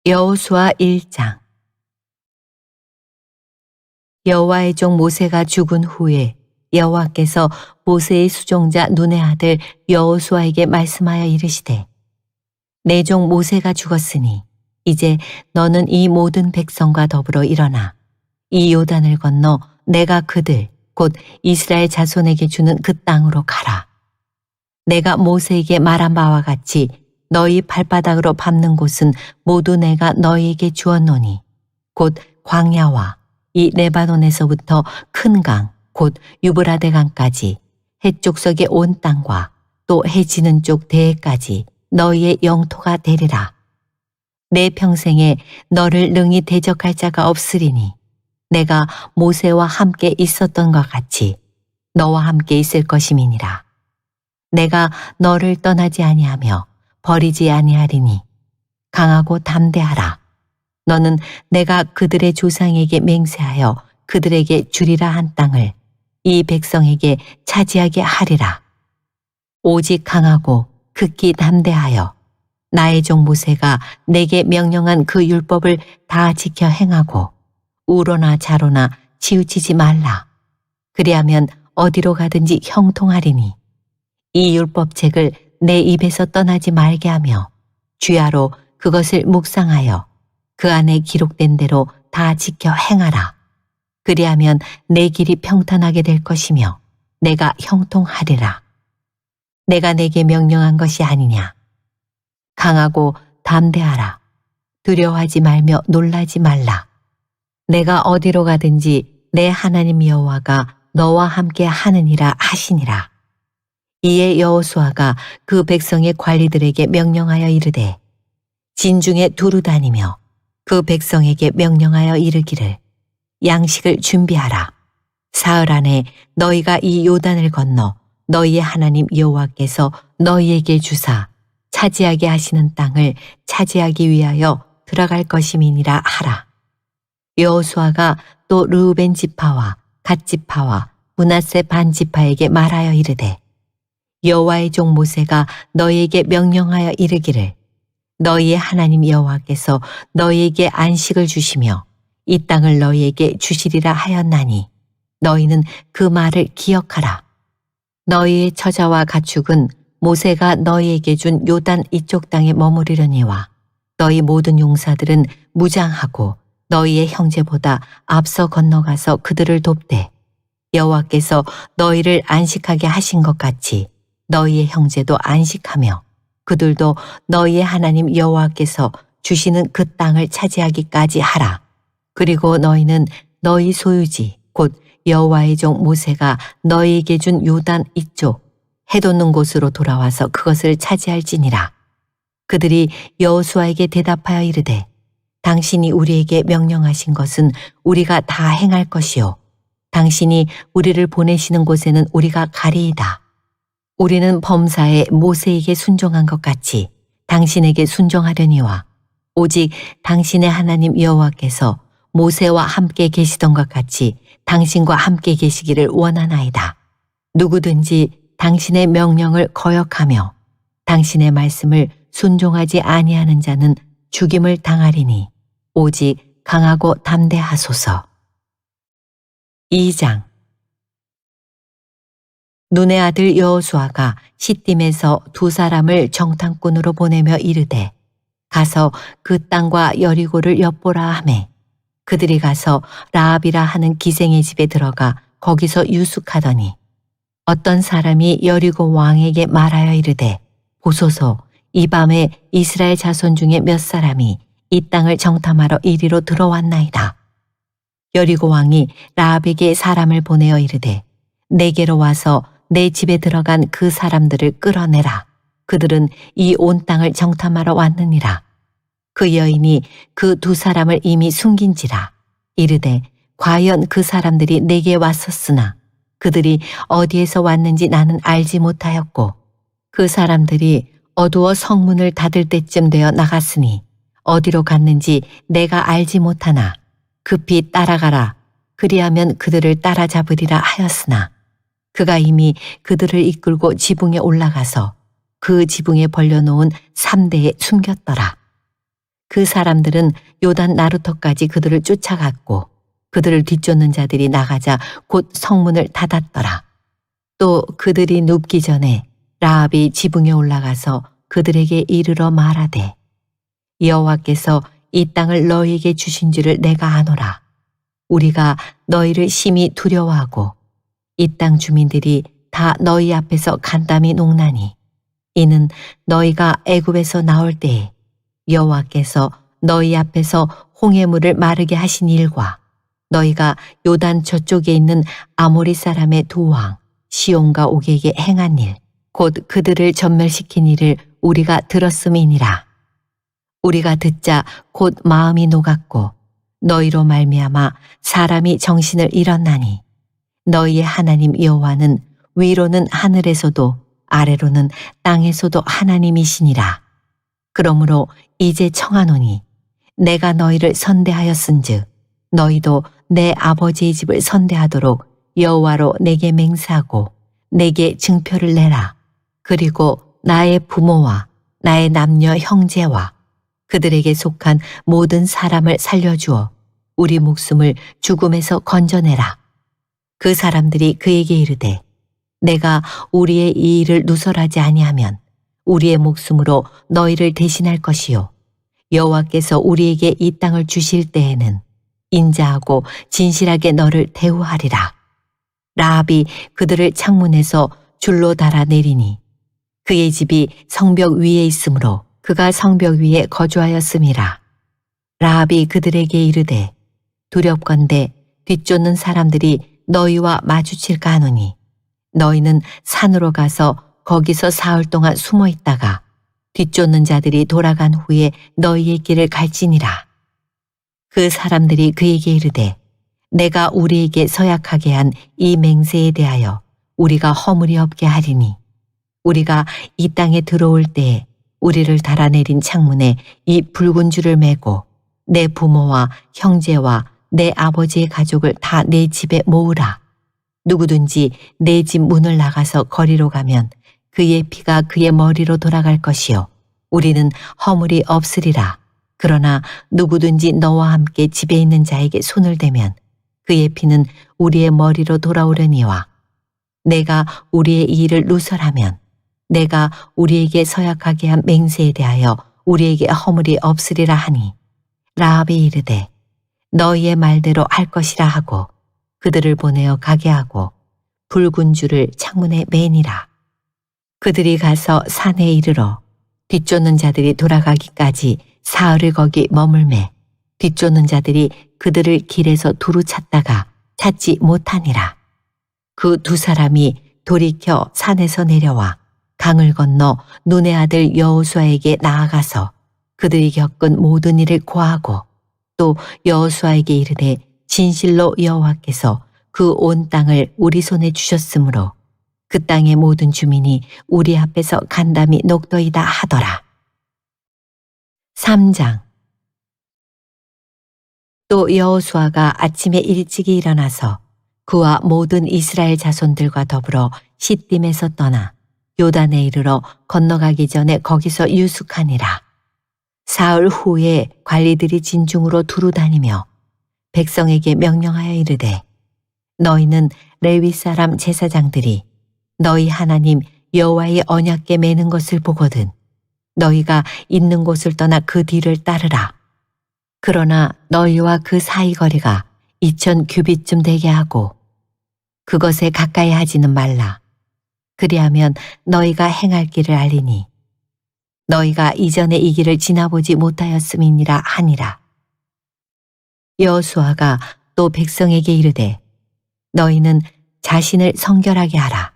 여호수아 1장. 여호와의 종 모세가 죽은 후에 여호와께서 모세의 수종자 눈의 아들 여호수아에게 말씀하여 이르시되, 내 종 모세가 죽었으니 이제 너는 이 모든 백성과 더불어 일어나 이 요단을 건너 내가 그들 곧 이스라엘 자손에게 주는 그 땅으로 가라. 내가 모세에게 말한 바와 같이 너희 발바닥으로 밟는 곳은 모두 내가 너희에게 주었노니 곧 광야와 이 레바논에서부터 큰 강 곧 유브라데 강까지 해쪽석의 온 땅과 또 해지는 쪽 대해까지 너희의 영토가 되리라. 내 평생에 너를 능히 대적할 자가 없으리니 내가 모세와 함께 있었던 것 같이 너와 함께 있을 것임이니라. 내가 너를 떠나지 아니하며 버리지 아니하리니 강하고 담대하라. 너는 내가 그들의 조상에게 맹세하여 그들에게 주리라 한 땅을 이 백성에게 차지하게 하리라. 오직 강하고 극히 담대하여 나의 종 모세가 내게 명령한 그 율법을 다 지켜 행하고 우로나 좌로나 치우치지 말라. 그리하면 어디로 가든지 형통하리니 이 율법책을 내 입에서 떠나지 말게 하며 주야로 그것을 묵상하여 그 안에 기록된 대로 다 지켜 행하라. 그리하면 내 길이 평탄하게 될 것이며 내가 형통하리라. 내가 내게 명령한 것이 아니냐. 강하고 담대하라. 두려워하지 말며 놀라지 말라. 내가 어디로 가든지 내 하나님 여호와가 너와 함께 하느니라 하시니라. 이에 여호수아가 그 백성의 관리들에게 명령하여 이르되, 진중에 두루 다니며 그 백성에게 명령하여 이르기를, 양식을 준비하라. 사흘 안에 너희가 이 요단을 건너 너희의 하나님 여호와께서 너희에게 주사 차지하게 하시는 땅을 차지하기 위하여 들어갈 것임이니라 하라. 여호수아가 또 르우벤 지파와 갓 지파와 므낫세 반 지파에게 말하여 이르되, 여호와의 종 모세가 너희에게 명령하여 이르기를, 너희의 하나님 여호와께서 너희에게 안식을 주시며 이 땅을 너희에게 주시리라 하였나니 너희는 그 말을 기억하라. 너희의 처자와 가축은 모세가 너희에게 준 요단 이쪽 땅에 머무르려니와 너희 모든 용사들은 무장하고 너희의 형제보다 앞서 건너가서 그들을 돕되, 여호와께서 너희를 안식하게 하신 것 같이 너희의 형제도 안식하며 그들도 너희의 하나님 여호와께서 주시는 그 땅을 차지하기까지 하라. 그리고 너희는 너희 소유지 곧 여호와의 종 모세가 너희에게 준 요단 이쪽 해돋는 곳으로 돌아와서 그것을 차지할지니라. 그들이 여호수아에게 대답하여 이르되, 당신이 우리에게 명령하신 것은 우리가 다 행할 것이요 당신이 우리를 보내시는 곳에는 우리가 가리이다. 우리는 범사에 모세에게 순종한 것 같이 당신에게 순종하려니와 오직 당신의 하나님 여호와께서 모세와 함께 계시던 것 같이 당신과 함께 계시기를 원하나이다. 누구든지 당신의 명령을 거역하며 당신의 말씀을 순종하지 아니하는 자는 죽임을 당하리니 오직 강하고 담대하소서. 2장. 눈의 아들 여호수아가 시딤에서 두 사람을 정탐꾼으로 보내며 이르되, 가서 그 땅과 여리고를 엿보라 하매, 그들이 가서 라합이라 하는 기생의 집에 들어가 거기서 유숙하더니 어떤 사람이 여리고 왕에게 말하여 이르되, 보소서, 이 밤에 이스라엘 자손 중에 몇 사람이 이 땅을 정탐하러 이리로 들어왔나이다. 여리고 왕이 라합에게 사람을 보내어 이르되, 내게로 와서 내 집에 들어간 그 사람들을 끌어내라. 그들은 이 온 땅을 정탐하러 왔느니라. 그 여인이 그 두 사람을 이미 숨긴지라. 이르되, 과연 그 사람들이 내게 왔었으나 그들이 어디에서 왔는지 나는 알지 못하였고, 그 사람들이 어두워 성문을 닫을 때쯤 되어 나갔으니 어디로 갔는지 내가 알지 못하나 급히 따라가라. 그리하면 그들을 따라잡으리라 하였으나 그가 이미 그들을 이끌고 지붕에 올라가서 그 지붕에 벌려놓은 3대에 숨겼더라. 그 사람들은 요단 나루터까지 그들을 쫓아갔고 그들을 뒤쫓는 자들이 나가자 곧 성문을 닫았더라. 또 그들이 눕기 전에 라합이 지붕에 올라가서 그들에게 이르러 말하되 여호와께서 이 땅을 너희에게 주신 줄을 내가 아노라. 우리가 너희를 심히 두려워하고 이 땅 주민들이 다 너희 앞에서 간담이 녹나니 이는 너희가 애굽에서 나올 때에 여호와께서 너희 앞에서 홍해물을 마르게 하신 일과 너희가 요단 저쪽에 있는 아모리 사람의 두 왕 시온과 옥에게 행한 일 곧 그들을 전멸시킨 일을 우리가 들었음이니라. 우리가 듣자 곧 마음이 녹았고 너희로 말미암아 사람이 정신을 잃었나니 너희의 하나님 여호와는 위로는 하늘에서도 아래로는 땅에서도 하나님이시니라. 그러므로 이제 청하노니 내가 너희를 선대하였은즉 너희도 내 아버지의 집을 선대하도록 여호와로 내게 맹세하고 내게 증표를 내라. 그리고 나의 부모와 나의 남녀 형제와 그들에게 속한 모든 사람을 살려주어 우리 목숨을 죽음에서 건져내라. 그 사람들이 그에게 이르되 내가 우리의 이 일을 누설하지 아니하면 우리의 목숨으로 너희를 대신할 것이요 여호와께서 우리에게 이 땅을 주실 때에는 인자하고 진실하게 너를 대우하리라. 라합이 그들을 창문에서 줄로 달아 내리니 그의 집이 성벽 위에 있으므로 그가 성벽 위에 거주하였음이라. 라합이 그들에게 이르되 두렵건대 뒤쫓는 사람들이 너희와 마주칠까 하노니 너희는 산으로 가서 거기서 사흘 동안 숨어 있다가 뒤쫓는 자들이 돌아간 후에 너희의 길을 갈지니라. 그 사람들이 그에게 이르되 내가 우리에게 서약하게 한 이 맹세에 대하여 우리가 허물이 없게 하리니 우리가 이 땅에 들어올 때에 우리를 달아내린 창문에 이 붉은 줄을 매고 내 부모와 형제와 내 아버지의 가족을 다 내 집에 모으라. 누구든지 내 집 문을 나가서 거리로 가면 그의 피가 그의 머리로 돌아갈 것이요 우리는 허물이 없으리라. 그러나 누구든지 너와 함께 집에 있는 자에게 손을 대면 그의 피는 우리의 머리로 돌아오려니와 내가 우리의 이 일을 누설하면 내가 우리에게 서약하게 한 맹세에 대하여 우리에게 허물이 없으리라 하니 라합이 이르되 너희의 말대로 할 것이라 하고 그들을 보내어 가게 하고 붉은 줄을 창문에 매니라. 그들이 가서 산에 이르러 뒤쫓는 자들이 돌아가기까지 사흘을 거기 머물매 뒤쫓는 자들이 그들을 길에서 두루 찾다가 찾지 못하니라. 그 두 사람이 돌이켜 산에서 내려와 강을 건너 눈의 아들 여호수아에게 나아가서 그들이 겪은 모든 일을 고하고 또 여호수아에게 이르되 진실로 여호와께서 그 온 땅을 우리 손에 주셨으므로 그 땅의 모든 주민이 우리 앞에서 간담이 녹더이다 하더라. 3장. 또 여호수아가 아침에 일찍이 일어나서 그와 모든 이스라엘 자손들과 더불어 시딤에서 떠나 요단에 이르러 건너가기 전에 거기서 유숙하니라. 사흘 후에 관리들이 진중으로 두루 다니며 백성에게 명령하여 이르되 너희는 레위 사람 제사장들이 너희 하나님 여호와의 언약궤 매는 것을 보거든 너희가 있는 곳을 떠나 그 뒤를 따르라. 그러나 너희와 그 사이 거리가 2000 규빗쯤 되게 하고 그것에 가까이 하지는 말라. 그리하면 너희가 행할 길을 알리니 너희가 이전에 이 길을 지나보지 못하였음이니라 하니라. 여호수아가 또 백성에게 이르되 너희는 자신을 성결하게 하라.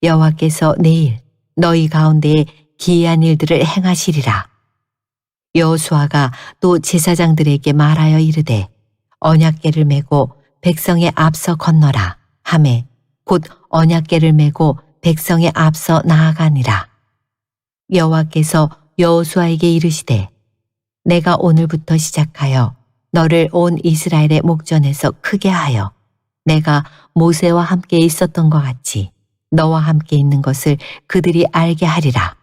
여호와께서 내일 너희 가운데에 기이한 일들을 행하시리라. 여호수아가 또 제사장들에게 말하여 이르되 언약궤를 메고 백성의 앞서 건너라 하매 곧 언약궤를 메고 백성의 앞서 나아가니라. 여호와께서 여호수아에게 이르시되 내가 오늘부터 시작하여 너를 온 이스라엘의 목전에서 크게 하여 내가 모세와 함께 있었던 것 같이 너와 함께 있는 것을 그들이 알게 하리라.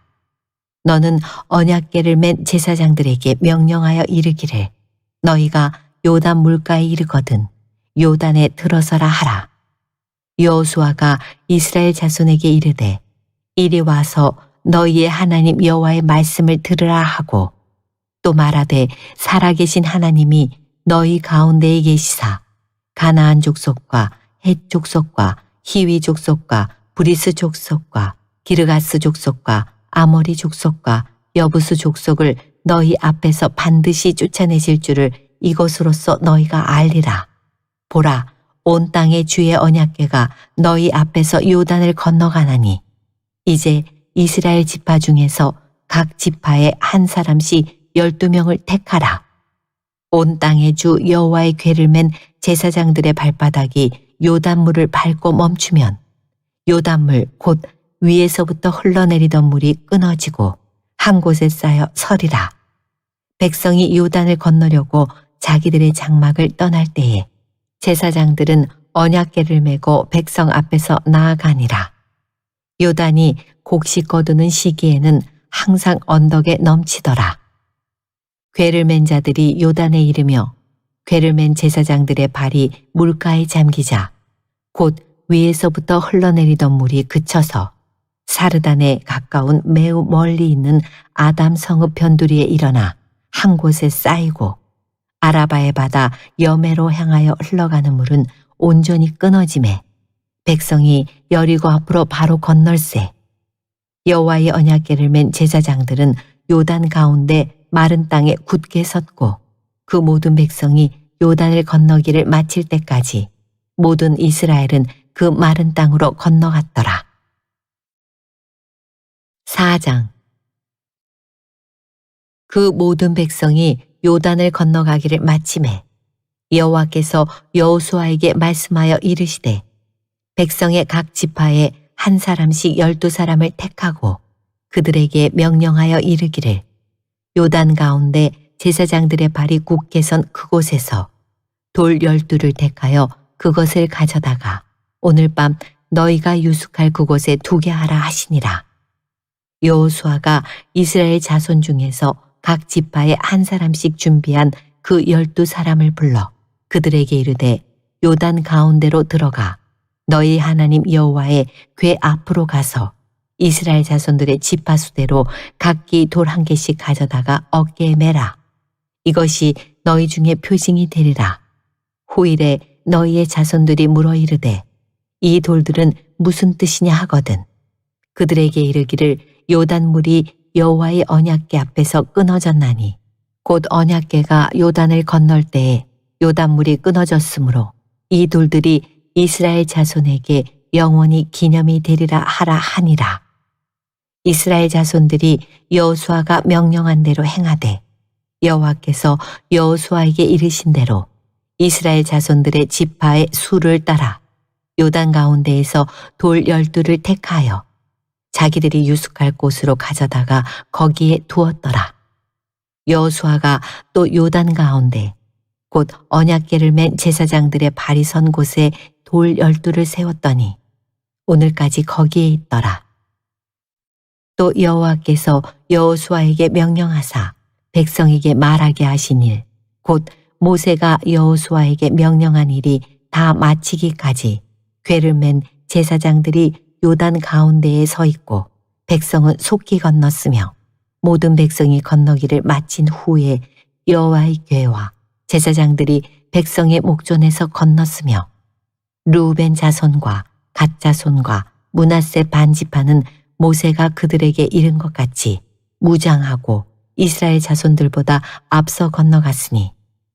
너는 언약궤를 맨 제사장들에게 명령하여 이르기를 너희가 요단 물가에 이르거든 요단에 들어서라 하라. 여호수아가 이스라엘 자손에게 이르되 이리 와서 너희의 하나님 여호와의 말씀을 들으라 하고 또 말하되 살아계신 하나님이 너희 가운데에 계시사 가나안 족속과 헷 족속과 히위 족속과 브리스 족속과 기르가스 족속과 아모리 족속과 여부스 족속을 너희 앞에서 반드시 쫓아내실 줄을 이것으로써 너희가 알리라. 보라, 온 땅의 주의 언약궤가 너희 앞에서 요단을 건너가나니 이제 이스라엘 지파 중에서 각 지파에 한 사람씩 12명을 택하라. 온 땅의 주 여호와의 궤를 맨 제사장들의 발바닥이 요단물을 밟고 멈추면 요단물 곧 위에서부터 흘러내리던 물이 끊어지고 한 곳에 쌓여 서리라. 백성이 요단을 건너려고 자기들의 장막을 떠날 때에 제사장들은 언약궤를 메고 백성 앞에서 나아가니라. 요단이 곡식 거두는 시기에는 항상 언덕에 넘치더라. 궤를 맨 자들이 요단에 이르며 궤를 맨 제사장들의 발이 물가에 잠기자 곧 위에서부터 흘러내리던 물이 그쳐서 사르단에 가까운 매우 멀리 있는 아담 성읍 변두리에 일어나 한 곳에 쌓이고 아라바의 바다 여매로 향하여 흘러가는 물은 온전히 끊어지매 백성이 여리고 앞으로 바로 건널세. 여호와의 언약궤를 맨 제사장들은 요단 가운데 마른 땅에 굳게 섰고 그 모든 백성이 요단을 건너기를 마칠 때까지 모든 이스라엘은 그 마른 땅으로 건너갔더라. 4장. 그 모든 백성이 요단을 건너가기를 마치매 여호와께서 여호수아에게 말씀하여 이르시되 백성의 각 지파에 한 사람씩 12사람을 택하고 그들에게 명령하여 이르기를 요단 가운데 제사장들의 발이 굳게 선 그곳에서 돌 12를 택하여 그것을 가져다가 오늘 밤 너희가 유숙할 그곳에 두게 하라 하시니라. 여호수아가 이스라엘 자손 중에서 각 지파에 한 사람씩 준비한 그 12사람을 불러 그들에게 이르되 요단 가운데로 들어가 너희 하나님 여호와의 궤 앞으로 가서 이스라엘 자손들의 지파 수대로 각기 돌 한 개씩 가져다가 어깨에 매라. 이것이 너희 중에 표징이 되리라. 후일에 너희의 자손들이 물어 이르되 이 돌들은 무슨 뜻이냐 하거든. 그들에게 이르기를 요단물이 여호와의 언약궤 앞에서 끊어졌나니 곧 언약궤가 요단을 건널 때에 요단물이 끊어졌으므로 이 돌들이 이스라엘 자손에게 영원히 기념이 되리라 하라 하니라. 이스라엘 자손들이 여호수아가 명령한 대로 행하되 여호와께서 여호수아에게 이르신 대로 이스라엘 자손들의 지파의 수를 따라 요단 가운데에서 돌 12를 택하여 자기들이 유숙할 곳으로 가져다가 거기에 두었더라. 여호수아가 또 요단 가운데 곧 언약궤를 맨 제사장들의 발이 선 곳에 돌 12를 세웠더니 오늘까지 거기에 있더라. 또 여호와께서 여호수아에게 명령하사 백성에게 말하게 하신 일, 곧 모세가 여호수아에게 명령한 일이 다 마치기까지 궤를 맨 제사장들이 요단 가운데에 서 있고 백성은 속히 건넜으며 모든 백성이 건너기를 마친 후에 여호와의 궤와 제사장들이 백성의 목전에서 건넜으며 르우벤 자손과 갓 자손과 므낫세 반지파는 모세가 그들에게 이른 것 같이 무장하고 이스라엘 자손들보다 앞서 건너갔으니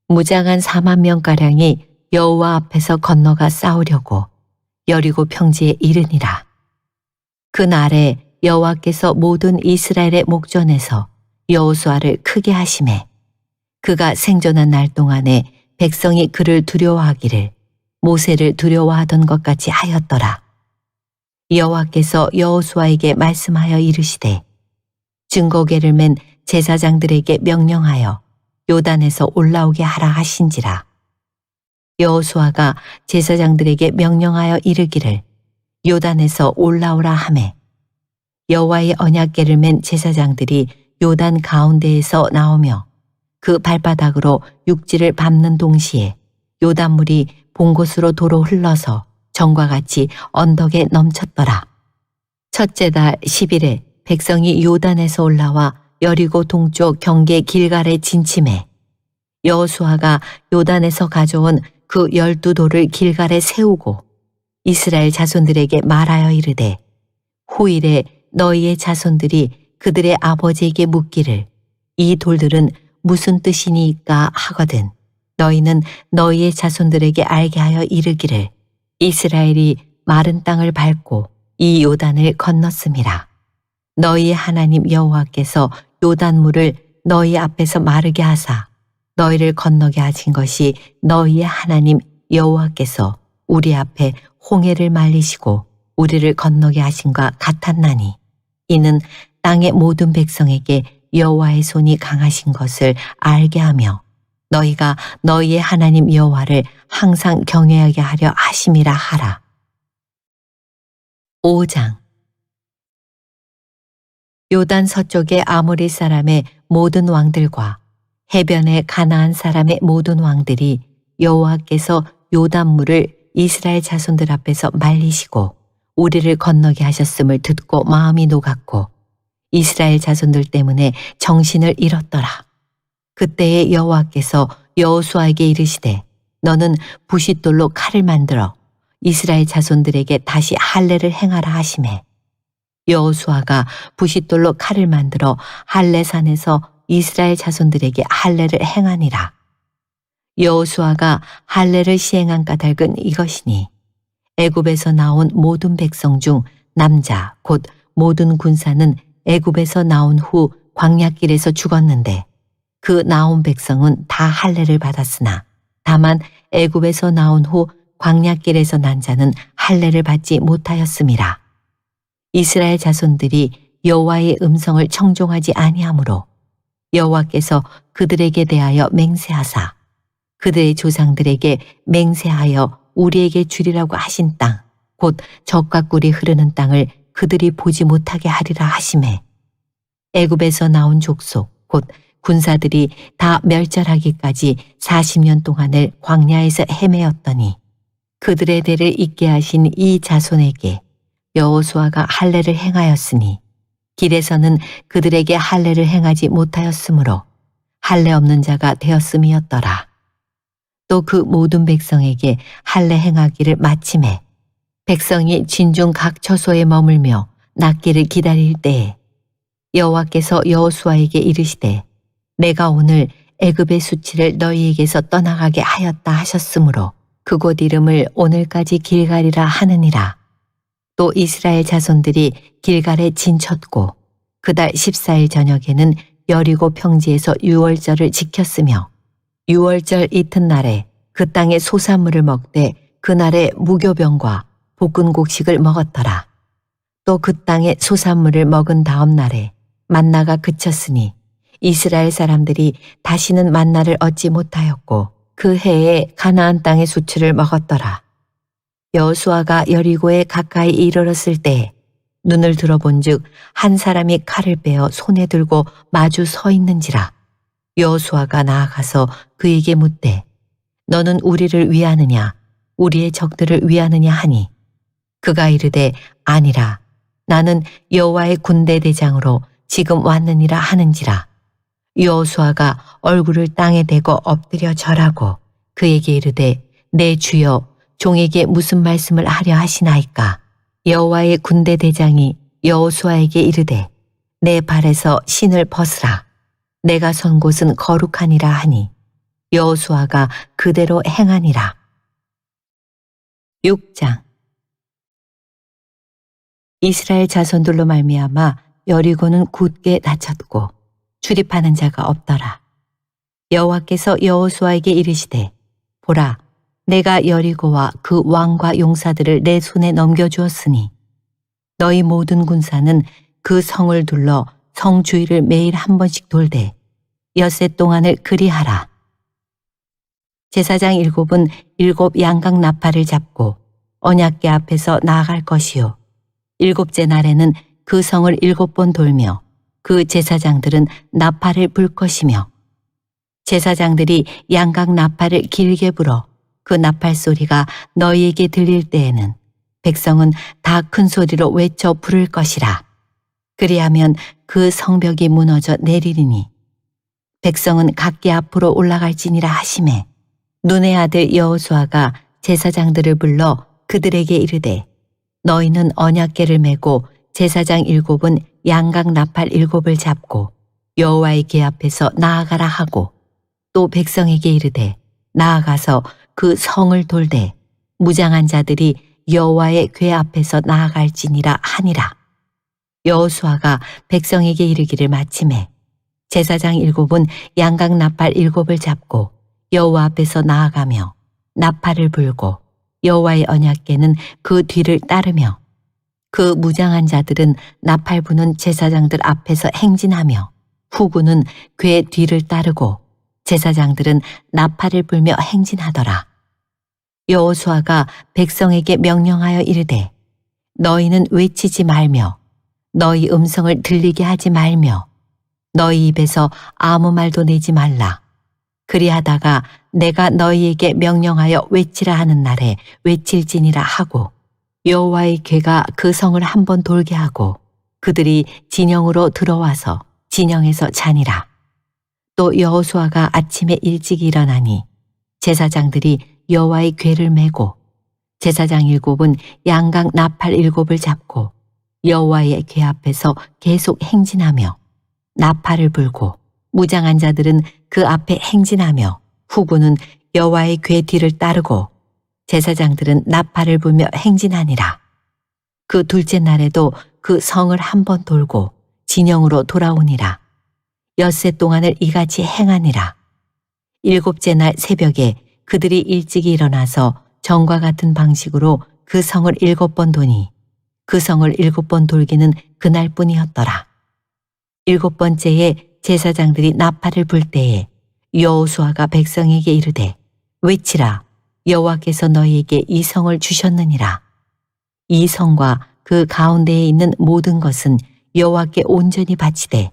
무장한 4만 명가량이 여호와 앞에서 건너가 싸우려고 여리고 평지에 이르니라. 그날에 여호와께서 모든 이스라엘의 목전에서 여호수아를 크게 하시매 그가 생존한 날 동안에 백성이 그를 두려워하기를 모세를 두려워하던 것 같이 하였더라. 여호와께서 여호수아에게 말씀하여 이르시되 증거궤를 맨 제사장들에게 명령하여 요단에서 올라오게 하라 하신지라. 여호수아가 제사장들에게 명령하여 이르기를 요단에서 올라오라 하매 여호와의 언약궤를 맨 제사장들이 요단 가운데에서 나오며 그 발바닥으로 육지를 밟는 동시에 요단물이 본 곳으로 도로 흘러서 전과 같이 언덕에 넘쳤더라. 첫째 달 10일에 백성이 요단에서 올라와 여리고 동쪽 경계 길갈에 진침해 여호수아가 요단에서 가져온 그 12돌을 길갈에 세우고 이스라엘 자손들에게 말하여 이르되 후일에 너희의 자손들이 그들의 아버지에게 묻기를 이 돌들은 무슨 뜻이니까 하거든 너희는 너희의 자손들에게 알게 하여 이르기를 이스라엘이 마른 땅을 밟고 이 요단을 건넜음이라. 너희의 하나님 여호와께서 요단물을 너희 앞에서 마르게 하사 너희를 건너게 하신 것이 너희의 하나님 여호와께서 우리 앞에 홍해를 말리시고 우리를 건너게 하신과 같았나니 이는 땅의 모든 백성에게 여호와의 손이 강하신 것을 알게 하며 너희가 너희의 하나님 여호와를 항상 경외하게 하려 하심이라 하라. 5장 요단 서쪽의 아모리 사람의 모든 왕들과 해변의 가나안 사람의 모든 왕들이 여호와께서 요단물을 이스라엘 자손들 앞에서 말리시고 우리를 건너게 하셨음을 듣고 마음이 녹았고 이스라엘 자손들 때문에 정신을 잃었더라. 그때에 여호와께서 여호수아에게 이르시되 너는 부싯돌로 칼을 만들어 이스라엘 자손들에게 다시 할례를 행하라 하시매 여호수아가 부싯돌로 칼을 만들어 할례산에서 이스라엘 자손들에게 할례를 행하니라. 여호수아가 할례를 시행한 까닭은 이것이니 애굽에서 나온 모든 백성 중 남자 곧 모든 군사는 애굽에서 나온 후 광야길에서 죽었는데 그 나온 백성은 다 할례를 받았으나 다만 애굽에서 나온 후 광야길에서 난 자는 할례를 받지 못하였음이라. 이스라엘 자손들이 여호와의 음성을 청종하지 아니하므로 여호와께서 그들에게 대하여 맹세하사 그들의 조상들에게 맹세하여 우리에게 주리라고 하신 땅 곧 젖과 꿀이 흐르는 땅을 그들이 보지 못하게 하리라 하시매 애굽에서 나온 족속 곧 군사들이 다 멸절하기까지 40년 동안을 광야에서 헤매었더니 그들의 대를 잇게 하신 이 자손에게 여호수아가 할례를 행하였으니 길에서는 그들에게 할례를 행하지 못하였으므로 할례 없는 자가 되었음이었더라. 또 그 모든 백성에게 할례 행하기를 마침에 백성이 진중 각 처소에 머물며 낫기를 기다릴 때에 여호와께서 여호수아에게 이르시되 내가 오늘 애굽의 수치를 너희에게서 떠나가게 하였다 하셨으므로 그곳 이름을 오늘까지 길갈이라 하느니라. 또 이스라엘 자손들이 길갈에 진쳤고 그달 14일 저녁에는 여리고 평지에서 유월절을 지켰으며 유월절 이튿날에 그 땅의 소산물을 먹되 그날에 무교병과 볶은 곡식을 먹었더라. 또 그 땅의 소산물을 먹은 다음 날에 만나가 그쳤으니 이스라엘 사람들이 다시는 만나를 얻지 못하였고 그 해에 가나안 땅의 수출을 먹었더라. 여호수아가 여리고에 가까이 이르렀을 때 눈을 들어본즉 한 사람이 칼을 빼어 손에 들고 마주 서 있는지라. 여호수아가 나아가서 그에게 묻되 너는 우리를 위하느냐 우리의 적들을 위하느냐 하니 그가 이르되 아니라 나는 여호와의 군대 대장으로 지금 왔느니라 하는지라. 여호수아가 얼굴을 땅에 대고 엎드려 절하고 그에게 이르되 내 주여 종에게 무슨 말씀을 하려 하시나이까. 여호와의 군대 대장이 여호수아에게 이르되 내 발에서 신을 벗으라. 내가 선 곳은 거룩하니라 하니 여호수아가 그대로 행하니라. 6장 이스라엘 자손들로 말미암아 여리고는 굳게 닫혔고 출입하는 자가 없더라. 여호와께서 여호수아에게 이르시되 보라 내가 여리고와 그 왕과 용사들을 내 손에 넘겨주었으니 너희 모든 군사는 그 성을 둘러 성 주위를 매일 한 번씩 돌되 엿새 동안을 그리하라. 제사장 7은 7 양각 나팔을 잡고 언약궤 앞에서 나아갈 것이요 7째 날에는 그 성을 7번 돌며 그 제사장들은 나팔을 불 것이며 제사장들이 양각 나팔을 길게 불어 그 나팔 소리가 너희에게 들릴 때에는 백성은 다 큰 소리로 외쳐 부를 것이라. 그리하면 그 성벽이 무너져 내리리니 백성은 각기 앞으로 올라갈지니라 하시매 눈의 아들 여호수아가 제사장들을 불러 그들에게 이르되 너희는 언약궤를 메고 제사장 7은 양각 나팔 7을 잡고 여호와의 궤 앞에서 나아가라 하고 또 백성에게 이르되 나아가서 그 성을 돌되 무장한 자들이 여호와의 궤 앞에서 나아갈지니라 하니라. 여호수아가 백성에게 이르기를 마치매 제사장 7은 양각 나팔 7을 잡고 여호와 앞에서 나아가며 나팔을 불고 여호와의 언약궤는 그 뒤를 따르며 그 무장한 자들은 나팔 부는 제사장들 앞에서 행진하며 후군은 궤 뒤를 따르고 제사장들은 나팔을 불며 행진하더라. 여호수아가 백성에게 명령하여 이르되 너희는 외치지 말며 너희 음성을 들리게 하지 말며 너희 입에서 아무 말도 내지 말라. 그리하다가 내가 너희에게 명령하여 외치라 하는 날에 외칠지니라 하고 여호와의 궤가 그 성을 한번 돌게 하고 그들이 진영으로 들어와서 진영에서 자니라. 또 여호수아가 아침에 일찍 일어나니 제사장들이 여호와의 궤를 메고 제사장 7은 양각 나팔 7을 잡고 여호와의 궤 앞에서 계속 행진하며 나팔을 불고 무장한 자들은 그 앞에 행진하며 후군은 여호와의 궤 뒤를 따르고 제사장들은 나팔을 불며 행진하니라. 그 둘째 날에도 그 성을 한번 돌고 진영으로 돌아오니라. 엿새 동안을 이같이 행하니라. 7째 날 새벽에 그들이 일찍 일어나서 전과 같은 방식으로 그 성을 7번 도니 그 성을 7번 돌기는 그날뿐이었더라. 7번째에 제사장들이 나팔을 불 때에 여호수아가 백성에게 이르되 외치라. 여호와께서 너희에게 이 성을 주셨느니라. 이 성과 그 가운데에 있는 모든 것은 여호와께 온전히 바치되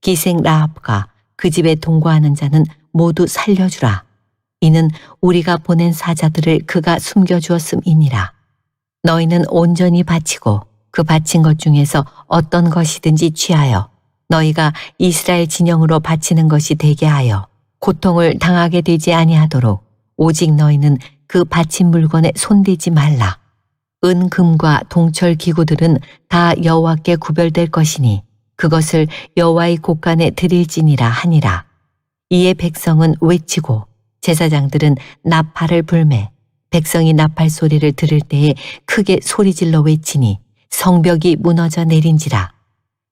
기생 라합과 그 집에 동거하는 자는 모두 살려주라. 이는 우리가 보낸 사자들을 그가 숨겨주었음이니라. 너희는 온전히 바치고 그 바친 것 중에서 어떤 것이든지 취하여 너희가 이스라엘 진영으로 바치는 것이 되게 하여 고통을 당하게 되지 아니하도록 오직 너희는 그 바친 물건에 손대지 말라. 은, 금과 동철 기구들은 다 여호와께 구별될 것이니 그것을 여호와의 곳간에 드릴지니라 하니라. 이에 백성은 외치고 제사장들은 나팔을 불매 백성이 나팔 소리를 들을 때에 크게 소리질러 외치니 성벽이 무너져 내린지라.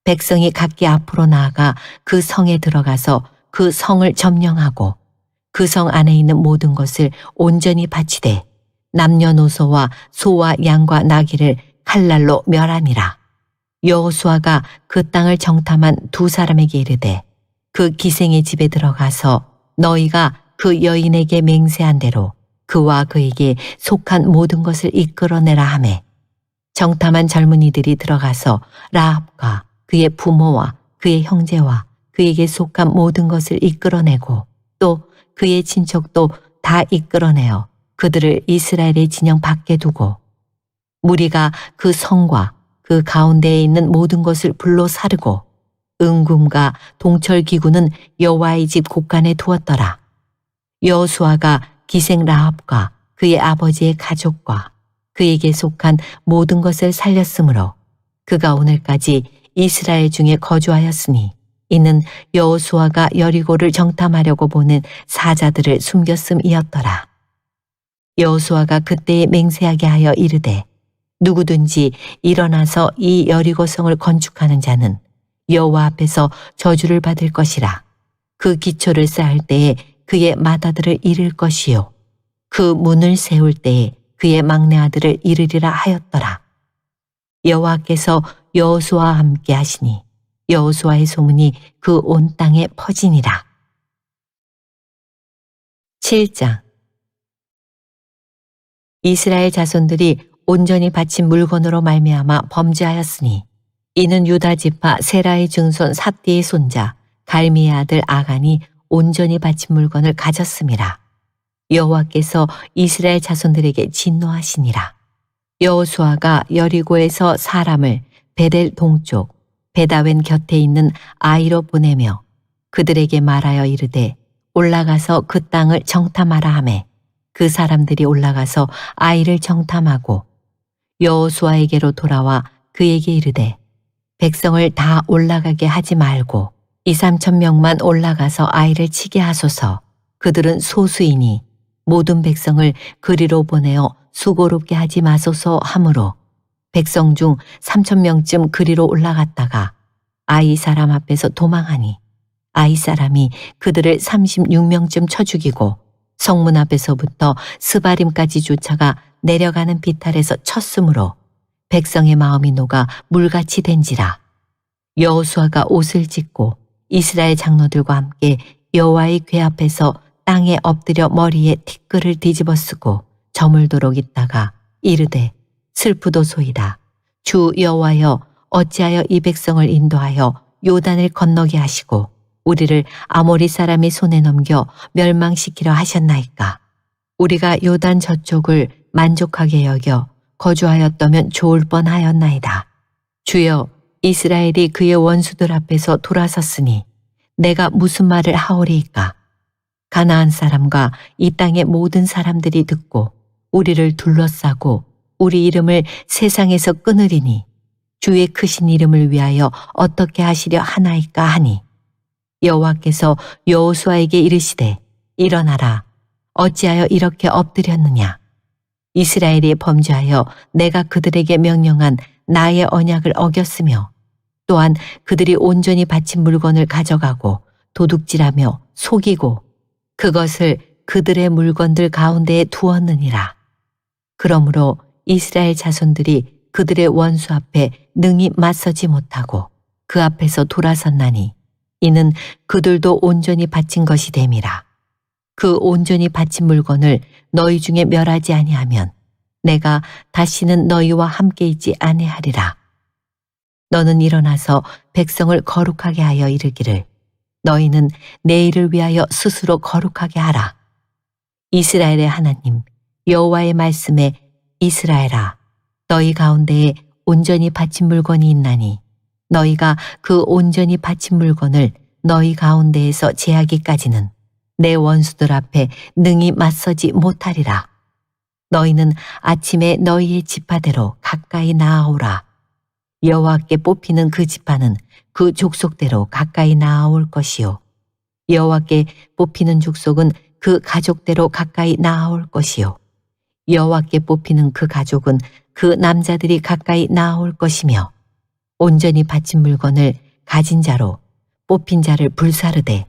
백성이 각기 앞으로 나아가 그 성에 들어가서 그 성을 점령하고 그 성 안에 있는 모든 것을 온전히 바치되 남녀노소와 소와 양과 나귀를 칼날로 멸함이라. 여호수아가 그 땅을 정탐한 두 사람에게 이르되 그 기생의 집에 들어가서 너희가 그 여인에게 맹세한 대로 그와 그에게 속한 모든 것을 이끌어내라 하매 정탐한 젊은이들이 들어가서 라합과 그의 부모와 그의 형제와 그에게 속한 모든 것을 이끌어내고 또 그의 친척도 다 이끌어내어 그들을 이스라엘의 진영 밖에 두고 무리가 그 성과 그 가운데에 있는 모든 것을 불로 사르고 은금과 동철 기구는 여호와의 집 곳간에 두었더라. 여호수아가 기생 라합과 그의 아버지의 가족과 그에게 속한 모든 것을 살렸으므로 그가 오늘까지 이스라엘 중에 거주하였으니 이는 여호수아가 여리고를 정탐하려고 보낸 사자들을 숨겼음이었더라. 여호수아가 그때에 맹세하게 하여 이르되 누구든지 일어나서 이 여리고성을 건축하는 자는 여호와 앞에서 저주를 받을 것이라. 그 기초를 쌓을 때에 그의 맏아들을 잃을 것이요 그 문을 세울 때에 그의 막내 아들을 잃으리라 하였더라. 여호와께서 여호수아와 함께 하시니 여호수아의 소문이 그 온 땅에 퍼지니라. 7장. 이스라엘 자손들이 온전히 바친 물건으로 말미암아 범죄하였으니 이는 유다 지파 세라의 증손 삽디의 손자 갈미의 아들 아간이 온전히 바친 물건을 가졌음이라. 여호와께서 이스라엘 자손들에게 진노하시니라. 여호수아가 여리고에서 사람을 베델 동쪽 베다웬 곁에 있는 아이로 보내며 그들에게 말하여 이르되 올라가서 그 땅을 정탐하라 하매 그 사람들이 올라가서 아이를 정탐하고 여호수아에게로 돌아와 그에게 이르되 백성을 다 올라가게 하지 말고 2~3천 명만 올라가서 아이를 치게 하소서. 그들은 소수이니 모든 백성을 그리로 보내어 수고롭게 하지 마소서 하므로 백성 중 3천 명쯤 그리로 올라갔다가 아이 사람 앞에서 도망하니 아이 사람이 그들을 36명쯤 쳐 죽이고 성문 앞에서부터 스바림까지 쫓아가 내려가는 비탈에서 쳤으므로 백성의 마음이 녹아 물같이 된지라. 여호수아가 옷을 찢고 이스라엘 장로들과 함께 여호와의 궤 앞에서 땅에 엎드려 머리에 티끌을 뒤집어 쓰고 저물도록 있다가 이르되 슬프도소이다. 주 여호와여 어찌하여 이 백성을 인도하여 요단을 건너게 하시고 우리를 아모리 사람의 손에 넘겨 멸망시키려 하셨나이까. 우리가 요단 저쪽을 만족하게 여겨 거주하였다면 좋을 뻔하였나이다. 주여 이스라엘이 그의 원수들 앞에서 돌아섰으니 내가 무슨 말을 하오리이까. 가나안 사람과 이 땅의 모든 사람들이 듣고 우리를 둘러싸고 우리 이름을 세상에서 끊으리니 주의 크신 이름을 위하여 어떻게 하시려 하나이까 하니 여호와께서 여호수아에게 이르시되 일어나라. 어찌하여 이렇게 엎드렸느냐. 이스라엘이 범죄하여 내가 그들에게 명령한 나의 언약을 어겼으며 또한 그들이 온전히 바친 물건을 가져가고 도둑질하며 속이고 그것을 그들의 물건들 가운데에 두었느니라. 그러므로 이스라엘 자손들이 그들의 원수 앞에 능히 맞서지 못하고 그 앞에서 돌아섰나니 이는 그들도 온전히 바친 것이 됨이라. 그 온전히 바친 물건을 너희 중에 멸하지 아니하면 내가 다시는 너희와 함께 있지 아니하리라. 너는 일어나서 백성을 거룩하게 하여 이르기를 너희는 내일을 위하여 스스로 거룩하게 하라. 이스라엘의 하나님 여호와의 말씀에 이스라엘아 너희 가운데에 온전히 바친 물건이 있나니 너희가 그 온전히 바친 물건을 너희 가운데에서 제하기까지는 내 원수들 앞에 능히 맞서지 못하리라. 너희는 아침에 너희의 지파대로 가까이 나아오라. 여호와께 뽑히는 그 지파는 그 족속대로 가까이 나아올 것이요 여호와께 뽑히는 족속은 그 가족대로 가까이 나아올 것이요 여호와께 뽑히는 그 가족은 그 남자들이 가까이 나아올 것이며 온전히 바친 물건을 가진 자로 뽑힌 자를 불사르되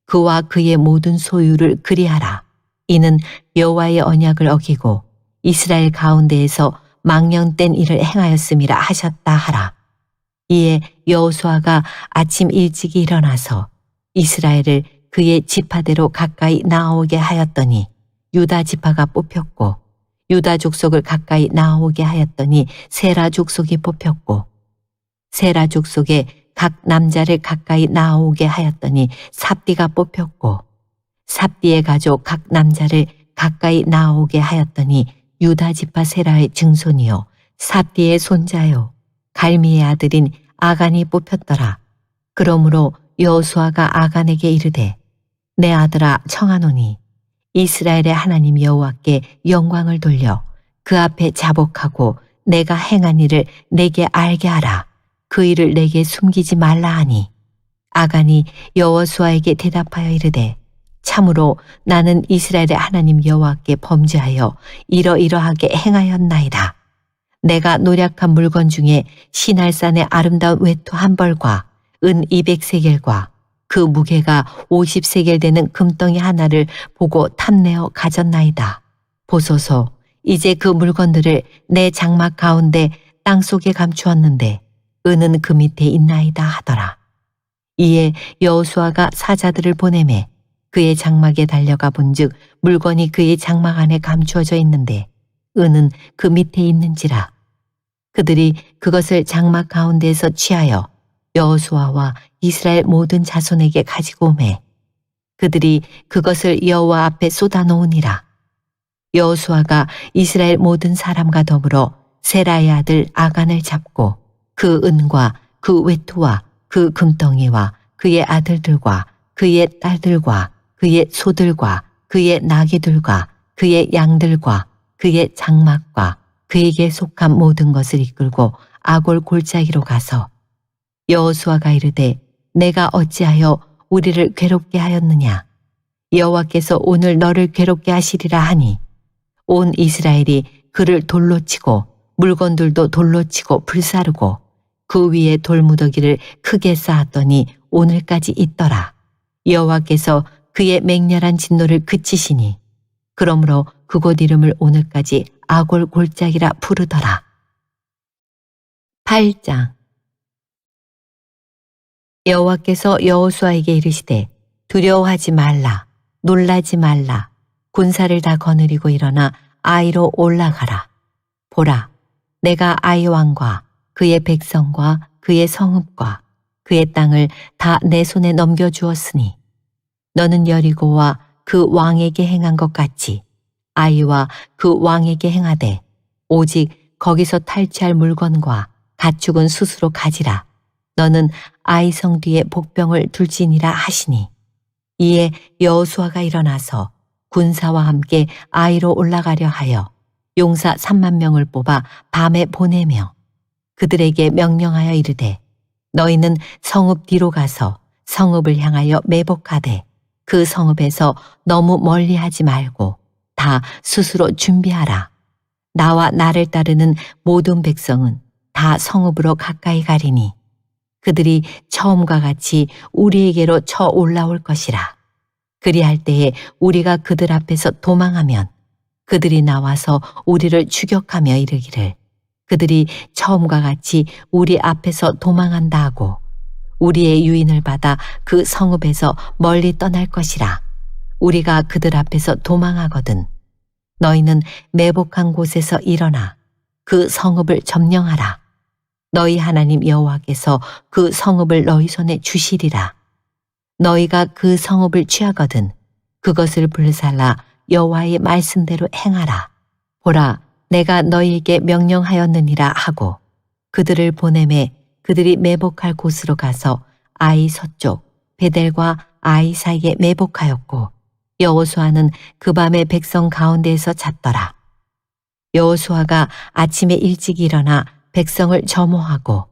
그와 그의 모든 소유를 그리하라. 이는 여호와의 언약을 어기고 이스라엘 가운데에서 망령된 일을 행하였음이라 하셨다 하라. 이에 여호수아가 아침 일찍 일어나서 이스라엘을 그의 지파대로 가까이 나아오게 하였더니 유다 지파가 뽑혔고 유다 족속을 가까이 나아오게 하였더니 세라 족속이 뽑혔고 세라 족속에 각 남자를 가까이 나아오게 하였더니 삽디가 뽑혔고 삽디의 가족 각 남자를 가까이 나아오게 하였더니 유다 지파 세라의 증손이요 삽디의 손자요 갈미의 아들인 아간이 뽑혔더라. 그러므로 여호수아가 아간에게 이르되 내 아들아 청하노니 이스라엘의 하나님 여호와께 영광을 돌려 그 앞에 자복하고 내가 행한 일을 내게 알게 하라. 그 일을 내게 숨기지 말라 하니 아간이 여호수아에게 대답하여 이르되 참으로 나는 이스라엘의 하나님 여호와께 범죄하여 이러이러하게 행하였나이다. 내가 노략한 물건 중에 시날산의 아름다운 외투 한 벌과 은 200세겔과 그 무게가 50세겔 되는 금덩이 하나를 보고 탐내어 가졌나이다. 보소서 이제 그 물건들을 내 장막 가운데 땅속에 감추었는데 은은 그 밑에 있나이다 하더라. 이에 여호수아가 사자들을 보내매 그의 장막에 달려가 본즉 물건이 그의 장막 안에 감추어져 있는데 은은 그 밑에 있는지라. 그들이 그것을 장막 가운데에서 취하여 여호수아와 이스라엘 모든 자손에게 가지고 오매 그들이 그것을 여호와 앞에 쏟아놓으니라. 여호수아가 이스라엘 모든 사람과 더불어 세라의 아들 아간을 잡고 그 은과 그 외투와 그 금덩이와 그의 아들들과 그의 딸들과 그의 소들과 그의 나귀들과 그의 양들과 그의 장막과 그에게 속한 모든 것을 이끌고 아골 골짜기로 가서 여호수아가 이르되 내가 어찌하여 우리를 괴롭게 하였느냐 여호와께서 오늘 너를 괴롭게 하시리라 하니 온 이스라엘이 그를 돌로 치고 물건들도 돌로 치고 불사르고 그 위에 돌무더기를 크게 쌓았더니 오늘까지 있더라. 여호와께서 그의 맹렬한 진노를 그치시니 그러므로 그곳 이름을 오늘까지 아골 골짜기라 부르더라. 8장 여호와께서 여호수아에게 이르시되 두려워하지 말라 놀라지 말라 군사를 다 거느리고 일어나 아이로 올라가라. 보라 내가 아이 왕과 그의 백성과 그의 성읍과 그의 땅을 다 내 손에 넘겨주었으니 너는 여리고와 그 왕에게 행한 것 같이 아이와 그 왕에게 행하되 오직 거기서 탈취할 물건과 가축은 스스로 가지라. 너는 아이 성 뒤에 복병을 둘지니라 하시니 이에 여호수아가 일어나서 군사와 함께 아이로 올라가려 하여 용사 3만 명을 뽑아 밤에 보내며 그들에게 명령하여 이르되 너희는 성읍 뒤로 가서 성읍을 향하여 매복하되 그 성읍에서 너무 멀리하지 말고 다 스스로 준비하라. 나와 나를 따르는 모든 백성은 다 성읍으로 가까이 가리니 그들이 처음과 같이 우리에게로 쳐 올라올 것이라. 그리할 때에 우리가 그들 앞에서 도망하면 그들이 나와서 우리를 추격하며 이르기를 그들이 처음과 같이 우리 앞에서 도망한다 하고 우리의 유인을 받아 그 성읍에서 멀리 떠날 것이라. 우리가 그들 앞에서 도망하거든 너희는 매복한 곳에서 일어나 그 성읍을 점령하라. 너희 하나님 여호와께서 그 성읍을 너희 손에 주시리라. 너희가 그 성읍을 취하거든 그것을 불살라 여호와의 말씀대로 행하라. 보라 내가 너희에게 명령하였느니라 하고 그들을 보내매 그들이 매복할 곳으로 가서 아이 서쪽 베델과 아이 사이에 매복하였고 여호수아는 그 밤에 백성 가운데에서 잤더라. 여호수아가 아침에 일찍 일어나 백성을 점호하고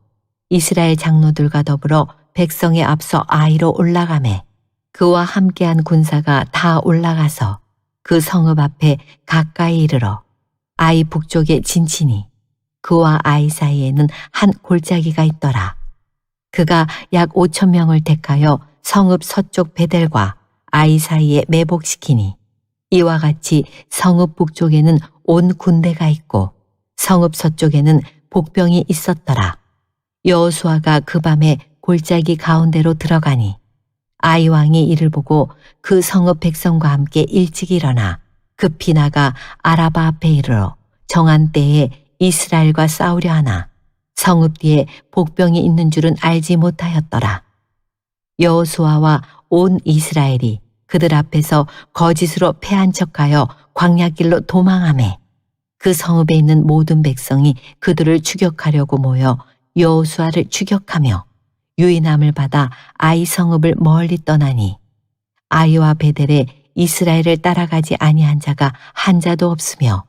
이스라엘 장로들과 더불어 백성에 앞서 아이로 올라가매 그와 함께한 군사가 다 올라가서 그 성읍 앞에 가까이 이르러 아이 북쪽에 진치니 그와 아이 사이에는 한 골짜기가 있더라. 그가 약 5천 명을 택하여 성읍 서쪽 베델과 아이 사이에 매복시키니 이와 같이 성읍 북쪽에는 온 군대가 있고 성읍 서쪽에는 복병이 있었더라. 여호수아가 그 밤에 골짜기 가운데로 들어가니 아이 왕이 이를 보고 그 성읍 백성과 함께 일찍 일어나 급히 나가 아라바 앞에 이르러 정한 때에 이스라엘과 싸우려 하나 성읍 뒤에 복병이 있는 줄은 알지 못하였더라. 여호수아와 온 이스라엘이 그들 앞에서 거짓으로 패한 척하여 광야길로 도망하매 그 성읍에 있는 모든 백성이 그들을 추격하려고 모여 여호수아를 추격하며 유인함을 받아 아이 성읍을 멀리 떠나니 아이와 베델에 이스라엘을 따라가지 아니한 자가 한 자도 없으며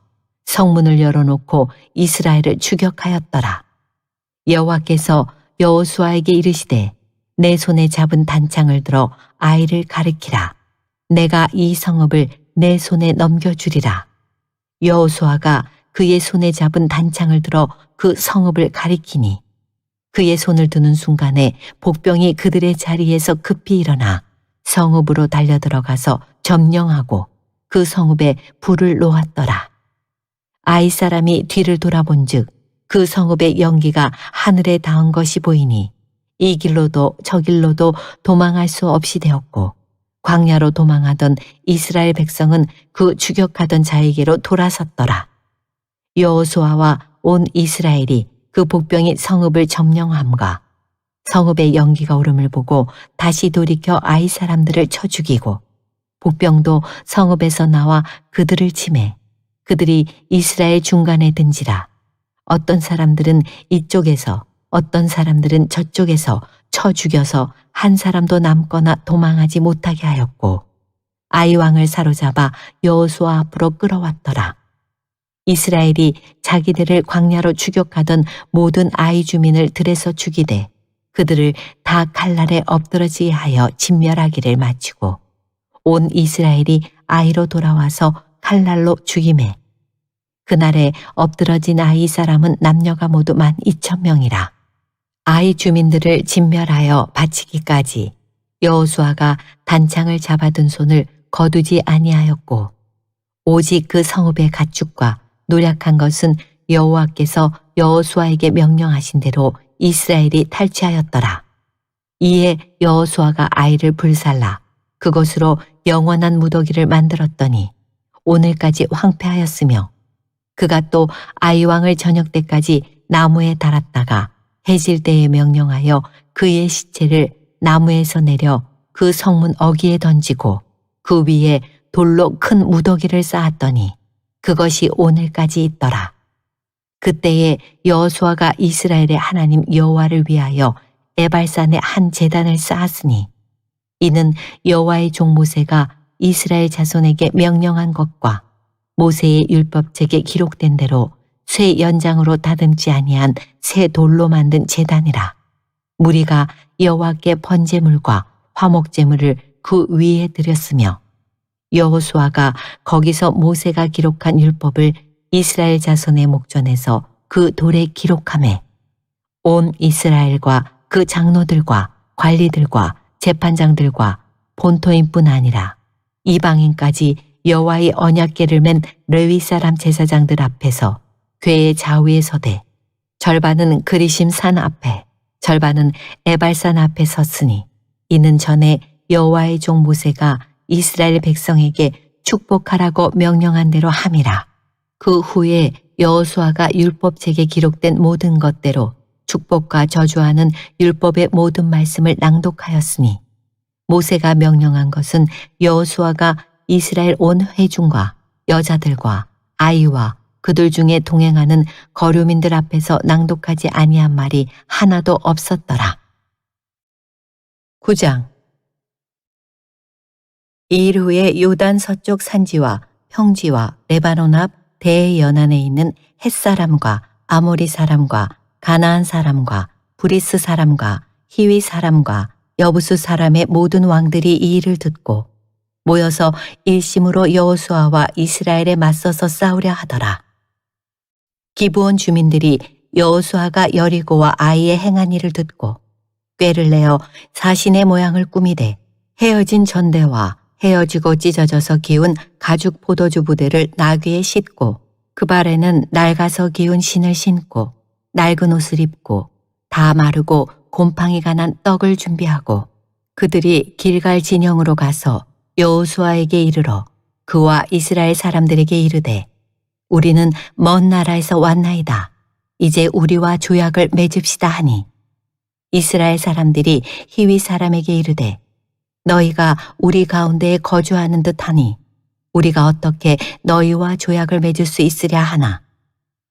성문을 열어놓고 이스라엘을 추격하였더라. 여호와께서 여호수아에게 이르시되 내 손에 잡은 단창을 들어 아이를 가리키라. 내가 이 성읍을 내 손에 넘겨주리라. 여호수아가 그의 손에 잡은 단창을 들어 그 성읍을 가리키니 그의 손을 드는 순간에 복병이 그들의 자리에서 급히 일어나 성읍으로 달려들어가서 점령하고 그 성읍에 불을 놓았더라. 아이 사람이 뒤를 돌아본즉 그 성읍의 연기가 하늘에 닿은 것이 보이니 이 길로도 저 길로도 도망할 수 없이 되었고 광야로 도망하던 이스라엘 백성은 그 추격하던 자에게로 돌아섰더라. 여호수아와 온 이스라엘이 그 복병이 성읍을 점령함과 성읍의 연기가 오름을 보고 다시 돌이켜 아이 사람들을 쳐 죽이고 복병도 성읍에서 나와 그들을 치매 그들이 이스라엘 중간에 든지라 어떤 사람들은 이쪽에서 어떤 사람들은 저쪽에서 쳐 죽여서 한 사람도 남거나 도망하지 못하게 하였고 아이 왕을 사로잡아 여호수아 앞으로 끌어왔더라. 이스라엘이 자기들을 광야로 추격하던 모든 아이 주민을 들에서 죽이되 그들을 다 칼날에 엎드러지게 하여 진멸하기를 마치고 온 이스라엘이 아이로 돌아와서 칼날로 죽이매 그날에 엎드러진 아이 사람은 남녀가 모두 12,000명이라. 아이 주민들을 진멸하여 바치기까지 여호수아가 단창을 잡아둔 손을 거두지 아니하였고 오직 그 성읍의 가축과 노략한 것은 여호와께서 여호수아에게 명령하신 대로 이스라엘이 탈취하였더라. 이에 여호수아가 아이를 불살라 그것으로 영원한 무더기를 만들었더니 오늘까지 황폐하였으며 그가 또 아이 왕을 저녁 때까지 나무에 달았다가 해질 때에 명령하여 그의 시체를 나무에서 내려 그 성문 어귀에 던지고 그 위에 돌로 큰 무더기를 쌓았더니 그것이 오늘까지 있더라. 그때에 여호수아가 이스라엘의 하나님 여호와를 위하여 에발산에 한 제단을 쌓았으니 이는 여호와의 종 모세가 이스라엘 자손에게 명령한 것과 모세의 율법책에 기록된 대로 쇠 연장으로 다듬지 아니한 새 돌로 만든 제단이라. 무리가 여호와께 번제물과 화목제물을 그 위에 드렸으며 여호수아가 거기서 모세가 기록한 율법을 이스라엘 자손의 목전에서 그 돌에 기록하매 온 이스라엘과 그 장로들과 관리들과 재판장들과 본토인뿐 아니라 이방인까지 여호와의 언약궤를 맨 레위 사람 제사장들 앞에서 궤의 좌우에 서되 절반은 그리심 산 앞에 절반은 에발산 앞에 섰으니 이는 전에 여호와의 종 모세가 이스라엘 백성에게 축복하라고 명령한 대로 함이라. 그 후에 여호수아가 율법책에 기록된 모든 것대로 축복과 저주하는 율법의 모든 말씀을 낭독하였으니 모세가 명령한 것은 여호수아가 이스라엘 온 회중과 여자들과 아이와 그들 중에 동행하는 거류민들 앞에서 낭독하지 아니한 말이 하나도 없었더라. 9장. 이 일 후에 요단 서쪽 산지와 평지와 레바논 앞 대연안에 있는 헷사람과 아모리 사람과 가나안 사람과 브리스 사람과 히위 사람과 여부수 사람의 모든 왕들이 이 일을 듣고 모여서 일심으로 여호수아와 이스라엘에 맞서서 싸우려 하더라. 기브온 주민들이 여호수아가 여리고와 아이에 행한 일을 듣고 꾀를 내어 사신의 모양을 꾸미되 헤어진 전대와 헤어지고 찢어져서 기운 가죽 포도주 부대를 나귀에 싣고 그 발에는 낡아서 기운 신을 신고 낡은 옷을 입고 다 마르고 곰팡이가 난 떡을 준비하고 그들이 길갈 진영으로 가서 여호수아에게 이르러 그와 이스라엘 사람들에게 이르되 우리는 먼 나라에서 왔나이다. 이제 우리와 조약을 맺읍시다 하니 이스라엘 사람들이 히위 사람에게 이르되 너희가 우리 가운데에 거주하는 듯하니 우리가 어떻게 너희와 조약을 맺을 수 있으랴 하나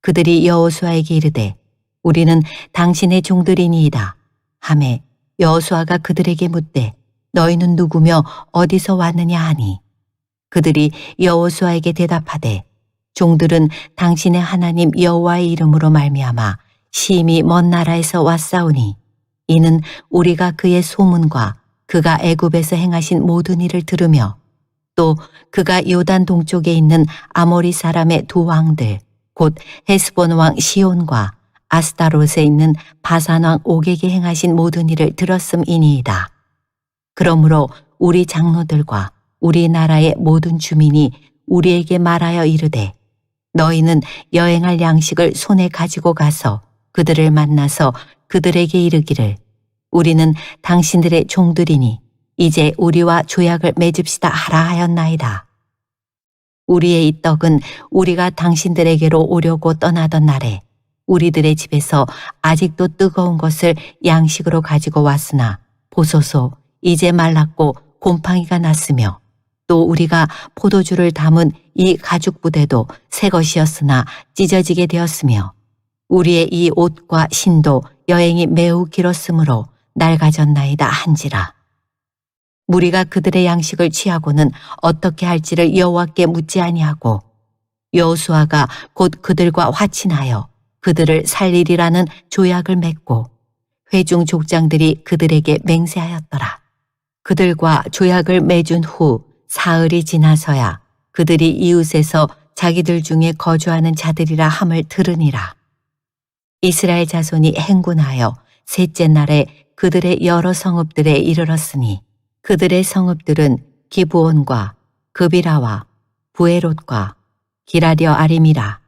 그들이 여호수아에게 이르되 우리는 당신의 종들이니이다 하매 여호수아가 그들에게 묻되 너희는 누구며 어디서 왔느냐 하니 그들이 여호수아에게 대답하되 종들은 당신의 하나님 여호와의 이름으로 말미암아 심히 먼 나라에서 왔사오니 이는 우리가 그의 소문과 그가 애굽에서 행하신 모든 일을 들으며 또 그가 요단 동쪽에 있는 아모리 사람의 두 왕들 곧 헤스본 왕 시온과 아스타롯에 있는 바산 왕 옥에게 행하신 모든 일을 들었음이니이다. 그러므로 우리 장로들과 우리 나라의 모든 주민이 우리에게 말하여 이르되 너희는 여행할 양식을 손에 가지고 가서 그들을 만나서 그들에게 이르기를 우리는 당신들의 종들이니 이제 우리와 조약을 맺읍시다 하라 하였나이다. 우리의 이 떡은 우리가 당신들에게로 오려고 떠나던 날에 우리들의 집에서 아직도 뜨거운 것을 양식으로 가지고 왔으나 보소서 이제 말랐고 곰팡이가 났으며 또 우리가 포도주를 담은 이 가죽 부대도 새 것이었으나 찢어지게 되었으며 우리의 이 옷과 신도 여행이 매우 길었으므로 낡아졌나이다 한지라. 무리가 그들의 양식을 취하고는 어떻게 할지를 여호와께 묻지 아니하고 여호수아가 곧 그들과 화친하여 그들을 살리리라는 조약을 맺고 회중 족장들이 그들에게 맹세하였더라. 그들과 조약을 맺은 후 사흘이 지나서야 그들이 이웃에서 자기들 중에 거주하는 자들이라 함을 들으니라. 이스라엘 자손이 행군하여 셋째 날에 그들의 여러 성읍들에 이르렀으니 그들의 성읍들은 기브온과 그비라와 부에롯과 기라려 아림이라.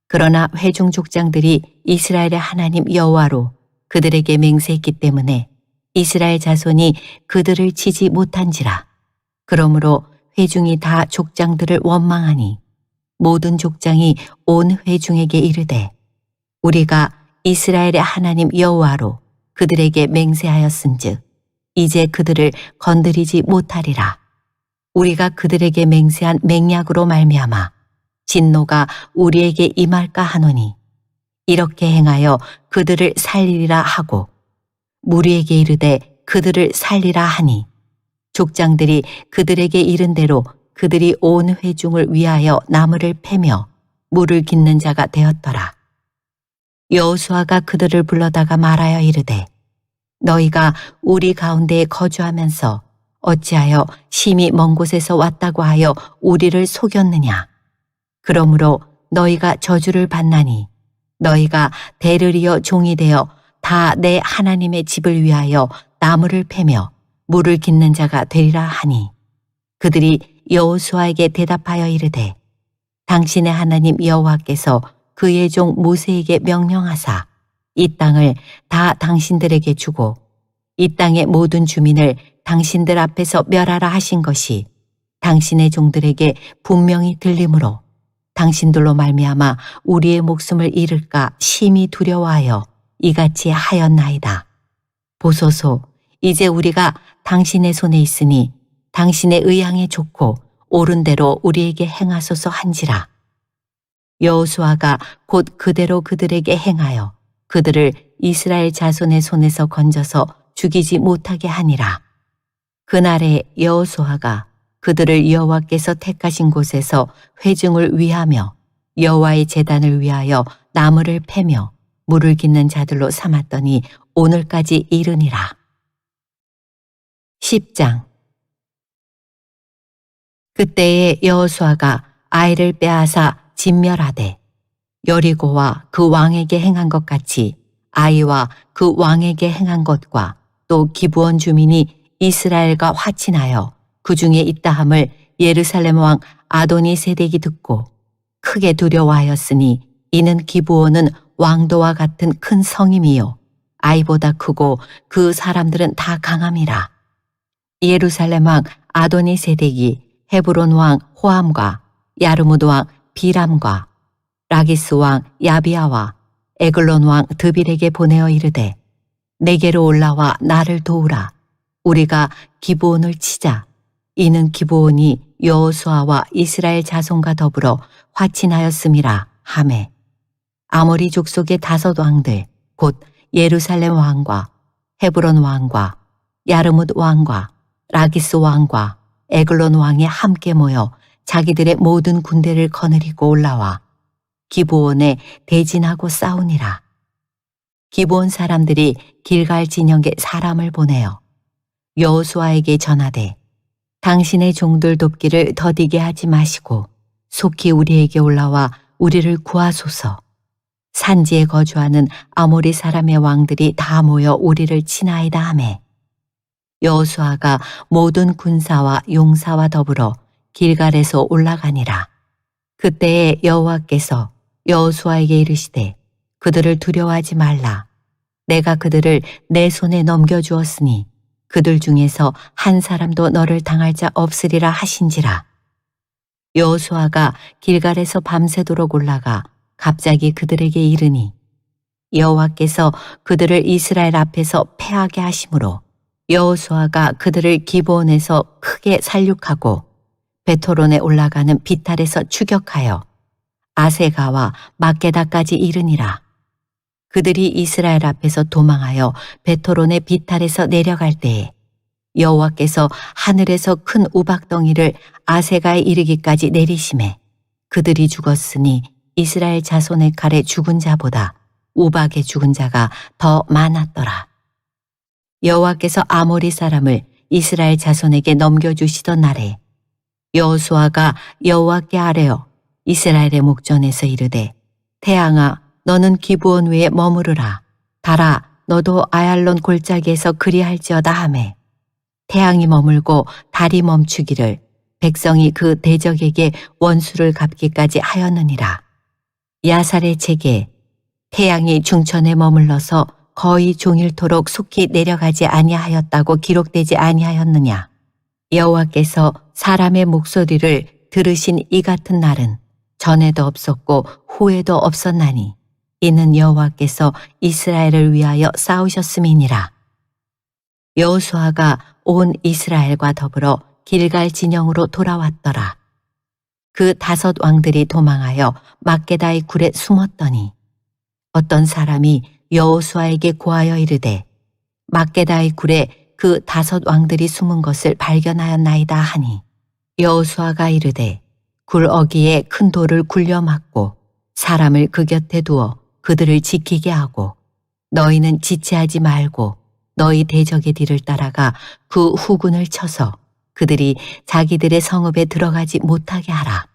그러나 회중 족장들이 이스라엘의 하나님 여호와로 그들에게 맹세했기 때문에 이스라엘 자손이 그들을 치지 못한지라. 그러므로 회중이 다 족장들을 원망하니 모든 족장이 온 회중에게 이르되 우리가 이스라엘의 하나님 여호와로 그들에게 맹세하였은즉 이제 그들을 건드리지 못하리라. 우리가 그들에게 맹세한 맹약으로 말미암아 진노가 우리에게 임할까 하노니 이렇게 행하여 그들을 살리리라 하고 무리에게 이르되 그들을 살리라 하니 족장들이 그들에게 이른 대로 그들이 온 회중을 위하여 나무를 패며 물을 깃는 자가 되었더라. 여호수아가 그들을 불러다가 말하여 이르되 너희가 우리 가운데에 거주하면서 어찌하여 심히 먼 곳에서 왔다고 하여 우리를 속였느냐. 그러므로 너희가 저주를 받나니 너희가 대를 이어 종이 되어 다 내 하나님의 집을 위하여 나무를 패며 물을 깃는 자가 되리라 하니 그들이 여호수아에게 대답하여 이르되 당신의 하나님 여호와께서 그의 종 모세에게 명령하사 이 땅을 다 당신들에게 주고 이 땅의 모든 주민을 당신들 앞에서 멸하라 하신 것이 당신의 종들에게 분명히 들리므로 당신들로 말미암아 우리의 목숨을 잃을까 심히 두려워하여 이같이 하였나이다. 보소서 이제 우리가 당신의 손에 있으니 당신의 의향에 좋고 옳은 대로 우리에게 행하소서 한지라. 여호수아가 곧 그대로 그들에게 행하여 그들을 이스라엘 자손의 손에서 건져서 죽이지 못하게 하니라. 그날에 여호수아가 그들을 여호와께서 택하신 곳에서 회중을 위하며 여호와의 제단을 위하여 나무를 패며 물을 깃는 자들로 삼았더니 오늘까지 이르니라. 10장. 그때에 여호수아가 아이를 빼앗아 진멸하되 여리고와 그 왕에게 행한 것 같이 아이와 그 왕에게 행한 것과 또 기브온 주민이 이스라엘과 화친하여 그 중에 있다함을 예루살렘 왕 아도니 세덱이 듣고 크게 두려워하였으니 이는 기브온은 왕도와 같은 큰 성임이요 아이보다 크고 그 사람들은 다 강함이라. 예루살렘 왕 아도니 세덱이 헤브론 왕 호함과 야르무드 왕 비람과 라기스 왕 야비아와 에글론 왕 드빌에게 보내어 이르되 내게로 올라와 나를 도우라. 우리가 기브온을 치자. 이는 기브온이 여호수아와 이스라엘 자손과 더불어 화친하였음이라 하매 아모리 족속의 5 왕들 곧 예루살렘 왕과 헤브론 왕과 야르뭇 왕과 라기스 왕과 에글론 왕이 함께 모여 자기들의 모든 군대를 거느리고 올라와 기브온에 대진하고 싸우니라. 기브온 사람들이 길갈 진영에 사람을 보내어 여호수아에게 전하되 당신의 종들 돕기를 더디게 하지 마시고 속히 우리에게 올라와 우리를 구하소서. 산지에 거주하는 아모리 사람의 왕들이 다 모여 우리를 치나이다 하매 여호수아가 모든 군사와 용사와 더불어 길갈에서 올라가니라. 그때에 여호와께서 여호수아에게 이르시되 그들을 두려워하지 말라. 내가 그들을 내 손에 넘겨주었으니 그들 중에서 한 사람도 너를 당할 자 없으리라 하신지라. 여호수아가 길갈에서 밤새도록 올라가 갑자기 그들에게 이르니 여호와께서 그들을 이스라엘 앞에서 패하게 하심으로 여호수아가 그들을 기브온에서 크게 살육하고 베토론에 올라가는 비탈에서 추격하여 아세가와 막게다까지 이르니라. 그들이 이스라엘 앞에서 도망하여 베토론의 비탈에서 내려갈 때에 여호와께서 하늘에서 큰 우박덩이를 아세가에 이르기까지 내리심에 그들이 죽었으니 이스라엘 자손의 칼에 죽은 자보다 우박에 죽은 자가 더 많았더라. 여호와께서 아모리 사람을 이스라엘 자손에게 넘겨주시던 날에 여호수아가 여호와께 아뢰어 이스라엘의 목전에서 이르되 태양아 너는 기브온 위에 머무르라. 달아 너도 아얄론 골짜기에서 그리할지어다 하매 태양이 머물고 달이 멈추기를 백성이 그 대적에게 원수를 갚기까지 하였느니라. 야살의 책에 태양이 중천에 머물러서 거의 종일토록 속히 내려가지 아니하였다고 기록되지 아니하였느냐. 여호와께서 사람의 목소리를 들으신 이 같은 날은 전에도 없었고 후에도 없었나니 이는 여호와께서 이스라엘을 위하여 싸우셨음이니라. 여호수아가 온 이스라엘과 더불어 길갈 진영으로 돌아왔더라. 그 5 왕들이 도망하여 막게다의 굴에 숨었더니 어떤 사람이 여호수아에게 고하여 이르되 막게다의 굴에 그 5 왕들이 숨은 것을 발견하였나이다 하니 여호수아가 이르되 굴 어귀에 큰 돌을 굴려 막고 사람을 그 곁에 두어 그들을 지키게 하고 너희는 지체하지 말고 너희 대적의 뒤를 따라가 그 후군을 쳐서 그들이 자기들의 성읍에 들어가지 못하게 하라.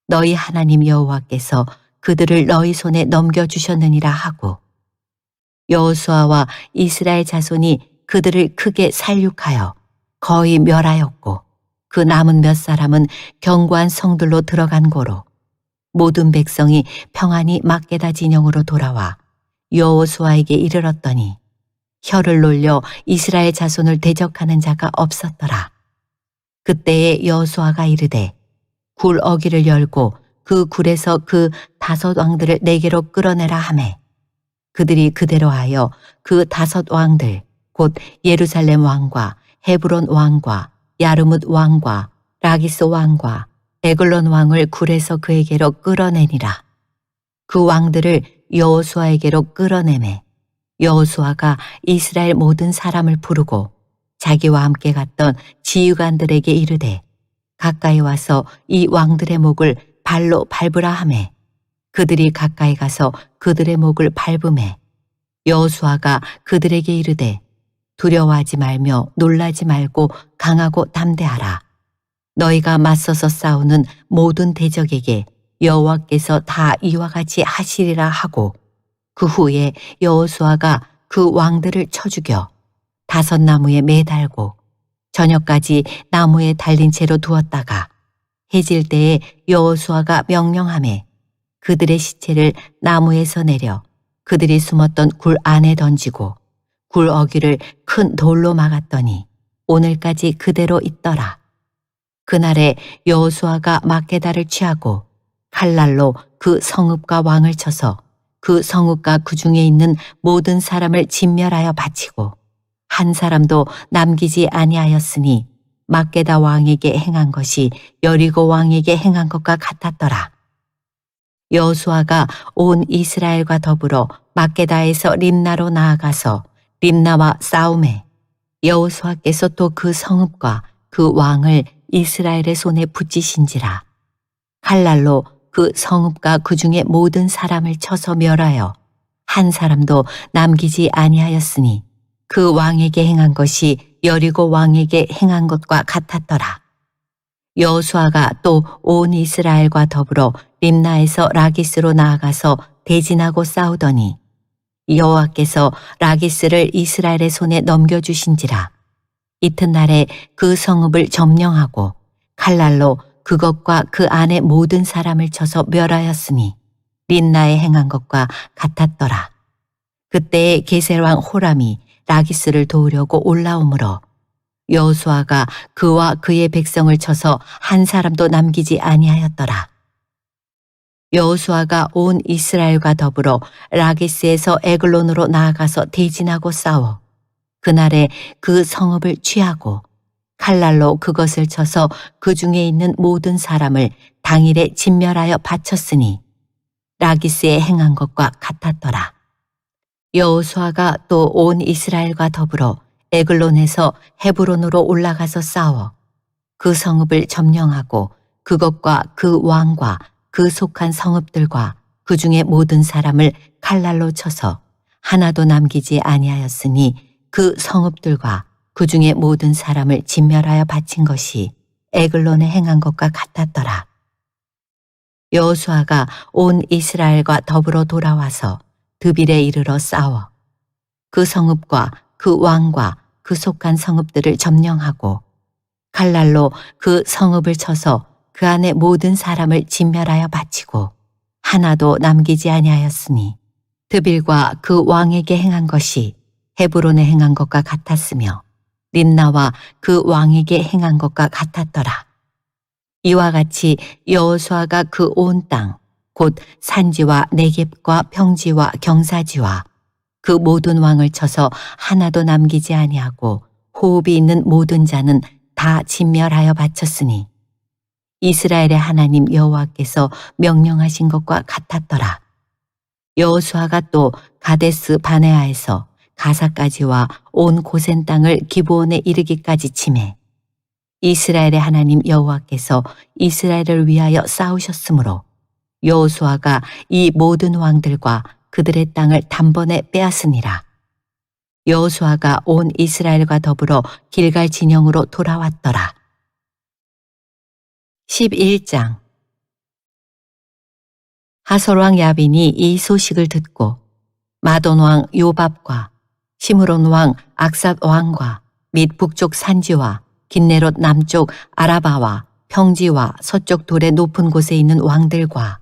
너희 하나님 여호와께서 그들을 너희 손에 넘겨주셨느니라 하고 여호수아와 이스라엘 자손이 그들을 크게 살육하여 거의 멸하였고 그 남은 몇 사람은 견고한 성들로 들어간 고로 모든 백성이 평안히 막게다 진영으로 돌아와 여호수아에게 이르렀더니 혀를 놀려 이스라엘 자손을 대적하는 자가 없었더라. 그때에 여호수아가 이르되 굴 어귀를 열고 그 굴에서 그 5 왕들을 내게로 끌어내라 하매 그들이 그대로 하여 그 5 왕들 곧 예루살렘 왕과 헤브론 왕과 야르뭇 왕과 라기스 왕과 에글론 왕을 굴에서 그에게로 끌어내니라. 그 왕들을 여호수아에게로 끌어내매 여호수아가 이스라엘 모든 사람을 부르고 자기와 함께 갔던 지휘관들에게 이르되 가까이 와서 이 왕들의 목을 발로 밟으라 하매 그들이 가까이 가서 그들의 목을 밟으매 여호수아가 그들에게 이르되 두려워하지 말며 놀라지 말고 강하고 담대하라. 너희가 맞서서 싸우는 모든 대적에게 여호와께서 다 이와 같이 하시리라 하고 그 후에 여호수아가 그 왕들을 쳐 죽여 5 나무에 매달고 저녁까지 나무에 달린 채로 두었다가 해질 때에 여호수아가 명령하매 그들의 시체를 나무에서 내려 그들이 숨었던 굴 안에 던지고 굴 어귀를 큰 돌로 막았더니 오늘까지 그대로 있더라. 그날에 여호수아가 막게다를 취하고 칼날로 그 성읍과 왕을 쳐서 그 성읍과 그 중에 있는 모든 사람을 진멸하여 바치고 한 사람도 남기지 아니하였으니 막게다 왕에게 행한 것이 여리고 왕에게 행한 것과 같았더라. 여호수아가 온 이스라엘과 더불어 막게다에서 림나로 나아가서 림나와 싸움에 여호수아께서 또 그 성읍과 그 왕을 이스라엘의 손에 붙이신지라. 칼날로 그 성읍과 그 중에 모든 사람을 쳐서 멸하여 한 사람도 남기지 아니하였으니 그 왕에게 행한 것이 여리고 왕에게 행한 것과 같았더라. 여호수아가 또 온 이스라엘과 더불어 림나에서 라기스로 나아가서 대진하고 싸우더니 여호와께서 라기스를 이스라엘의 손에 넘겨주신지라. 이튿날에 그 성읍을 점령하고 칼날로 그것과 그 안에 모든 사람을 쳐서 멸하였으니 림나에 행한 것과 같았더라. 그때에 게셀왕 호람이 라기스를 도우려고 올라오므로 여호수아가 그와 그의 백성을 쳐서 한 사람도 남기지 아니하였더라. 여호수아가 온 이스라엘과 더불어 라기스에서 에글론으로 나아가서 대진하고 싸워 그날에 그 성읍을 취하고 칼날로 그것을 쳐서 그 중에 있는 모든 사람을 당일에 진멸하여 바쳤으니 라기스에 행한 것과 같았더라. 여호수아가 또 온 이스라엘과 더불어 에글론에서 헤브론으로 올라가서 싸워 그 성읍을 점령하고 그것과 그 왕과 그 속한 성읍들과 그 중에 모든 사람을 칼날로 쳐서 하나도 남기지 아니하였으니 그 성읍들과 그 중에 모든 사람을 진멸하여 바친 것이 에글론에 행한 것과 같았더라. 여호수아가 온 이스라엘과 더불어 돌아와서 드빌에 이르러 싸워 그 성읍과 그 왕과 그 속한 성읍들을 점령하고 칼날로 그 성읍을 쳐서 그 안에 모든 사람을 진멸하여 바치고 하나도 남기지 아니하였으니 드빌과 그 왕에게 행한 것이 헤브론에 행한 것과 같았으며 림나와 그 왕에게 행한 것과 같았더라. 이와 같이 여호수아가 그 온 땅 곧 산지와 네겝과 평지와 경사지와 그 모든 왕을 쳐서 하나도 남기지 아니하고 호흡이 있는 모든 자는 다 진멸하여 바쳤으니 이스라엘의 하나님 여호와께서 명령하신 것과 같았더라. 여호수아가 또 가데스 바네아에서 가사까지와 온 고센 땅을 기브온에 이르기까지 치매 이스라엘의 하나님 여호와께서 이스라엘을 위하여 싸우셨으므로 여호수아가 이 모든 왕들과 그들의 땅을 단번에 빼앗으니라. 여호수아가 온 이스라엘과 더불어 길갈 진영으로 돌아왔더라. 11장. 하솔 왕 야빈이 이 소식을 듣고 마돈 왕 요밥과 시므론 왕 악삿 왕과 및 북쪽 산지와 긴네롯 남쪽 아라바와 평지와 서쪽 돌의 높은 곳에 있는 왕들과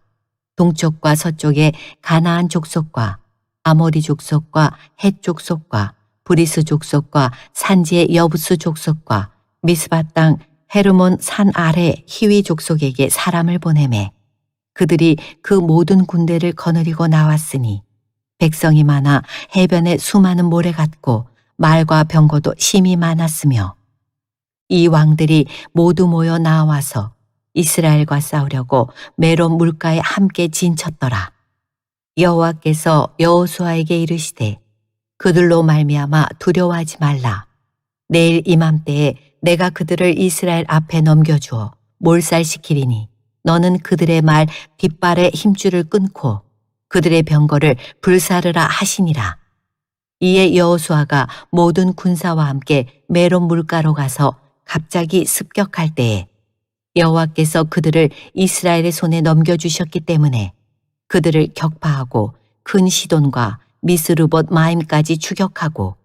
동쪽과 서쪽의 가나안 족속과 아모리 족속과 헷 족속과 브리스 족속과 산지의 여부스 족속과 미스바 땅 헤르몬 산 아래 히위 족속에게 사람을 보내매 그들이 그 모든 군대를 거느리고 나왔으니 백성이 많아 해변에 수많은 모래 같고 말과 병거도 심히 많았으며 이 왕들이 모두 모여 나와서 이스라엘과 싸우려고 메론 물가에 함께 진쳤더라. 여호와께서 여호수아에게 이르시되 그들로 말미암아 두려워하지 말라. 내일 이맘때에 내가 그들을 이스라엘 앞에 넘겨주어 몰살시키리니 너는 그들의 말 뒷발의 힘줄을 끊고 그들의 병거를 불사르라 하시니라. 이에 여호수아가 모든 군사와 함께 메론 물가로 가서 갑자기 습격할 때에 여호와께서 그들을 이스라엘의 손에 넘겨주셨기 때문에 그들을 격파하고 큰 시돈과 미스르봇 마임까지 추격하고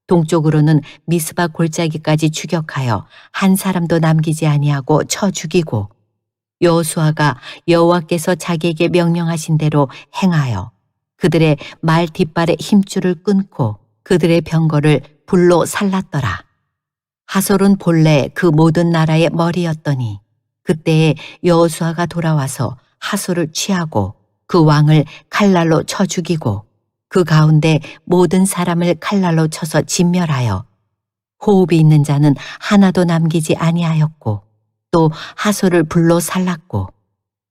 동쪽으로는 미스바 골짜기까지 추격하여 한 사람도 남기지 아니하고 쳐 죽이고 여호수아가 여호와께서 자기에게 명령하신 대로 행하여 그들의 말 뒷발의 힘줄을 끊고 그들의 병거를 불로 살랐더라. 하솔은 본래 그 모든 나라의 머리였더니 그때에 여호수아가 돌아와서 하솔을 취하고 그 왕을 칼날로 쳐 죽이고 그 가운데 모든 사람을 칼날로 쳐서 진멸하여 호흡이 있는 자는 하나도 남기지 아니하였고 또 하솔을 불로 살랐고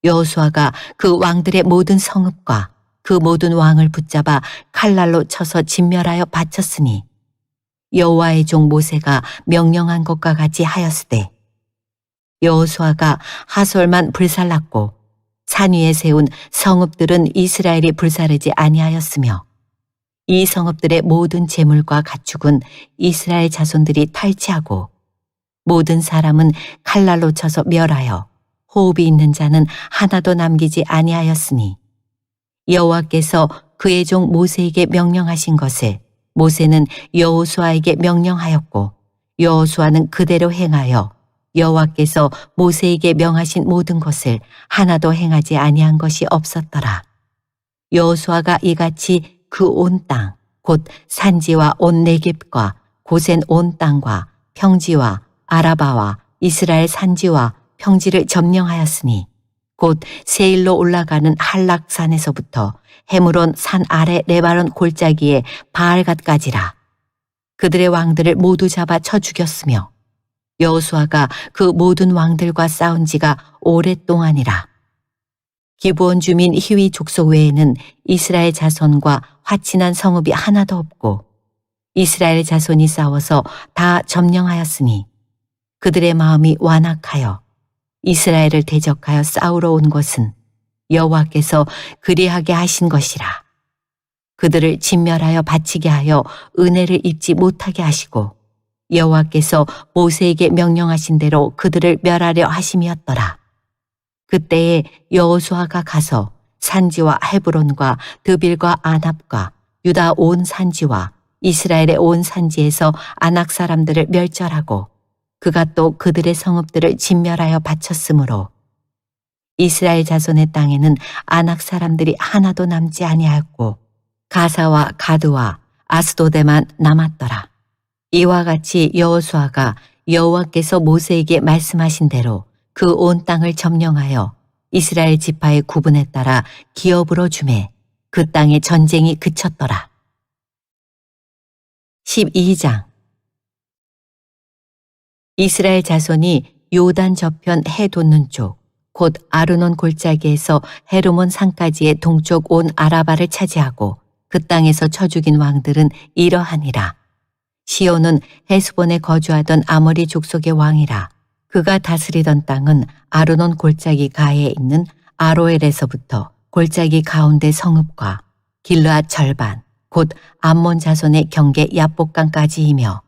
여호수아가 그 왕들의 모든 성읍과 그 모든 왕을 붙잡아 칼날로 쳐서 진멸하여 바쳤으니 여호와의 종 모세가 명령한 것과 같이 하였으되 여호수아가 하솔만 불살랐고 산 위에 세운 성읍들은 이스라엘이 불사르지 아니하였으며 이 성읍들의 모든 재물과 가축은 이스라엘 자손들이 탈취하고 모든 사람은 칼날로 쳐서 멸하여 호흡이 있는 자는 하나도 남기지 아니하였으니 여호와께서 그의 종 모세에게 명령하신 것을 모세는 여호수아에게 명령하였고 여호수아는 그대로 행하여 여호와께서 모세에게 명하신 모든 것을 하나도 행하지 아니한 것이 없었더라. 여호수아가 이같이 그 온 땅 곧 산지와 온 네겝과 고센 온 땅과 평지와 아라바와 이스라엘 산지와 평지를 점령하였으니 곧 세일로 올라가는 한락산에서부터 헤므론 산 아래 레바논 골짜기에 바알갓까지라. 그들의 왕들을 모두 잡아 쳐 죽였으며 여호수아가 그 모든 왕들과 싸운 지가 오랫동안이라. 기브온 주민 히위 족속 외에는 이스라엘 자손과 화친한 성읍이 하나도 없고 이스라엘 자손이 싸워서 다 점령하였으니 그들의 마음이 완악하여 이스라엘을 대적하여 싸우러 온 것은 여호와께서 그리하게 하신 것이라. 그들을 진멸하여 바치게 하여 은혜를 입지 못하게 하시고 여호와께서 모세에게 명령하신 대로 그들을 멸하려 하심이었더라. 그때에 여호수아가 가서 산지와 헤브론과 드빌과 아납과 유다 온 산지와 이스라엘의 온 산지에서 아낙 사람들을 멸절하고 그가 또 그들의 성읍들을 진멸하여 바쳤으므로 이스라엘 자손의 땅에는 아낙 사람들이 하나도 남지 아니하였고 가사와 가드와 아스도데만 남았더라. 이와 같이 여호수아가 여호와께서 모세에게 말씀하신 대로 그 온 땅을 점령하여 이스라엘 지파의 구분에 따라 기업으로 주매 그 땅의 전쟁이 그쳤더라. 12장. 이스라엘 자손이 요단 저편 해 돋는 쪽 곧 아르논 골짜기에서 헤르몬 산까지의 동쪽 온 아라바를 차지하고 그 땅에서 쳐 죽인 왕들은 이러하니라. 시온은 헤스본에 거주하던 아모리 족속의 왕이라. 그가 다스리던 땅은 아르논 골짜기 가에 있는 아로엘에서부터 골짜기 가운데 성읍과 길르앗 절반 곧 암몬 자손의 경계 야복강까지이며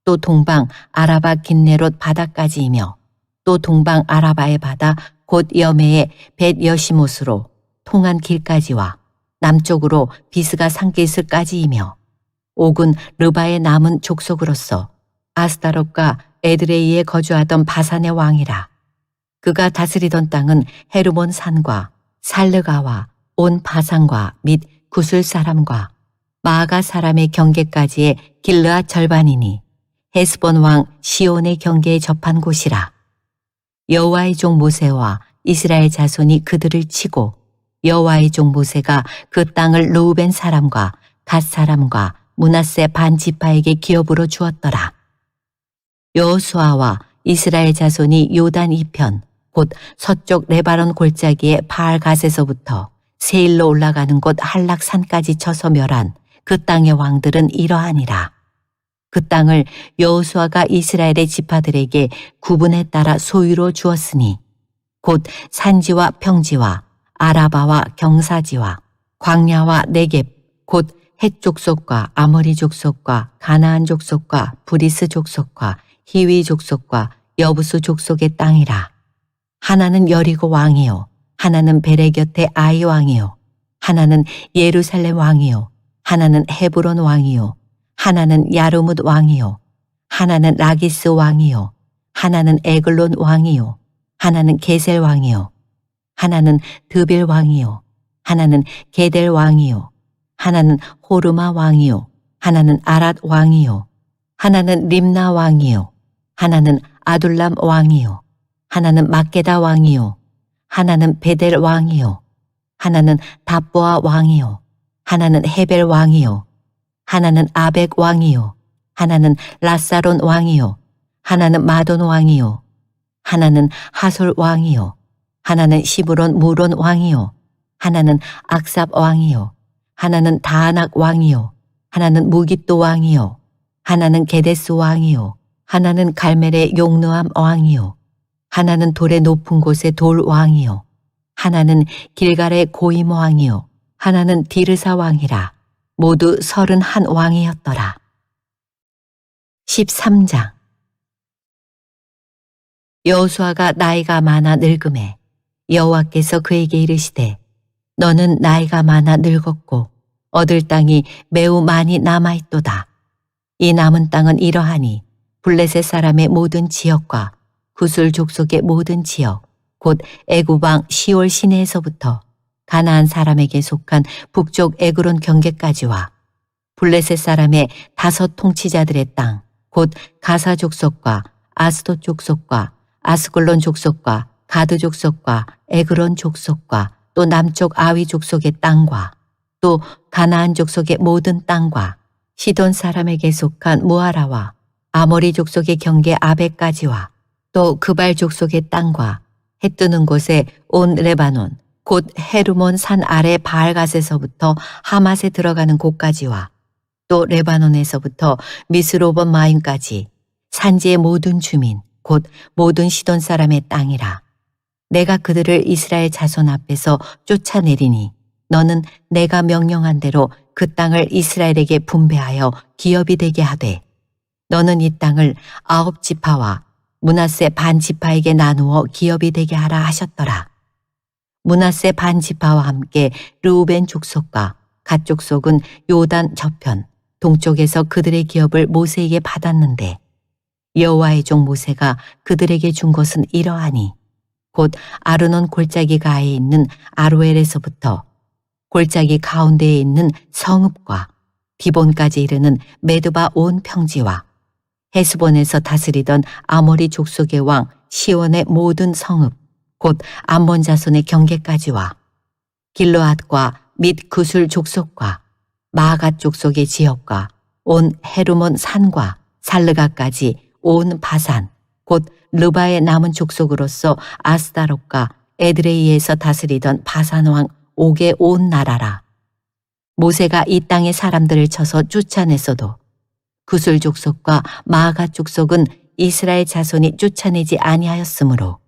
또 동방 아라바 긴네롯 바다까지이며 또 동방 아라바의 바다 곧 여메의 벳 여시못으로 통한 길까지와 남쪽으로 비스가 산길스까지이며 옥은 르바의 남은 족속으로서 아스타롯과 에드레이에 거주하던 바산의 왕이라. 그가 다스리던 땅은 헤르몬 산과 살르가와 온 바산과 및 구술 사람과 마아가 사람의 경계까지의 길르앗 절반이니 헤스본 왕 시온의 경계에 접한 곳이라. 여호와의 종 모세와 이스라엘 자손이 그들을 치고 여호와의 종 모세가 그 땅을 르우벤 사람과 갓 사람과 므낫세 반 지파에게 기업으로 주었더라. 여호수아와 이스라엘 자손이 요단 이편 곧 서쪽 레바논 골짜기의 바알갓에서부터 세일로 올라가는 곳 한락산까지 쳐서 멸한 그 땅의 왕들은 이러하니라. 그 땅을 여호수아가 이스라엘의 지파들에게 구분에 따라 소유로 주었으니 곧 산지와 평지와 아라바와 경사지와 광야와 네겝 곧 헷 족속과 아모리 족속과 가나안 족속과 브리스 족속과 히위 족속과 여부수 족속의 땅이라. 하나는 여리고 왕이요 하나는 베레 곁에 아이 왕이요 하나는 예루살렘 왕이요 하나는 헤브론 왕이요 하나는 야르뭇 왕이요 하나는 라기스 왕이요 하나는 에글론 왕이요 하나는 게셀 왕이요 하나는 드빌 왕이요 하나는 게델 왕이요 하나는 호르마 왕이요 하나는 아랏 왕이요 하나는 림나 왕이요 하나는 아둘람 왕이요 하나는 막게다 왕이요 하나는 베델 왕이요 하나는 답보아 왕이요 하나는 헤벨 왕이요 하나는 아벡 왕이요 하나는 라사론 왕이요 하나는 마돈 왕이요 하나는 하솔 왕이요 하나는 시브론 무론 왕이요 하나는 악삽 왕이요 하나는 다아낙 왕이요 하나는 무깃도 왕이요 하나는 게데스 왕이요 하나는 갈멜의 용르암 왕이요 하나는 돌의 높은 곳의 돌 왕이요 하나는 길갈의 고임 왕이요 하나는 디르사 왕이라. 모두 31 왕이었더라. 13장. 여호수아가 나이가 많아 늙음에 여호와께서 그에게 이르시되 너는 나이가 많아 늙었고 얻을 땅이 매우 많이 남아있도다. 이 남은 땅은 이러하니 블레셋 사람의 모든 지역과 구술 족속의 모든 지역 곧 애굽왕 시올 시내에서부터 가나안 사람에게 속한 북쪽 에그론 경계까지와 블레셋 사람의 5 통치자들의 땅 곧 가사 족속과 아스돗 족속과 아스글론 족속과 가드 족속과 에그론 족속과 또 남쪽 아위 족속의 땅과 또 가나안 족속의 모든 땅과 시돈 사람에게 속한 무아라와 아모리 족속의 경계 아베까지와 또 그발 족속의 땅과 해 뜨는 곳에 온 레바논 곧 헤르몬 산 아래 바알갓에서부터 하맛에 들어가는 곳까지와 또 레바논에서부터 미스로본 마임까지 산지의 모든 주민 곧 모든 시돈 사람의 땅이라. 내가 그들을 이스라엘 자손 앞에서 쫓아내리니 너는 내가 명령한 대로 그 땅을 이스라엘에게 분배하여 기업이 되게 하되 너는 이 땅을 9지파와 므낫세 반지파에게 나누어 기업이 되게 하라 하셨더라. 므낫세 반지파와 함께 르우벤 족속과 갓 족속은 요단 저편 동쪽에서 그들의 기업을 모세에게 받았는데 여호와의 종 모세가 그들에게 준 것은 이러하니 곧 아르논 골짜기 가에 있는 아로엘에서부터 골짜기 가운데에 있는 성읍과 디본까지 이르는 메드바 온 평지와 헤스본에서 다스리던 아모리 족속의 왕 시온의 모든 성읍 곧 암몬 자손의 경계까지와 길르앗과 및 구술 족속과 마아갓 족속의 지역과 온 헤르몬 산과 살르가까지 온 바산 곧 르바의 남은 족속으로서 아스다롯과 에드레이에서 다스리던 바산 왕 옥의 온 나라라. 모세가 이 땅의 사람들을 쳐서 쫓아냈어도 구술 족속과 마아갓 족속은 이스라엘 자손이 쫓아내지 아니하였으므로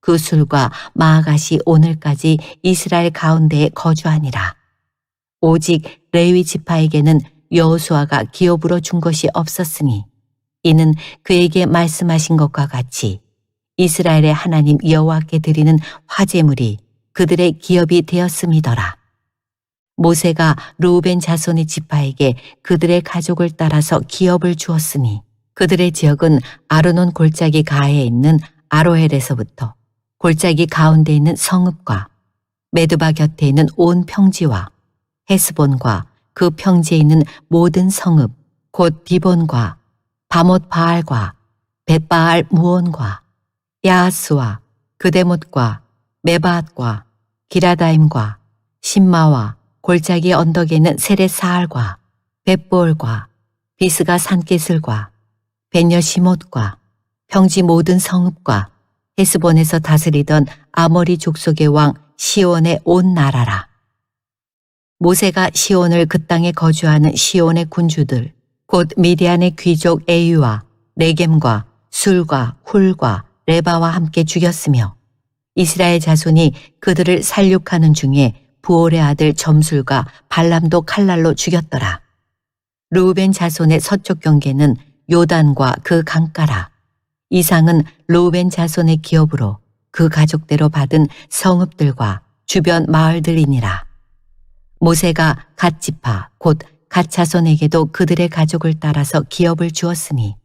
구술과 마아갓이 오늘까지 이스라엘 가운데에 거주하니라. 오직 레위 지파에게는 여호수아가 기업으로 준 것이 없었으니 이는 그에게 말씀하신 것과 같이 이스라엘의 하나님 여호와께 드리는 화제물이 그들의 기업이 되었음이더라. 모세가 르우벤 자손의 지파에게 그들의 가족을 따라서 기업을 주었으니 그들의 지역은 아르논 골짜기 가에 있는 아로엘에서부터 골짜기 가운데 있는 성읍과 메드바 곁에 있는 온 평지와 헤스본과 그 평지에 있는 모든 성읍 곧 디본과 바못 바알과 벳바알 무온과 야하스와 그데못과 메바앗과 기라다임과 신마와 골짜기 언덕에 있는 세렛사알과 벳볼과 비스가 산기슬과 벤여시못과 평지 모든 성읍과 헤스본에서 다스리던 아모리 족속의 왕 시온의 온 나라라. 모세가 시온을 그 땅에 거주하는 시온의 군주들 곧 미디안의 귀족 에유와 레겜과 술과 훌과 레바와 함께 죽였으며 이스라엘 자손이 그들을 살육하는 중에 부올의 아들 점술과 발람도 칼날로 죽였더라. 르우벤 자손의 서쪽 경계는 요단과 그 강가라. 이상은 르우벤 자손의 기업으로 그 가족대로 받은 성읍들과 주변 마을들이니라. 모세가 갓 지파 곧 갓 자손에게도 그들의 가족을 따라서 기업을 주었으니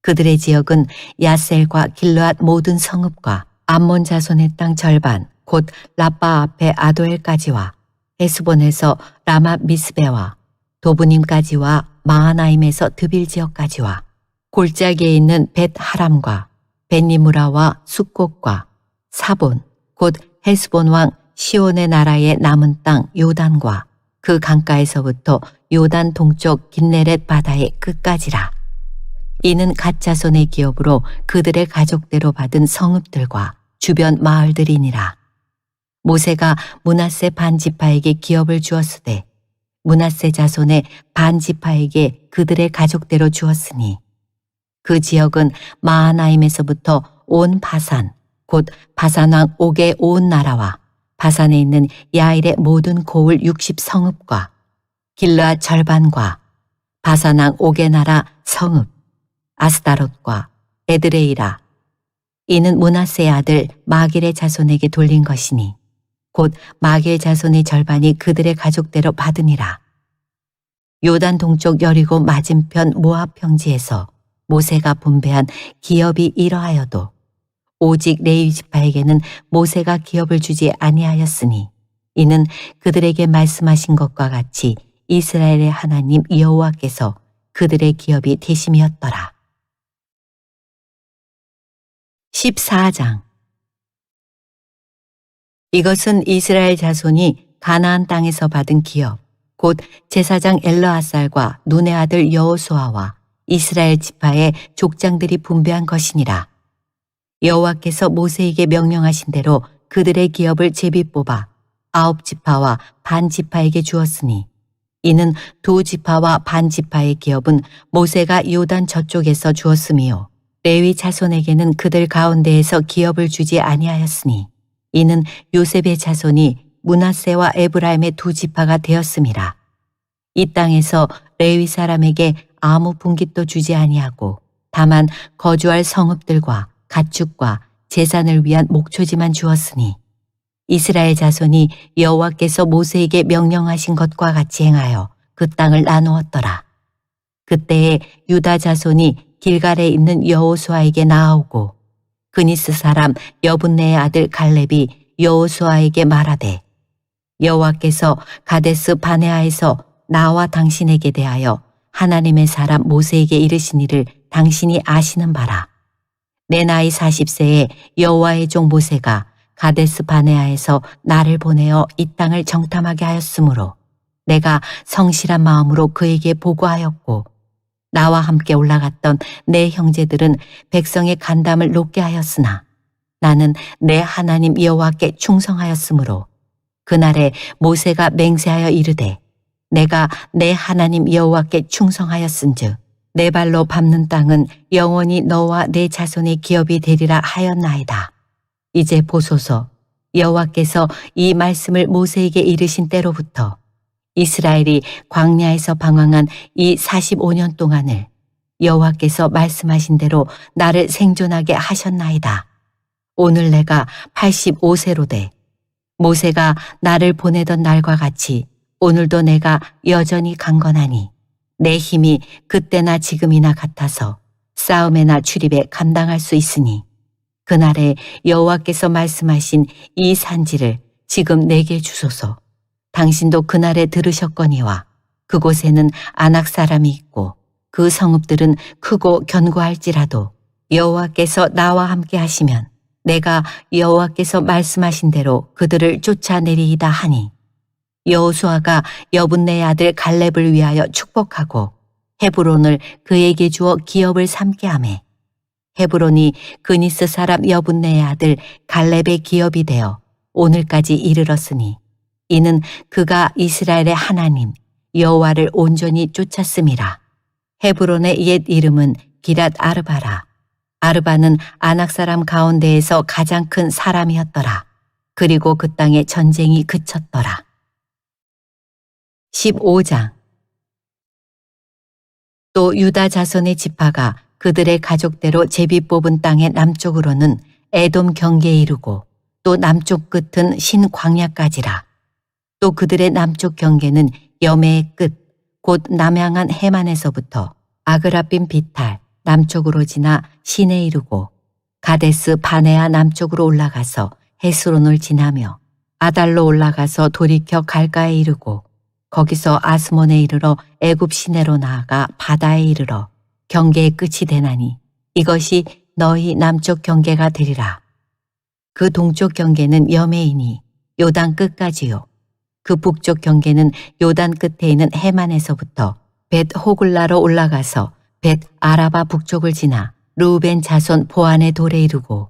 그들의 지역은 야셀과 길르앗 모든 성읍과 암몬 자손의 땅 절반 곧 라빠 앞에 아도엘까지와 헤스본에서 라마 미스베와 도브님까지와 마하나임에서 드빌 지역까지와 골짜기에 있는 벳 하람과 벳니무라와 숫곡과 사본 곧 헤스본 왕 시온의 나라의 남은 땅 요단과 그 강가에서부터 요단 동쪽 긴네렛 바다의 끝까지라. 이는 갓 자손의 기업으로 그들의 가족대로 받은 성읍들과 주변 마을들이니라. 모세가 므낫세 반지파에게 기업을 주었으되 므낫세 자손의 반지파에게 그들의 가족대로 주었으니 그 지역은 마하나임에서부터 온 바산 곧 바산왕 옥의 온 나라와 바산에 있는 야일의 모든 고을 60성읍과 길르앗 절반과 바산왕 옥의 나라 성읍 아스다롯과 에드레이라. 이는 므낫세의 아들 마길의 자손에게 돌린 것이니 곧 마길 자손의 절반이 그들의 가족대로 받으니라. 요단 동쪽 여리고 맞은편 모압 평지에서 모세가 분배한 기업이 이러하여도 오직 레위 지파에게는 모세가 기업을 주지 아니하였으니 이는 그들에게 말씀하신 것과 같이 이스라엘의 하나님 여호와께서 그들의 기업이 되심이었더라. 14장 이것은 이스라엘 자손이 가나안 땅에서 받은 기업, 곧 제사장 엘르아살과 눈의 아들 여호수아와 이스라엘 지파의 족장들이 분배한 것이니라. 여호와께서 모세에게 명령하신 대로 그들의 기업을 제비 뽑아 9지파와 반 지파에게 주었으니 이는 2지파와 반 지파의 기업은 모세가 요단 저쪽에서 주었음이요 레위 자손에게는 그들 가운데에서 기업을 주지 아니하였으니 이는 요셉의 자손이 므낫세와 에브라임의 2지파가 되었음이라. 이 땅에서 레위 사람에게 아무 분깃도 주지 아니하고 다만 거주할 성읍들과 가축과 제산을 위한 목초지만 주었으니 이스라엘 자손이 여호와께서 모세에게 명령하신 것과 같이 행하여 그 땅을 나누었더라. 그때에 유다 자손이 길갈에 있는 여호수아에게 나아오고 그니스 사람 여분네의 아들 갈렙이 여호수아에게 말하되 여호와께서 가데스 바네아에서 나와 당신에게 대하여 하나님의 사람 모세에게 이르신 일을 당신이 아시는 바라. 내 나이 40세에 여호와의 종 모세가 가데스 바네아에서 나를 보내어 이 땅을 정탐하게 하였으므로 내가 성실한 마음으로 그에게 보고하였고 나와 함께 올라갔던 내 형제들은 백성의 간담을 높게 하였으나 나는 내 하나님 여호와께 충성하였으므로 그날에 모세가 맹세하여 이르되 내가 내 하나님 여호와께 충성하였은즉 내 발로 밟는 땅은 영원히 너와 내 자손의 기업이 되리라 하였나이다. 이제 보소서 여호와께서 이 말씀을 모세에게 이르신 때로부터 이스라엘이 광야에서 방황한 이 45년 동안을 여호와께서 말씀하신 대로 나를 생존하게 하셨나이다. 오늘 내가 85세로 돼 모세가 나를 보내던 날과 같이 오늘도 내가 여전히 강건하니 내 힘이 그때나 지금이나 같아서 싸움에나 출입에 감당할 수 있으니 그날에 여호와께서 말씀하신 이 산지를 지금 내게 주소서. 당신도 그날에 들으셨거니와 그곳에는 아낙 사람이 있고 그 성읍들은 크고 견고할지라도 여호와께서 나와 함께 하시면 내가 여호와께서 말씀하신 대로 그들을 쫓아내리이다 하니 여호수아가 여분네의 아들 갈렙을 위하여 축복하고 헤브론을 그에게 주어 기업을 삼게 하매 헤브론이 그니스 사람 여분네의 아들 갈렙의 기업이 되어 오늘까지 이르렀으니 이는 그가 이스라엘의 하나님 여호와를 온전히 쫓았음이라. 헤브론의 옛 이름은 기랏 아르바라. 아르바는 아낙 사람 가운데에서 가장 큰 사람이었더라. 그리고 그 땅에 전쟁이 그쳤더라. 15장. 또 유다 자손의 지파가 그들의 가족대로 제비 뽑은 땅의 남쪽으로는 에돔 경계에 이르고 또 남쪽 끝은 신광야까지라. 또 그들의 남쪽 경계는 여매의 끝, 곧 남향한 해만에서부터 아그라빔 비탈 남쪽으로 지나 신에 이르고 가데스 바네아 남쪽으로 올라가서 헤스론을 지나며 아달로 올라가서 돌이켜 갈가에 이르고 거기서 아스몬에 이르러 애굽 시내로 나아가 바다에 이르러 경계의 끝이 되나니 이것이 너희 남쪽 경계가 되리라. 그 동쪽 경계는 여매이니 요단 끝까지요. 그 북쪽 경계는 요단 끝에 있는 해만에서부터 벳 호글라로 올라가서 벳 아라바 북쪽을 지나 르우벤 자손 보안의 돌에 이르고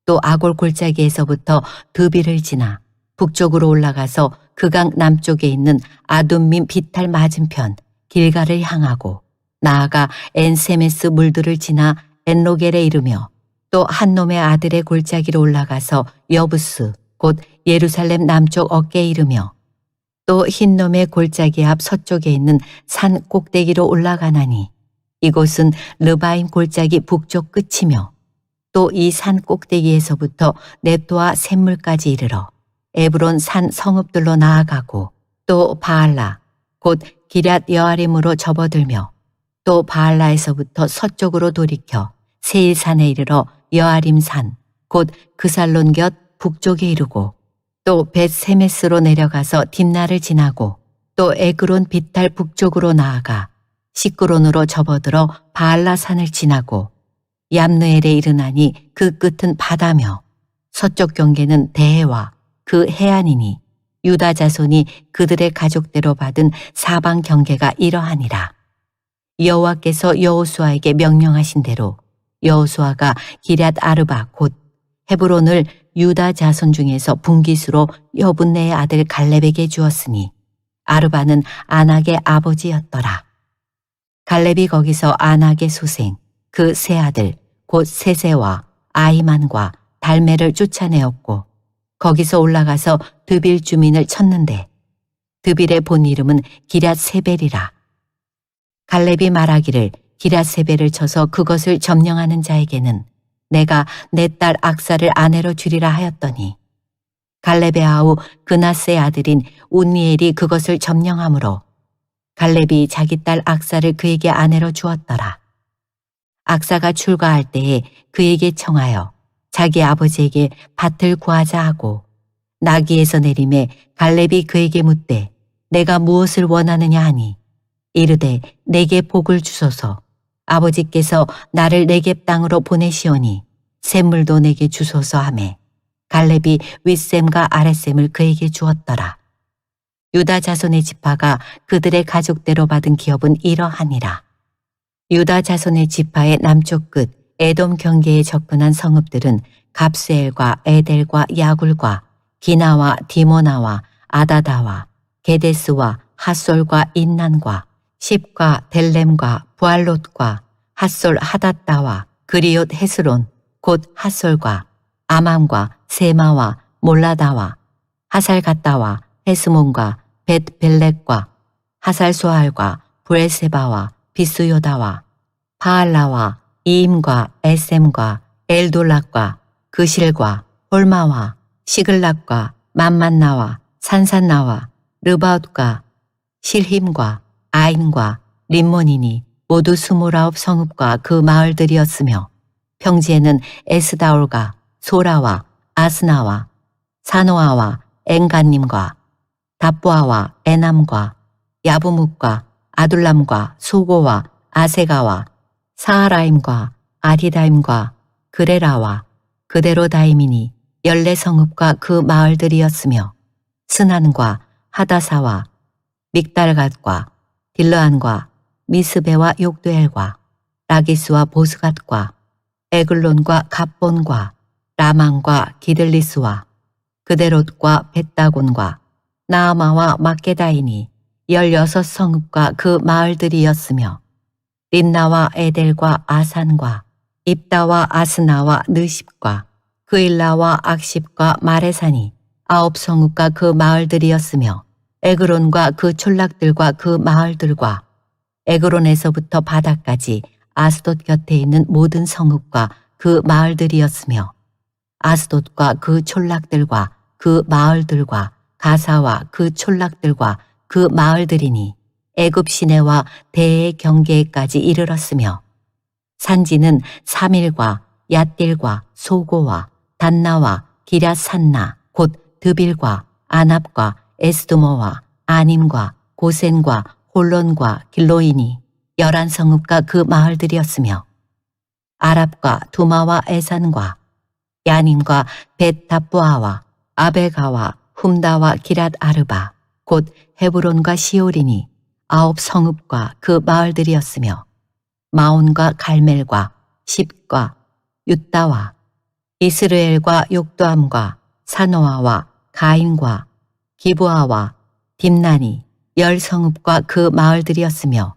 또 아골 골짜기에서부터 드비를 지나 북쪽으로 올라가서 그강 남쪽에 있는 아둠민 비탈 맞은편 길가를 향하고 나아가 엔세메스 물들을 지나 엔로겔에 이르며 또 한놈의 아들의 골짜기로 올라가서 여부스 곧 예루살렘 남쪽 어깨에 이르며 또 흰놈의 골짜기 앞 서쪽에 있는 산 꼭대기로 올라가나니 이곳은 르바임 골짜기 북쪽 끝이며 또 이 산 꼭대기에서부터 넵도와 샘물까지 이르러 에브론 산 성읍들로 나아가고 또 바알라 곧 기럇 여아림으로 접어들며 또 바알라에서부터 서쪽으로 돌이켜 세일산에 이르러 여아림산 곧 그살론 곁 북쪽에 이르고 또 벳세메스로 내려가서 딥나를 지나고 또 에그론 비탈 북쪽으로 나아가 시끄론으로 접어들어 바알라산을 지나고 얌느엘에 이르나니 그 끝은 바다며 서쪽 경계는 대해와 그 해안이니 유다 자손이 그들의 가족대로 받은 사방 경계가 이러하니라. 여호와께서 여호수아에게 명령하신 대로 여호수아가 기럇 아르바 곧 헤브론을 유다 자손 중에서 분깃으로 여분네의 아들 갈렙에게 주었으니 아르바는 아낙의 아버지였더라. 갈렙이 거기서 아낙의 소생 그 세 아들 곧 세세와 아히만과 달메를 쫓아내었고 거기서 올라가서 드빌 주민을 쳤는데 드빌의 본 이름은 기럇 세벨이라. 갈렙이 말하기를 기럇 세벨을 쳐서 그것을 점령하는 자에게는 내가 내 딸 악사를 아내로 주리라 하였더니 갈렙의 아우 그나스의 아들인 운니엘이 그것을 점령하므로 갈렙이 자기 딸 악사를 그에게 아내로 주었더라. 악사가 출가할 때에 그에게 청하여 자기 아버지에게 밭을 구하자 하고 나귀에서 내림에 갈렙이 그에게 묻되 내가 무엇을 원하느냐 하니 이르되 내게 복을 주소서. 아버지께서 나를 네겝 땅으로 보내시오니 샘물도 내게 주소서 하매 갈렙이 윗샘과 아랫샘을 그에게 주었더라. 유다 자손의 지파가 그들의 가족대로 받은 기업은 이러하니라. 유다 자손의 지파의 남쪽 끝 에돔 경계에 접근한 성읍들은 갑스엘과 에델과 야굴과 기나와 디모나와 아다다와 게데스와 핫솔과 인난과 십과 델렘과 부알롯과 핫솔 하닷다와 그리옷 헤스론 곧 핫솔과 아맘과 세마와 몰라다와 하살갓다와 헤스몬과 벳벨렉과 하살소알과 브레세바와 비스요다와 바알라와 이임과 에셈과 엘돌락과 그실과 홀마와 시글락과 맘만나와 산산나와 르바웃과 실힘과 아인과 림몬이니 모두 29 성읍과 그 마을들이었으며 평지에는 에스다올과 소라와 아스나와 사노아와 엔간님과 답보아와 에남과 야부묵과 아둘람과 소고와 아세가와 사하라임과 아디다임과 그레라와 그데로다임이니 14성읍과 그 마을들이었으며 스난과 하다사와 믹달갓과 딜러안과 미스베와 욕두엘과 라기스와 보스갓과 에글론과 갑본과 라망과 기들리스와 그데롯과 벳다곤과 나아마와 막게다이니 16성읍과 그 마을들이었으며 림나와 에델과 아산과 입다와 아스나와 느십과 그일라와 악십과 마레산이 9성읍과 그 마을들이었으며 에그론과 그 촌락들과 그 마을들과 에그론에서부터 바다까지 아스돗 곁에 있는 모든 성읍과 그 마을들이었으며 아스돗과 그 촌락들과 그 마을들과 가사와 그 촌락들과 그 마을들이니 애굽 시내와 대의 경계에까지 이르렀으며 산지는 사밀과 얏딜과 소고와 단나와 기럇산나 곧 드빌과 아납과 에스두모와 아님과 고센과 홀론과 길로이니 11성읍과 그 마을들이었으며 아랍과 두마와 에산과 야님과 벳다부아와 아베가와 훔다와 기럇 아르바 곧 헤브론과 시올이니 9성읍과 그 마을들이었으며 마온과 갈멜과 십과 윳다와 이스르엘과 욕두암과 사노아와 가인과 기브아와 딥나니 10성읍과 그 마을들이었으며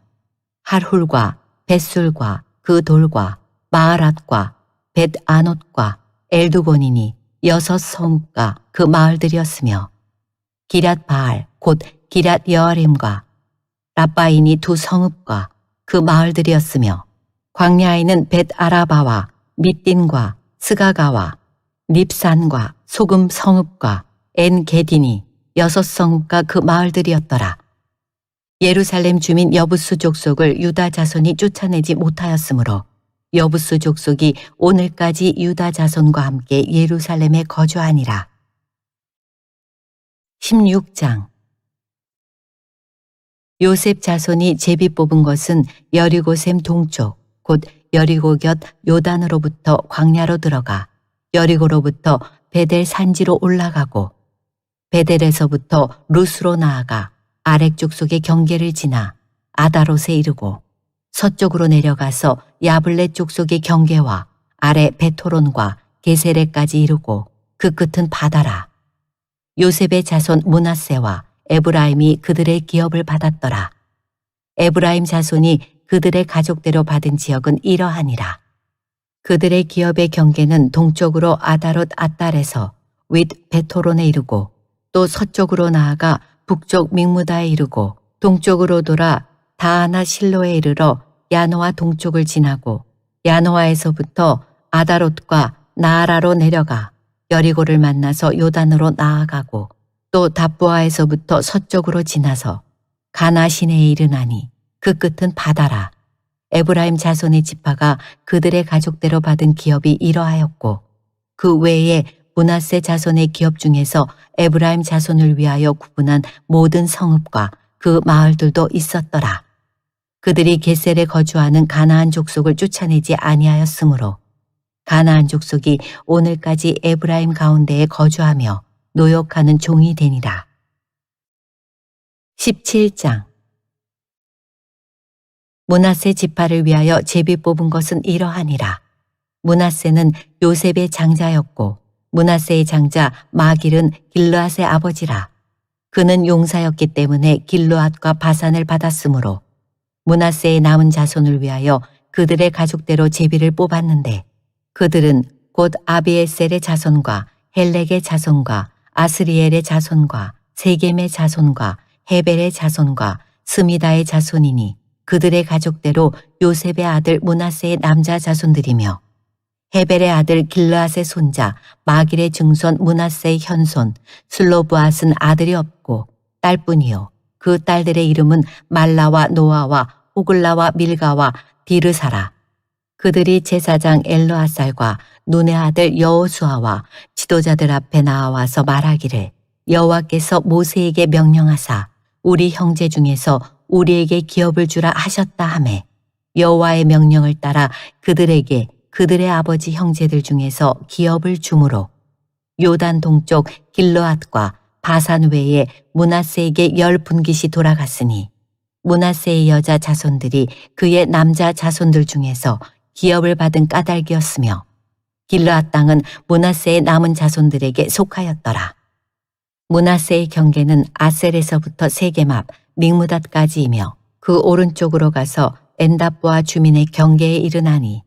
할훌과 벳술과 그 돌과 마하랏과 벳아논과 엘두곤이니 6성읍과 그 마을들이었으며 기럇 바알 곧 기럇 여아림과 라바인이 2성읍과 그 마을들이었으며 광야에는 벳아라바와 밑딘과 스가가와 닙산과 소금 성읍과 엔게디니 6성읍과 그 마을들이었더라. 예루살렘 주민 여부수 족속을 유다 자손이 쫓아내지 못하였으므로 여부수 족속이 오늘까지 유다 자손과 함께 예루살렘에 거주하니라. 16장 요셉 자손이 제비 뽑은 것은 여리고샘 동쪽 곧 여리고 곁 요단으로부터 광야로 들어가 여리고로부터 베델 산지로 올라가고 베델에서부터 루스로 나아가 아렉 족속의 경계를 지나 아다롯에 이르고 서쪽으로 내려가서 야블렛 족속의 경계와 아래 베토론과 게세레까지 이르고 그 끝은 바다라. 요셉의 자손 므낫세와 에브라임이 그들의 기업을 받았더라. 에브라임 자손이 그들의 가족대로 받은 지역은 이러하니라. 그들의 기업의 경계는 동쪽으로 아다롯 앗달에서 윗 베토론에 이르고 또 서쪽으로 나아가 북쪽 믹무다에 이르고 동쪽으로 돌아 다하나 실로에 이르러 야노아 동쪽을 지나고 야노아에서부터 아다롯과 나아라로 내려가 여리고를 만나서 요단으로 나아가고 또 답보아에서부터 서쪽으로 지나서 가나 시내에 이르나니 그 끝은 바다라. 에브라임 자손의 지파가 그들의 가족대로 받은 기업이 이러하였고 그 외에 므낫세 자손의 기업 중에서 에브라임 자손을 위하여 구분한 모든 성읍과 그 마을들도 있었더라. 그들이 게셀에 거주하는 가나안 족속을 쫓아내지 아니하였으므로 가나안 족속이 오늘까지 에브라임 가운데에 거주하며 노역하는 종이 되니라. 17장. 므낫세 지파를 위하여 제비 뽑은 것은 이러하니라. 므낫세는 요셉의 장자였고 므낫세의 장자 마길은 길르앗의 아버지라. 그는 용사였기 때문에 길르앗과 바산을 받았으므로 므낫세의 남은 자손을 위하여 그들의 가족대로 제비를 뽑았는데 그들은 곧 아비에셀의 자손과 헬렉의 자손과 아스리엘의 자손과 세겜의 자손과 헤벨의 자손과 스미다의 자손이니 그들의 가족대로 요셉의 아들 므낫세의 남자 자손들이며 헤벨의 아들 길르앗의 손자 마길의 증손 므낫세의 현손 슬로브앗은 아들이 없고 딸뿐이요 그 딸들의 이름은 말라와 노아와 호글라와 밀가와 디르사라. 그들이 제사장 엘르아살과 눈의 아들 여호수아와 지도자들 앞에 나와서 말하기를 여호와께서 모세에게 명령하사 우리 형제 중에서 우리에게 기업을 주라 하셨다 하매 여호와의 명령을 따라 그들에게 그들의 아버지 형제들 중에서 기업을 주므로 요단 동쪽 길르앗과 바산 외에 므낫세에게 10분깃이 돌아갔으니 므낫세의 여자 자손들이 그의 남자 자손들 중에서 기업을 받은 까닭이었으며 길르앗 땅은 므낫세의 남은 자손들에게 속하였더라. 므낫세의 경계는 아셀에서부터 세겜 앞 믹무닷까지이며 그 오른쪽으로 가서 엔답보아 주민의 경계에 이르나니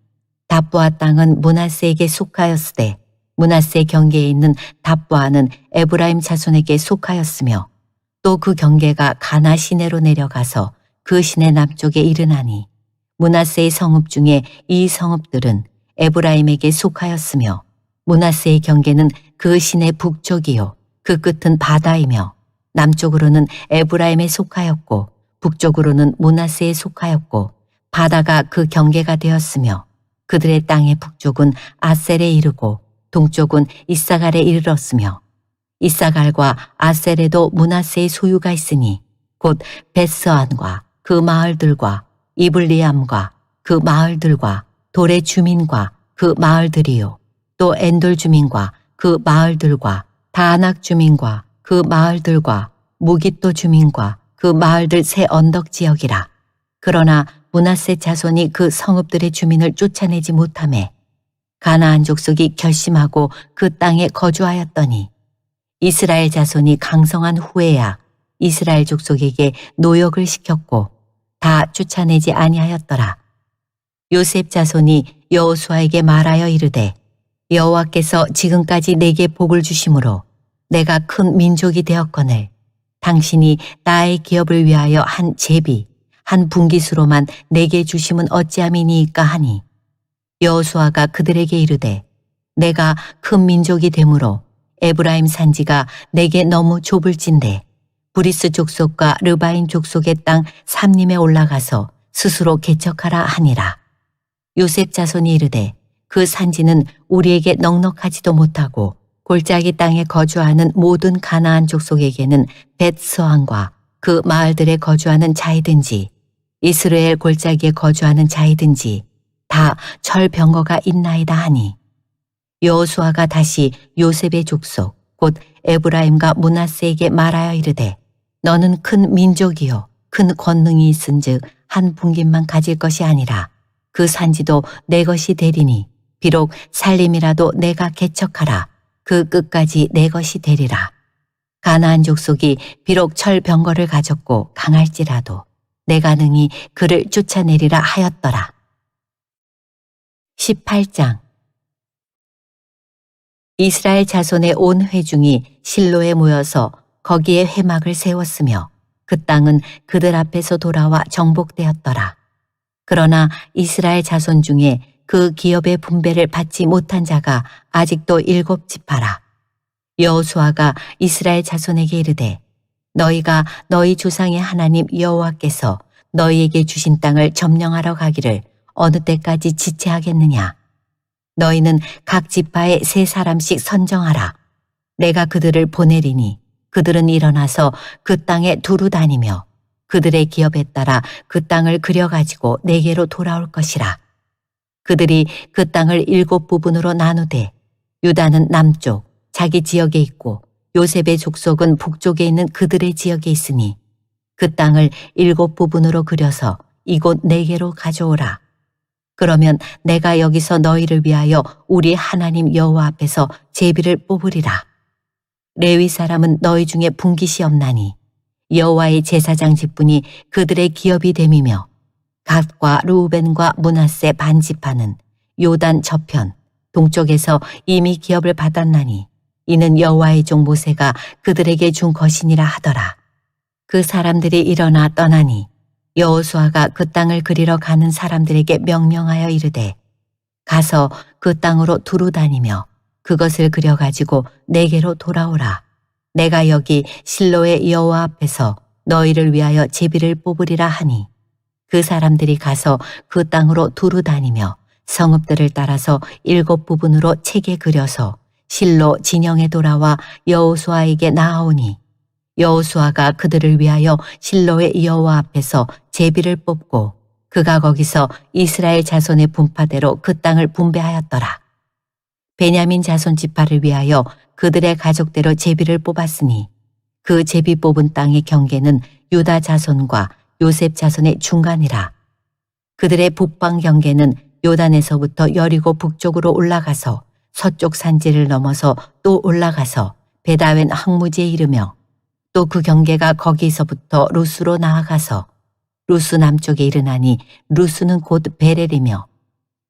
답보아 땅은 므낫세에게 속하였으되 므낫세 경계에 있는 답보아는 에브라임 자손에게 속하였으며 또 그 경계가 가나 시내로 내려가서 그 시내 남쪽에 이르나니 므낫세의 성읍 중에 이 성읍들은 에브라임에게 속하였으며 므낫세의 경계는 그 시내 북쪽이요 그 끝은 바다이며 남쪽으로는 에브라임에 속하였고 북쪽으로는 므낫세에 속하였고 바다가 그 경계가 되었으며 그들의 땅의 북쪽은 아셀에 이르고 동쪽은 이사갈에 이르렀으며 이사갈과 아셀에도 므낫세의 소유가 있으니 곧 벳스안과 그 마을들과 이블리암과 그 마을들과 돌의 주민과 그 마을들이요 또 엔돌 주민과 그 마을들과 다낙 주민과 그 마을들과 무깃도 주민과 그 마을들 새 언덕 지역이라. 그러나 므낫세 자손이 그 성읍들의 주민을 쫓아내지 못하매 가나안 족속이 결심하고 그 땅에 거주하였더니 이스라엘 자손이 강성한 후에야 이스라엘 족속에게 노역을 시켰고 다 쫓아내지 아니하였더라. 요셉 자손이 여호수아에게 말하여 이르되 여호와께서 지금까지 내게 복을 주심으로 내가 큰 민족이 되었거늘 당신이 나의 기업을 위하여 한 제비 한 분깃으로만 내게 주심은 어찌함이니이까 하니 여호수아가 그들에게 이르되 내가 큰 민족이 되므로 에브라임 산지가 내게 너무 좁을진대 브리스 족속과 르바인 족속의 땅 삼림에 올라가서 스스로 개척하라 하니라. 요셉 자손이 이르되 그 산지는 우리에게 넉넉하지도 못하고 골짜기 땅에 거주하는 모든 가나안 족속에게는 벳스안과 그 마을들에 거주하는 자이든지 이스라엘 골짜기에 거주하는 자이든지 다 철병거가 있나이다 하니 여호수아가 다시 요셉의 족속 곧 에브라임과 므낫세에게 말하여 이르되 너는 큰 민족이요 큰 권능이 있은즉 한 분깃만 가질 것이 아니라 그 산지도 내 것이 되리니 비록 살림이라도 내가 개척하라 그 끝까지 내 것이 되리라. 가나안 족속이 비록 철병거를 가졌고 강할지라도 내가 능히 그를 쫓아내리라 하였더라. 18장. 이스라엘 자손의 온 회중이 실로에 모여서 거기에 회막을 세웠으며 그 땅은 그들 앞에서 돌아와 정복되었더라. 그러나 이스라엘 자손 중에 그 기업의 분배를 받지 못한 자가 아직도 7지파라. 여호수아가 이스라엘 자손에게 이르되 너희가 너희 조상의 하나님 여호와께서 너희에게 주신 땅을 점령하러 가기를 어느 때까지 지체하겠느냐. 너희는 각 지파에 3사람씩 선정하라. 내가 그들을 보내리니 그들은 일어나서 그 땅에 두루 다니며 그들의 기업에 따라 그 땅을 그려가지고 내게로 돌아올 것이라. 그들이 그 땅을 7부분으로 나누되 유다는 남쪽 자기 지역에 있고 요셉의 족속은 북쪽에 있는 그들의 지역에 있으니 그 땅을 7부분으로 그려서 이곳 내게로 가져오라. 그러면 내가 여기서 너희를 위하여 우리 하나님 여호와 앞에서 제비를 뽑으리라. 레위 사람은 너희 중에 분깃이 없나니 여호와의 제사장 직분이 그들의 기업이 됨이며 갓과 르우벤과 므낫세 반지파는 요단 저편 동쪽에서 이미 기업을 받았나니 이는 여호와의 종 모세가 그들에게 준 것이니라 하더라. 그 사람들이 일어나 떠나니 여호수아가 그 땅을 그리러 가는 사람들에게 명령하여 이르되 가서 그 땅으로 두루 다니며 그것을 그려가지고 내게로 돌아오라. 내가 여기 실로의 여호와 앞에서 너희를 위하여 제비를 뽑으리라 하니 그 사람들이 가서 그 땅으로 두루 다니며 성읍들을 따라서 7부분으로 책에 그려서 실로 진영에 돌아와 여호수아에게 나아오니 여호수아가 그들을 위하여 실로의 여호와 앞에서 제비를 뽑고 그가 거기서 이스라엘 자손의 분파대로 그 땅을 분배하였더라. 베냐민 자손 지파를 위하여 그들의 가족대로 제비를 뽑았으니 그 제비 뽑은 땅의 경계는 유다 자손과 요셉 자손의 중간이라. 그들의 북방 경계는 요단에서부터 여리고 북쪽으로 올라가서 서쪽 산지를 넘어서 또 올라가서 베다웬 항무지에 이르며 또 그 경계가 거기서부터 루스로 나아가서 루스 남쪽에 이르나니 루스는 곧 베렐이며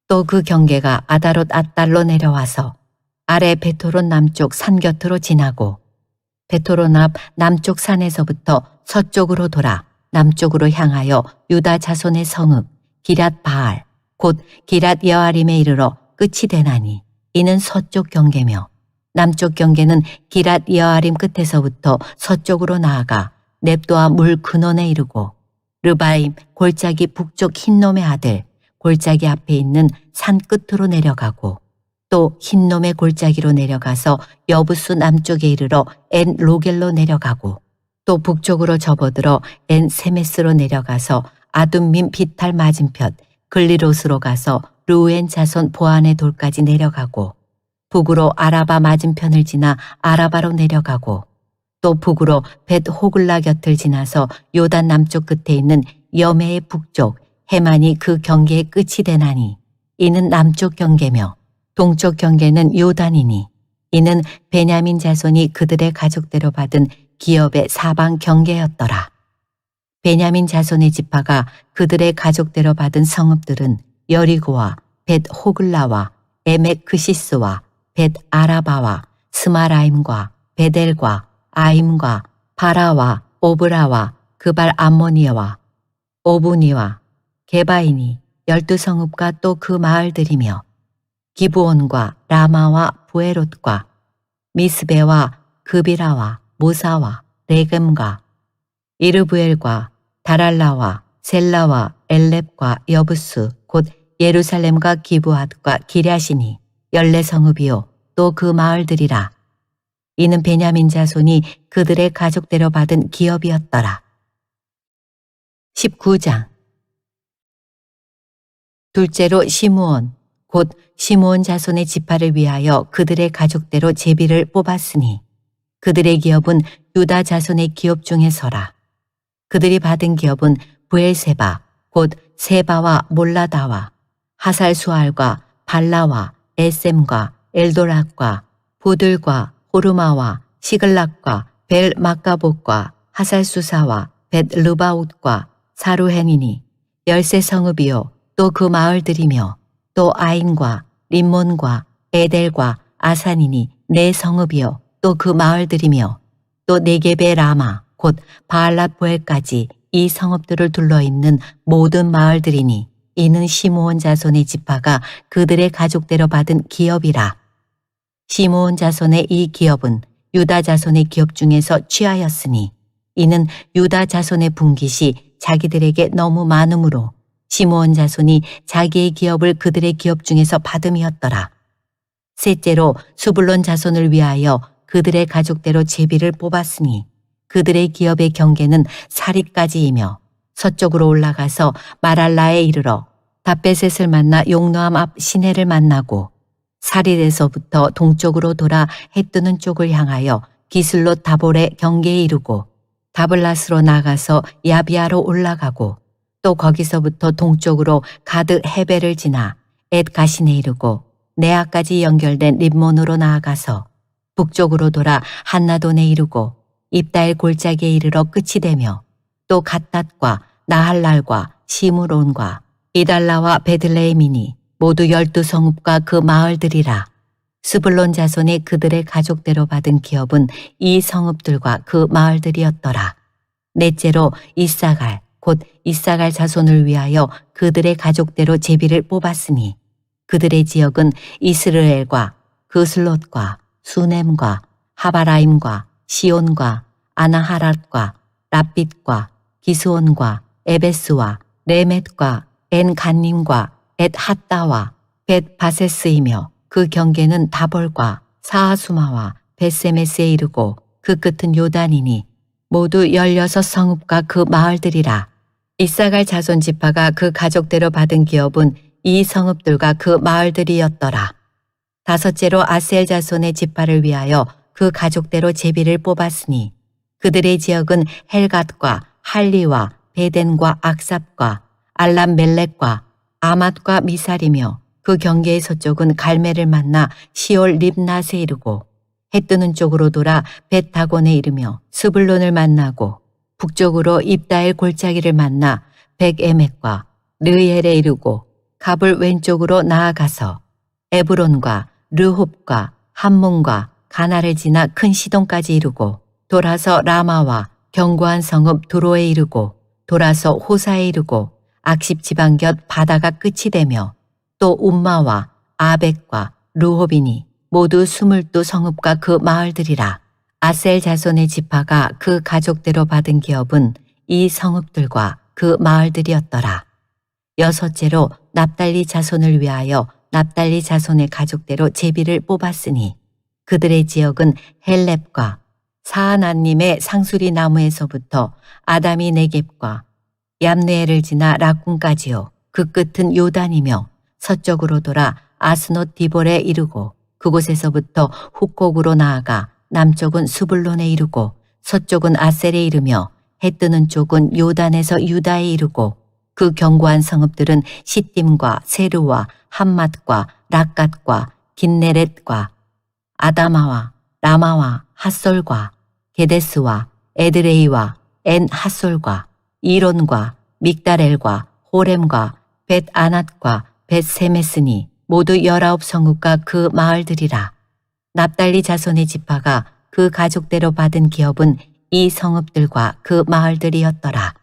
또 그 경계가 아다롯 앗달로 내려와서 아래 베토론 남쪽 산 곁으로 지나고 베토론 앞 남쪽 산에서부터 서쪽으로 돌아 남쪽으로 향하여 유다 자손의 성읍 기랏 바알 곧 기랏 여아림에 이르러 끝이 되나니 이는 서쪽 경계며 남쪽 경계는 기랏 여아림 끝에서부터 서쪽으로 나아가 넵도아 물 근원에 이르고 르바임 골짜기 북쪽 흰놈의 아들 골짜기 앞에 있는 산 끝으로 내려가고 또 흰놈의 골짜기로 내려가서 여부수 남쪽에 이르러 엔 로겔로 내려가고 또 북쪽으로 접어들어 엔 세메스로 내려가서 아둠민 비탈 맞은편 글리롯으로 가서 르우엔 자손 보안의 돌까지 내려가고 북으로 아라바 맞은편을 지나 아라바로 내려가고 또 북으로 벳 호글라 곁을 지나서 요단 남쪽 끝에 있는 여메의 북쪽 해만이 그 경계의 끝이 되나니 이는 남쪽 경계며 동쪽 경계는 요단이니 이는 베냐민 자손이 그들의 가족대로 받은 기업의 사방 경계였더라. 베냐민 자손의 지파가 그들의 가족대로 받은 성읍들은 여리고와 벳 호글라와 에멕 그시스와 벳 아라바와 스마라임과 베델과 아임과 바라와 오브라와 그발 암모니아와 오브니와 게바이니 12성읍과 또 그 마을들이며 기브온과 라마와 부에롯과 미스베와 그비라와 모사와 레겜과 이르부엘과 다랄라와 셀라와 엘렙과 여부스 곧 예루살렘과 기브앗과 기랴시니 14성읍이요 또 그 마을들이라. 이는 베냐민 자손이 그들의 가족대로 받은 기업이었더라. 19장. 둘째로 시므온 곧 시므온 자손의 지파를 위하여 그들의 가족대로 제비를 뽑았으니 그들의 기업은 유다 자손의 기업 중에서라. 그들이 받은 기업은 브엘세바 곧 세바와 몰라다와 하살수알과 발라와 에셈과 엘도락과 부들과 호르마와 시글락과 벨 마가봇과 하살수사와 벳 르바웃과 사루행이니 13성읍이요 또 그 마을들이며 또 아인과 림몬과 에델과 아산이니 4성읍이요 또 그 마을들이며 또 네겝의 라마 곧 바알랏보엘까지 이 성읍들을 둘러있는 모든 마을들이니 이는 시므온 자손의 지파가 그들의 가족대로 받은 기업이라. 시므온 자손의 이 기업은 유다 자손의 기업 중에서 취하였으니 이는 유다 자손의 분깃이 자기들에게 너무 많으므로 시므온 자손이 자기의 기업을 그들의 기업 중에서 받음이었더라. 셋째로 수불론 자손을 위하여 그들의 가족대로 제비를 뽑았으니 그들의 기업의 경계는 사리까지이며 서쪽으로 올라가서 마랄라에 이르러 다베셋을 만나 용노암 앞 시내를 만나고 사릴에서부터 동쪽으로 돌아 해뜨는 쪽을 향하여 기슬롯 다볼의 경계에 이르고 다블라스로 나가서 야비아로 올라가고 또 거기서부터 동쪽으로 가드 헤벨을 지나 엣 가신에 이르고 네아까지 연결된 림몬으로 나아가서 북쪽으로 돌아 한나돈에 이르고 입다엘 골짜기에 이르러 끝이 되며 또 갓닷과 나할랄과 시므론과 이달라와 베들레헴이니 모두 12성읍과 그 마을들이라. 스불론 자손이 그들의 가족대로 받은 기업은 이 성읍들과 그 마을들이었더라. 넷째로 이사갈 곧 이사갈 자손을 위하여 그들의 가족대로 제비를 뽑았으니 그들의 지역은 이스르엘과 그슬롯과 수넴과 하바라임과 시온과 아나하랏과 랍빗과 기스온과 에베스와 레멧과 엔간님과 엣핫다와 벳바세스이며 그 경계는 다볼과 사하수마와 벳세메스에 이르고 그 끝은 요단이니 모두 16성읍과 그 마을들이라. 이사갈 자손 지파가 그 가족대로 받은 기업은 이 성읍들과 그 마을들이었더라. 다섯째로 아셀 자손의 지파를 위하여 그 가족대로 제비를 뽑았으니 그들의 지역은 헬갓과 할리와 베덴과 악삽과 알람멜렉과 아맛과 미살이며 그 경계의 서쪽은 갈멜을 만나 시올 립낫에 이르고 해뜨는 쪽으로 돌아 벳다곤에 이르며 스불론을 만나고 북쪽으로 입다엘 골짜기를 만나 백에멕과 르엘에 이르고 갑을 왼쪽으로 나아가서 에브론과 르홉과 함몬과 가나를 지나 큰 시돈까지 이르고 돌아서 라마와 견고한 성읍 두로에 이르고 돌아서 호사에 이르고 악십 지방 곁 바다가 끝이 되며 또 움마와 아벡과 르홉이니 모두 22성읍과 그 마을들이라. 아셀 자손의 지파가 그 가족대로 받은 기업은 이 성읍들과 그 마을들이었더라. 여섯째로 납달리 자손을 위하여 납달리 자손의 가족대로 제비를 뽑았으니 그들의 지역은 헬렙과 사하나님의 상수리 나무에서부터 아다미 네겝과 얌느에를 지나 락군까지요. 그 끝은 요단이며 서쪽으로 돌아 아스노 디볼에 이르고 그곳에서부터 후곡으로 나아가 남쪽은 수불론에 이르고 서쪽은 아셀에 이르며 해뜨는 쪽은 요단에서 유다에 이르고 그 견고한 성읍들은 시딤과 세르와 함맛과 락갓과 긴네렛과 아다마와 라마와 핫솔과 게데스와 에드레이와 엔 핫솔과 이론과 믹다렐과 호렘과 벳 아낫과 벳 세메스니 모두 19성읍과 그 마을들이라. 납달리 자손의 지파가 그 가족대로 받은 기업은 이 성읍들과 그 마을들이었더라.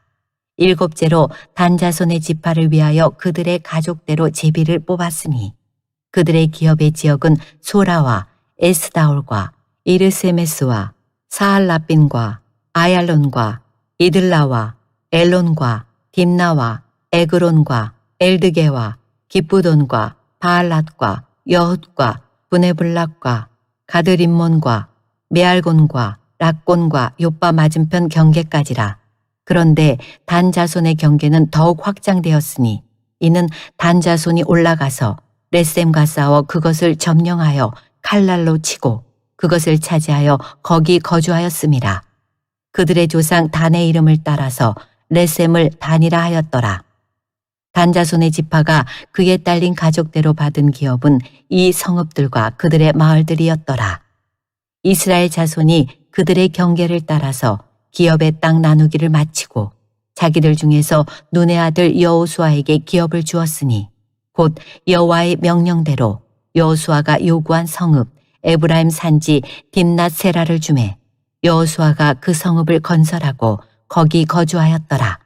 일곱째로 단 자손의 지파를 위하여 그들의 가족대로 제비를 뽑았으니 그들의 기업의 지역은 소라와 에스다올과 이르세메스와 사할라빈과 아얄론과 이들라와 엘론과 딥나와 에그론과 엘드게와 기쁘돈과 바알랏과 여훗과 브네블락과 가드림몬과 메알곤과 락곤과 요빠 맞은편 경계까지라. 그런데 단 자손의 경계는 더욱 확장되었으니 이는 단 자손이 올라가서 레셈과 싸워 그것을 점령하여 칼날로 치고 그것을 차지하여 거기 거주하였음이라. 그들의 조상 단의 이름을 따라서 레셈을 단이라 하였더라. 단 자손의 지파가 그에 딸린 가족대로 받은 기업은 이 성읍들과 그들의 마을들이었더라. 이스라엘 자손이 그들의 경계를 따라서 기업의 땅 나누기를 마치고 자기들 중에서 눈의 아들 여호수아에게 기업을 주었으니 곧 여호와의 명령대로 여호수아가 요구한 성읍 에브라임 산지 딥낫 세라를 주매 여호수아가 그 성읍을 건설하고 거기 거주하였더라.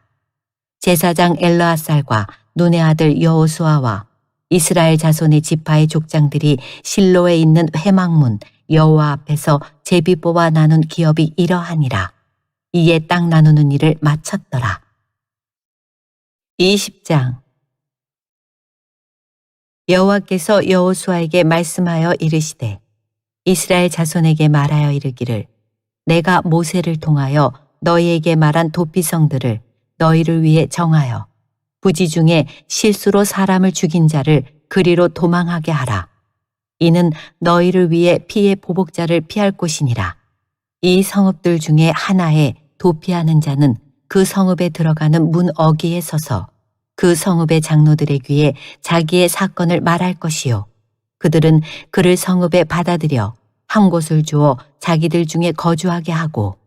제사장 엘르아살과 눈의 아들 여호수아와 이스라엘 자손의 지파의 족장들이 실로에 있는 회막문 여호와 앞에서 제비 뽑아 나눈 기업이 이러하니라. 이에 땅 나누는 일을 마쳤더라. 20장. 여호와께서 여호수아에게 말씀하여 이르시되 이스라엘 자손에게 말하여 이르기를 내가 모세를 통하여 너희에게 말한 도피성들을 너희를 위해 정하여 부지 중에 실수로 사람을 죽인 자를 그리로 도망하게 하라. 이는 너희를 위해 피의 보복자를 피할 곳이니라. 이 성읍들 중에 하나에 도피하는 자는 그 성읍에 들어가는 문 어귀에 서서 그 성읍의 장로들의 귀에 자기의 사건을 말할 것이요. 그들은 그를 성읍에 받아들여 한 곳을 주어 자기들 중에 거주하게 하고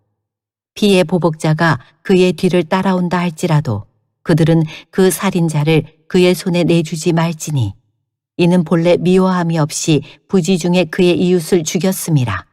피의 보복자가 그의 뒤를 따라온다 할지라도 그들은 그 살인자를 그의 손에 내주지 말지니 이는 본래 미워함이 없이 부지 중에 그의 이웃을 죽였음이라.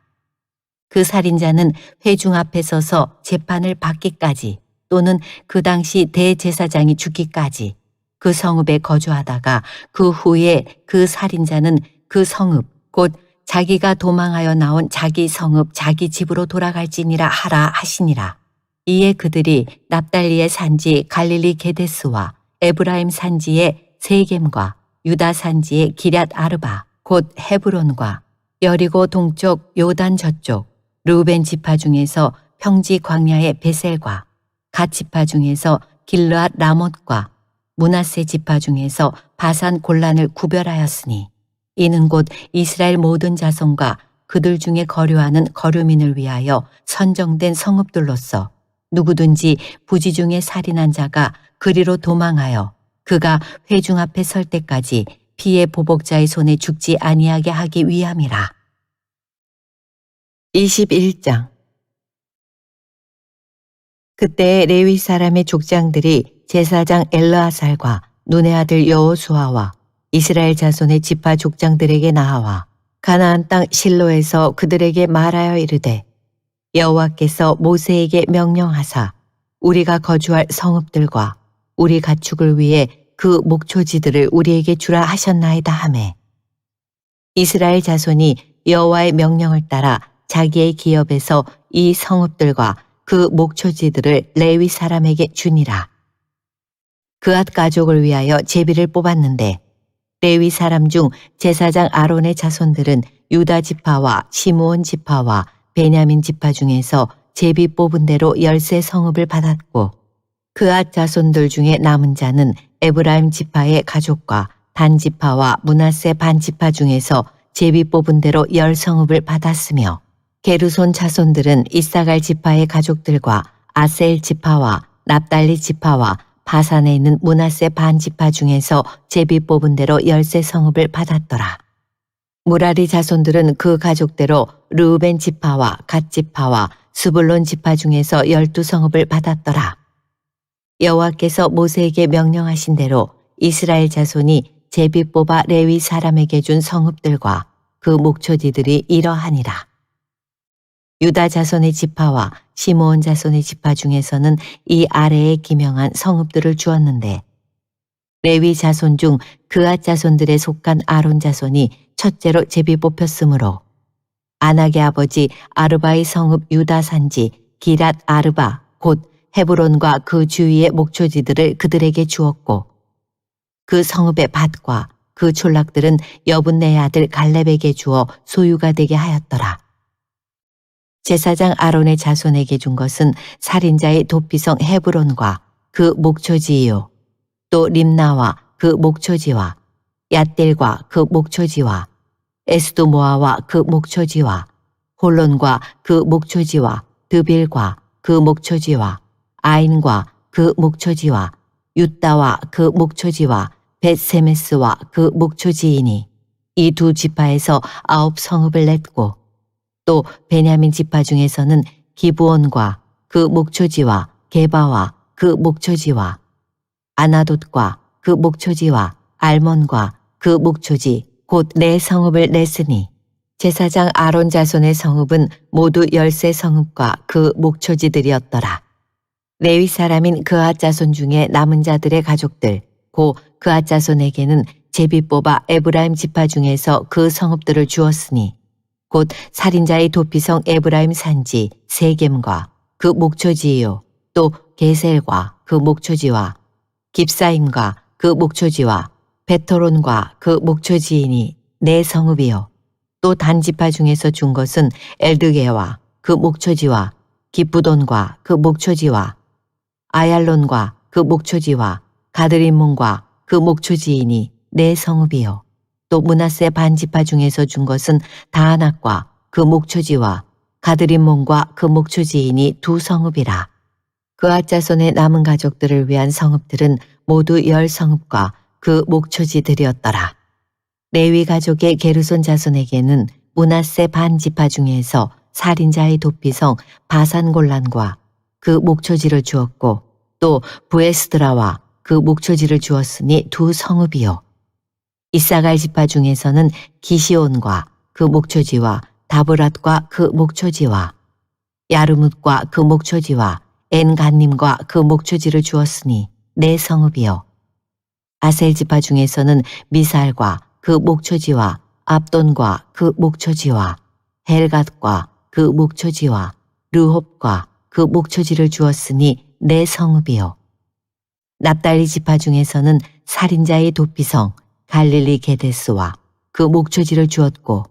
그 살인자는 회중 앞에 서서 재판을 받기까지 또는 그 당시 대제사장이 죽기까지 그 성읍에 거주하다가 그 후에 그 살인자는 그 성읍 곧 자기가 도망하여 나온 자기 성읍 자기 집으로 돌아갈지니라 하라 하시니라. 이에 그들이 납달리의 산지 갈릴리 게데스와 에브라임 산지의 세겜과 유다 산지의 기럇 아르바 곧 헤브론과 여리고 동쪽 요단 저쪽 르우벤 지파 중에서 평지 광야의 베셀과 갓 지파 중에서 길르앗 라못과 므낫세 지파 중에서 바산 골란을 구별하였으니 이는 곧 이스라엘 모든 자손과 그들 중에 거류하는 거류민을 위하여 선정된 성읍들로서 누구든지 부지 중에 살인한 자가 그리로 도망하여 그가 회중 앞에 설 때까지 피의 보복자의 손에 죽지 아니하게 하기 위함이라. 21장. 그때 레위 사람의 족장들이 제사장 엘르아살과 눈의 아들 여호수아와 이스라엘 자손의 지파 족장들에게 나아와 가나안 땅 실로에서 그들에게 말하여 이르되 여호와께서 모세에게 명령하사 우리가 거주할 성읍들과 우리 가축을 위해 그 목초지들을 우리에게 주라 하셨나이다 하매 이스라엘 자손이 여호와의 명령을 따라 자기의 기업에서 이 성읍들과 그 목초지들을 레위 사람에게 주니라. 그앗 가족을 위하여 제비를 뽑았는데 레위 사람 중 제사장 아론의 자손들은 유다 지파와 시므온 지파와 베냐민 지파 중에서 제비 뽑은 대로 10세 성읍을 받았고 그앗 자손들 중에 남은 자는 에브라임 지파의 가족과 단 지파와 므낫세 반 지파 중에서 제비 뽑은 대로 10성읍을 받았으며 게르손 자손들은 이사갈 지파의 가족들과 아셀 지파와 납달리 지파와 바산에 있는 므낫세 반 지파 중에서 제비 뽑은 대로 10세 성읍을 받았더라. 무라리 자손들은 그 가족대로 르우벤 지파와 갓 지파와 스불론 지파 중에서 12성읍을 받았더라. 여호와께서 모세에게 명령하신 대로 이스라엘 자손이 제비 뽑아 레위 사람에게 준 성읍들과 그 목초지들이 이러하니라. 유다 자손의 지파와 시므온 자손의 지파 중에서는 이 아래에 기명한 성읍들을 주었는데 레위 자손 중 그앗 자손들에 속한 아론 자손이 첫째로 제비 뽑혔으므로 아낙의 아버지 아르바의 성읍 유다 산지 기랏 아르바 곧 헤브론과 그 주위의 목초지들을 그들에게 주었고 그 성읍의 밭과 그 촌락들은 여분네의 아들 갈렙에게 주어 소유가 되게 하였더라. 제사장 아론의 자손에게 준 것은 살인자의 도피성 헤브론과 그 목초지이요 또 림나와 그 목초지와 얏딜과 그 목초지와 에스도모아와 그 목초지와 홀론과 그 목초지와 드빌과 그 목초지와 아인과 그 목초지와 유다와 그 목초지와 벳세메스와 그 목초지이니 이 두 지파에서 9성읍을 냈고 또 베냐민 지파 중에서는 기브온과 그 목초지와 게바와 그 목초지와 아나돗과 그 목초지와 알몬과 그 목초지 곧 네 성읍을 냈으니 제사장 아론 자손의 성읍은 모두 13성읍과 그 목초지들이었더라. 레위 사람인 그앗 자손 중에 남은 자들의 가족들 고 그앗 자손에게는 제비 뽑아 에브라임 지파 중에서 그 성읍들을 주었으니 곧 살인자의 도피성 에브라임 산지 세겜과 그 목초지요 또 게셀과 그 목초지와 깁사임과 그 목초지와 베토론과 그 목초지이니 네 성읍이요 또 단 지파 중에서 준 것은 엘드게와 그 목초지와 기브돈과 그 목초지와 아얄론과 그 목초지와 가드림몬과 그 목초지이니 네 성읍이요 또 므낫세 반 지파 중에서 준 것은 다하낙과 그 목초지와 가드림몬과 그 목초지이니 두 성읍이라. 그앗 자손의 남은 가족들을 위한 성읍들은 모두 10성읍과 그 목초지들이었더라. 레위 가족의 게르손 자손에게는 므낫세 반 지파 중에서 살인자의 도피성 바산골란과 그 목초지를 주었고 또 부에스드라와 그 목초지를 주었으니 두 성읍이요. 이사갈 지파 중에서는 기시온과 그 목초지와 다브랏과 그 목초지와 야르뭇과 그 목초지와 엔간님과 그 목초지를 주었으니 네 성읍이요. 아셀 지파 중에서는 미살과 그 목초지와 압돈과 그 목초지와 헬갓과 그 목초지와 르홉과 그 목초지를 주었으니 네 성읍이요. 납달리 지파 중에서는 살인자의 도피성 갈릴리 게데스와 그 목초지를 주었고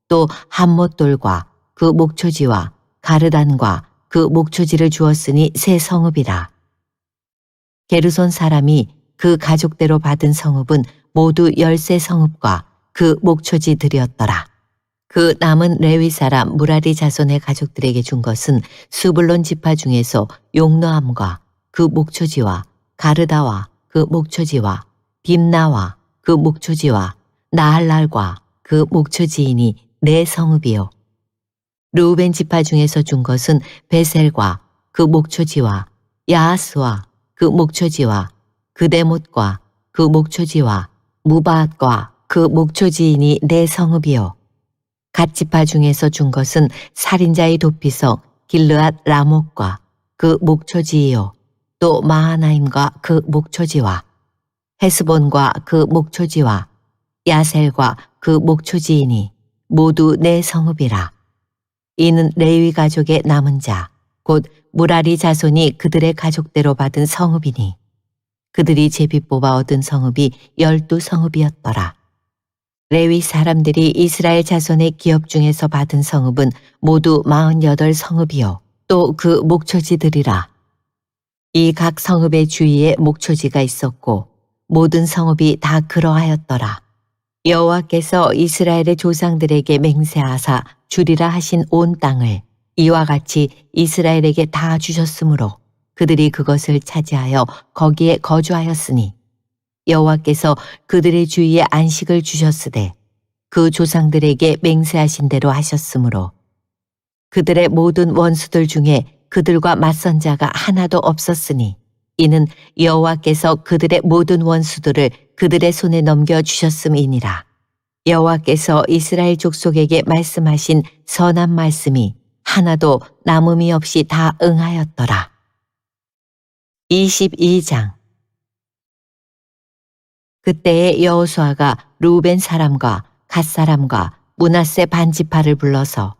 또 함못돌과 그 목초지와 가르단과 그 목초지를 주었으니 세 성읍이라. 게르손 사람이 그 가족대로 받은 성읍은 모두 13성읍과 그 목초지들이었더라. 그 남은 레위 사람 무라리 자손의 가족들에게 준 것은 수불론 지파 중에서 용노함과 그 목초지와 가르다와 그 목초지와 빔나와 그 목초지와 나할랄과 그 목초지이니 네 성읍이요. 르우벤 지파 중에서 준 것은 베셀과 그 목초지와 야하스와 그 목초지와 그데못과 그 목초지와 무바앗과 그 목초지이니 네 성읍이요. 갓 지파 중에서 준 것은 살인자의 도피성 길르앗 라목과 그 목초지이요. 또 마하나임과 그 목초지와 헤스본과 그 목초지와 야셀과 그 목초지이니 모두 네 성읍이라. 이는 레위 가족의 남은 자, 곧 무라리 자손이 그들의 가족대로 받은 성읍이니 그들이 제비 뽑아 얻은 성읍이 12성읍이었더라. 레위 사람들이 이스라엘 자손의 기업 중에서 받은 성읍은 모두 48성읍이요. 또 그 목초지들이라. 이 각 성읍의 주위에 목초지가 있었고 모든 성읍이 다 그러하였더라. 여호와께서 이스라엘의 조상들에게 맹세하사 주리라 하신 온 땅을 이와 같이 이스라엘에게 다 주셨으므로 그들이 그것을 차지하여 거기에 거주하였으니 여호와께서 그들의 주위에 안식을 주셨으되 그 조상들에게 맹세하신 대로 하셨으므로 그들의 모든 원수들 중에 그들과 맞선 자가 하나도 없었으니 이는 여호와께서 그들의 모든 원수들을 그들의 손에 넘겨주셨음이니라. 여호와께서 이스라엘 족속에게 말씀하신 선한 말씀이 하나도 남음이 없이 다 응하였더라. 22장. 그때에 여호수아가 르우벤 사람과 갓 사람과 므낫세 반지파를 불러서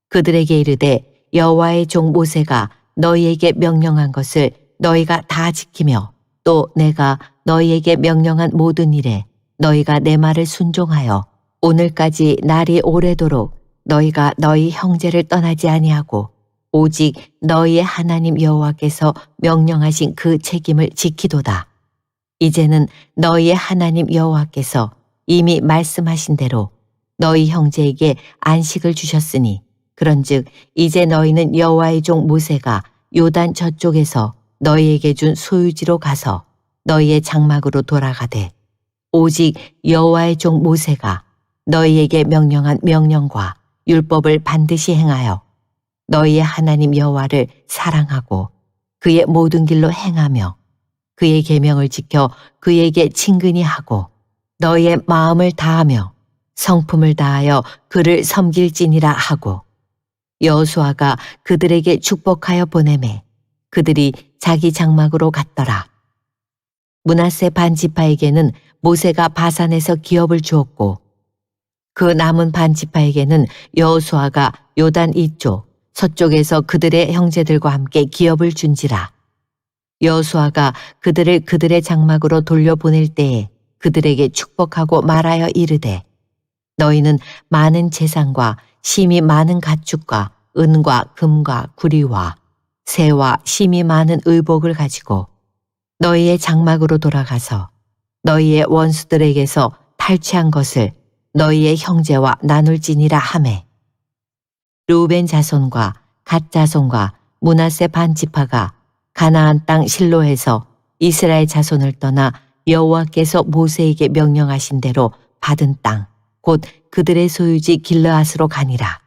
그들에게 이르되 여호와의 종 모세가 너희에게 명령한 것을 너희가 다 지키며 또 내가 너희에게 명령한 모든 일에 너희가 내 말을 순종하여 오늘까지 날이 오래도록 너희가 너희 형제를 떠나지 아니하고 오직 너희의 하나님 여호와께서 명령하신 그 책임을 지키도다. 이제는 너희의 하나님 여호와께서 이미 말씀하신 대로 너희 형제에게 안식을 주셨으니 그런즉 이제 너희는 여호와의 종 모세가 요단 저쪽에서 너희에게 준 소유지로 가서 너희의 장막으로 돌아가되 오직 여호와의 종 모세가 너희에게 명령한 명령과 율법을 반드시 행하여 너희의 하나님 여호와를 사랑하고 그의 모든 길로 행하며 그의 계명을 지켜 그에게 친근히 하고 너희의 마음을 다하며 성품을 다하여 그를 섬길지니라 하고 여호수아가 그들에게 축복하여 보내매 그들이 자기 장막으로 갔더라. 므낫세 반지파에게는 모세가 바산에서 기업을 주었고 그 남은 반지파에게는 여호수아가 요단 이쪽 서쪽에서 그들의 형제들과 함께 기업을 준지라. 여호수아가 그들을 그들의 장막으로 돌려보낼 때에 그들에게 축복하고 말하여 이르되 너희는 많은 재산과 심이 많은 가축과 은과 금과 구리와 새와 심이 많은 의복을 가지고 너희의 장막으로 돌아가서 너희의 원수들에게서 탈취한 것을 너희의 형제와 나눌지니라 하매 르우벤 자손과 갓 자손과 므낫세 반지파가 가나안 땅 실로에서 이스라엘 자손을 떠나 여호와께서 모세에게 명령하신 대로 받은 땅 곧 그들의 소유지 길르앗으로 가니라.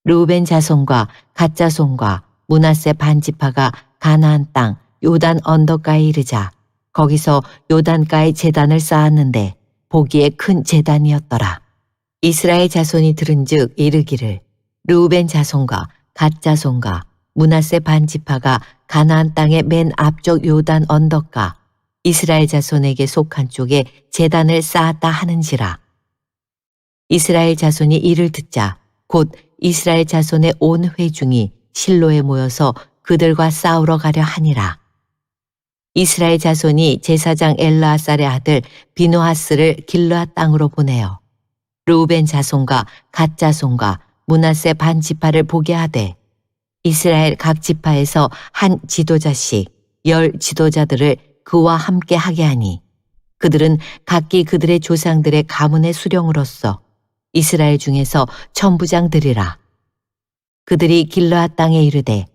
르우벤 자손과 갓 자손과 므낫세 반지파가 가나안 땅 요단 언덕가에 이르자 거기서 요단가에 제단을 쌓았는데 보기에 큰 제단이었더라. 이스라엘 자손이 들은즉 이르기를 르우벤 자손과 갓 자손과 므낫세 반지파가 가나안 땅의 맨 앞쪽 요단 언덕가 이스라엘 자손에게 속한 쪽에 제단을 쌓았다 하는지라. 이스라엘 자손이 이를 듣자 곧 이스라엘 자손의 온 회중이 실로에 모여서 그들과 싸우러 가려 하니라. 이스라엘 자손이 제사장 엘르아살의 아들 비누하스를 길르앗 땅으로 보내어 르우벤 자손과 갓 자손과 므낫세 반지파를 보게 하되 이스라엘 각 지파에서 한 지도자씩 10 지도자들을 그와 함께 하게 하니 그들은 각기 그들의 조상들의 가문의 수령으로서 이스라엘 중에서 천부장들이라. 그들이 길르앗 땅에 이르되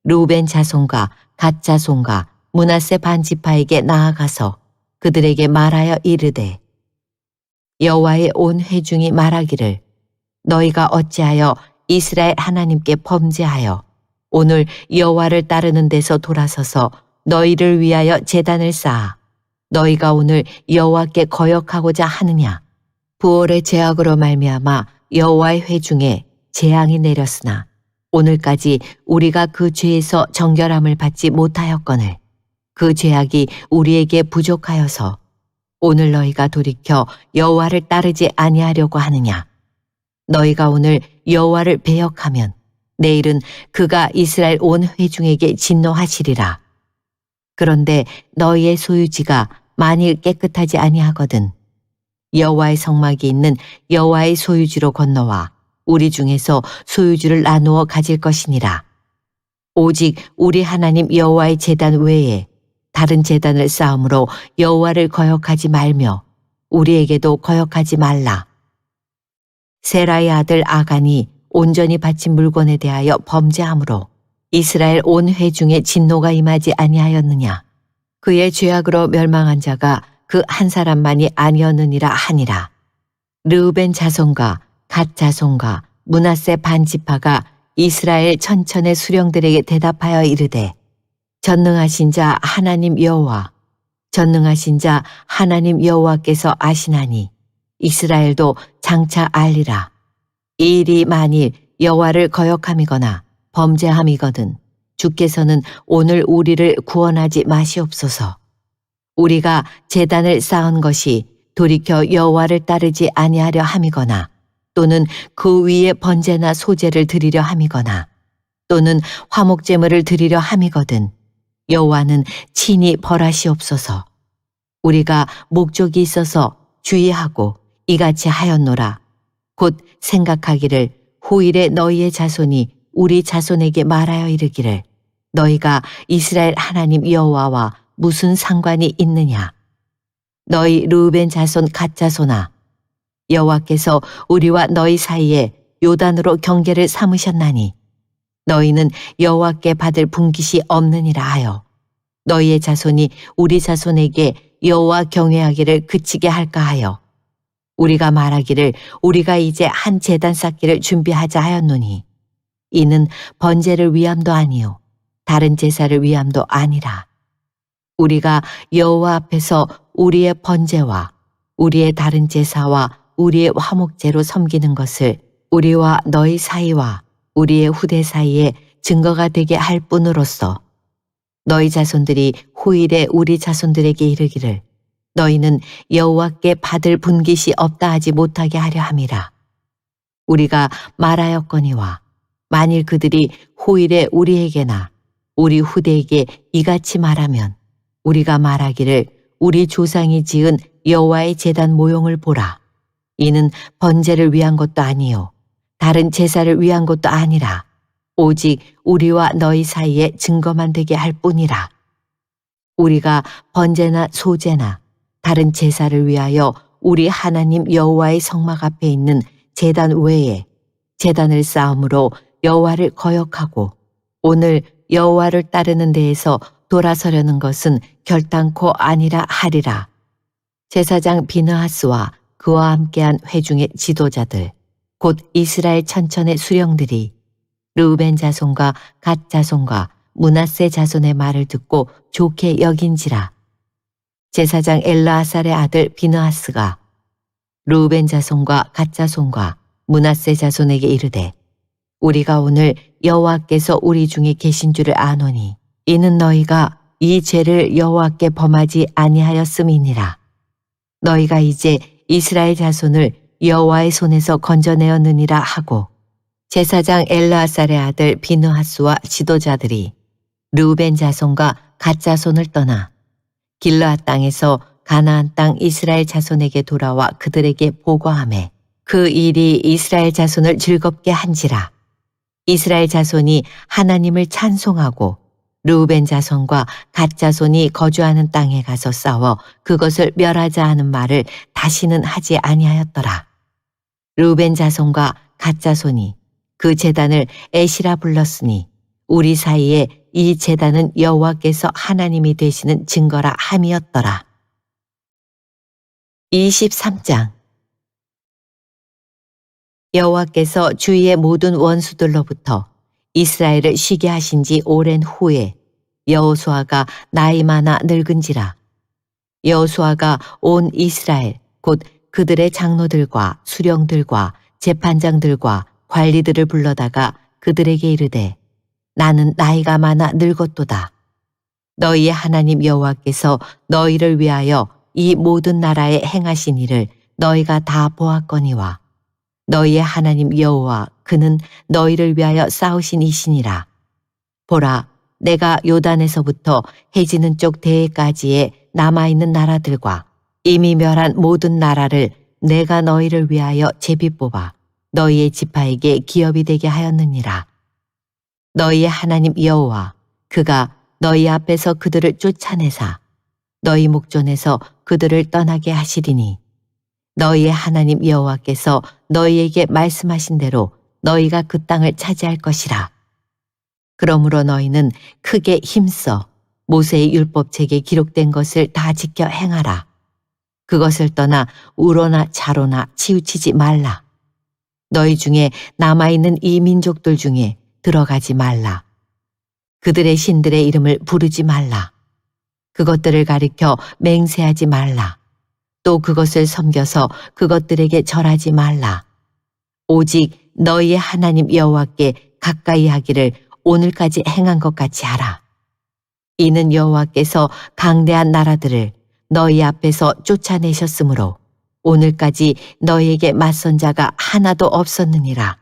르우벤 자손과 갓 자손과 므낫세 반지파에게 나아가서 그들에게 말하여 이르되 여호와의 온 회중이 말하기를 너희가 어찌하여 이스라엘 하나님께 범죄하여 오늘 여호와를 따르는 데서 돌아서서 너희를 위하여 제단을 쌓아 너희가 오늘 여호와께 거역하고자 하느냐. 부올의 죄악으로 말미암아 여호와의 회중에 재앙이 내렸으나 오늘까지 우리가 그 죄에서 정결함을 받지 못하였거늘 그 죄악이 우리에게 부족하여서 오늘 너희가 돌이켜 여호와를 따르지 아니하려고 하느냐. 너희가 오늘 여호와를 배역하면 내일은 그가 이스라엘 온 회중에게 진노하시리라. 그런데 너희의 소유지가 만일 깨끗하지 아니하거든 여호와의 성막이 있는 여호와의 소유지로 건너와 우리 중에서 소유주를 나누어 가질 것이니라. 오직 우리 하나님 여호와의 제단 외에 다른 제단을 쌓음으로 여호와를 거역하지 말며 우리에게도 거역하지 말라. 세라의 아들 아간이 온전히 바친 물건에 대하여 범죄함으로 이스라엘 온 회중에 진노가 임하지 아니하였느냐. 그의 죄악으로 멸망한 자가 그 한 사람만이 아니었느니라 하니라. 르우벤 자손과 갓 자손과 므낫세 반지파가 이스라엘 천천의 수령들에게 대답하여 이르되 전능하신 자 하나님 여호와 전능하신 자 하나님 여호와께서 아시나니 이스라엘도 장차 알리라. 이 일이 만일 여호와를 거역함이거나 범죄함이거든 주께서는 오늘 우리를 구원하지 마시옵소서. 우리가 제단을 쌓은 것이 돌이켜 여호와를 따르지 아니하려 함이거나 또는 그 위에 번제나 소제를 드리려 함이거나 또는 화목제물을 드리려 함이거든 여호와는 친히 벌하시옵소서. 우리가 목적이 있어서 주의하고 이같이 하였노라. 곧 생각하기를 후일에 너희의 자손이 우리 자손에게 말하여 이르기를 너희가 이스라엘 하나님 여호와와 무슨 상관이 있느냐. 너희 르우벤 자손 갓 자손아 여호와께서 우리와 너희 사이에 요단으로 경계를 삼으셨나니 너희는 여호와께 받을 분깃이 없느니라 하여 너희의 자손이 우리 자손에게 여호와 경외하기를 그치게 할까 하여 우리가 말하기를 우리가 이제 한 제단 쌓기를 준비하자 하였노니 이는 번제를 위함도 아니요 다른 제사를 위함도 아니라 우리가 여호와 앞에서 우리의 번제와 우리의 다른 제사와 우리의 화목제로 섬기는 것을 우리와 너희 사이와 우리의 후대 사이에 증거가 되게 할 뿐으로써 너희 자손들이 후일에 우리 자손들에게 이르기를 너희는 여호와께 받을 분깃이 없다 하지 못하게 하려 함이라. 우리가 말하였거니와 만일 그들이 후일에 우리에게나 우리 후대에게 이같이 말하면 우리가 말하기를 우리 조상이 지은 여호와의 제단 모형을 보라. 이는 번제를 위한 것도 아니요 다른 제사를 위한 것도 아니라 오직 우리와 너희 사이에 증거만 되게 할 뿐이라. 우리가 번제나 소제나 다른 제사를 위하여 우리 하나님 여호와의 성막 앞에 있는 제단 외에 제단을 쌓음으로 여호와를 거역하고 오늘 여호와를 따르는 데에서 돌아서려는 것은 결단코 아니라 하리라. 제사장 비느하스와 그와 함께한 회중의 지도자들 곧 이스라엘 천천의 수령들이 르우벤 자손과 갓 자손과 므낫세 자손의 말을 듣고 좋게 여긴지라. 제사장 엘르아살의 아들 비느하스가 르우벤 자손과 갓 자손과 므낫세 자손에게 이르되 우리가 오늘 여호와께서 우리 중에 계신 줄을 아노니 이는 너희가 이 죄를 여호와께 범하지 아니하였음이니라. 너희가 이제 이스라엘 자손을 여호와의 손에서 건져내었느니라 하고 제사장 엘르아살의 아들 비느하스와 지도자들이 르우벤 자손과 갓 자손을 떠나 길르앗 땅에서 가나안 땅 이스라엘 자손에게 돌아와 그들에게 보고하매 그 일이 이스라엘 자손을 즐겁게 한지라. 이스라엘 자손이 하나님을 찬송하고 르우벤 자손과 갓 자손이 거주하는 땅에 가서 싸워 그것을 멸하자 하는 말을 다시는 하지 아니하였더라. 르우벤 자손과 갓 자손이 그 제단을 에시라 불렀으니 우리 사이에 이 제단은 여호와께서 하나님이 되시는 증거라 함이었더라. 23장 여호와께서 주위의 모든 원수들로부터 이스라엘을 쉬게 하신 지 오랜 후에 여호수아가 나이 많아 늙은지라. 여호수아가 온 이스라엘 곧 그들의 장로들과 수령들과 재판장들과 관리들을 불러다가 그들에게 이르되 나는 나이가 많아 늙었도다. 너희의 하나님 여호와께서 너희를 위하여 이 모든 나라에 행하신 일을 너희가 다 보았거니와 너희의 하나님 여호와 그는 너희를 위하여 싸우신 이시니라. 보라, 내가 요단에서부터 해지는 쪽 대해까지의 남아있는 나라들과 이미 멸한 모든 나라를 내가 너희를 위하여 제비 뽑아 너희의 지파에게 기업이 되게 하였느니라. 너희의 하나님 여호와 그가 너희 앞에서 그들을 쫓아내사 너희 목전에서 그들을 떠나게 하시리니 너희의 하나님 여호와께서 너희에게 말씀하신 대로 너희가 그 땅을 차지할 것이라. 그러므로 너희는 크게 힘써 모세의 율법책에 기록된 것을 다 지켜 행하라. 그것을 떠나 우로나 좌로나 치우치지 말라. 너희 중에 남아있는 이 민족들 중에 들어가지 말라. 그들의 신들의 이름을 부르지 말라. 그것들을 가리켜 맹세하지 말라. 또 그것을 섬겨서 그것들에게 절하지 말라. 오직 너희의 하나님 여호와께 가까이 하기를 오늘까지 행한 것 같이 하라. 이는 여호와께서 강대한 나라들을 너희 앞에서 쫓아내셨으므로 오늘까지 너희에게 맞선 자가 하나도 없었느니라.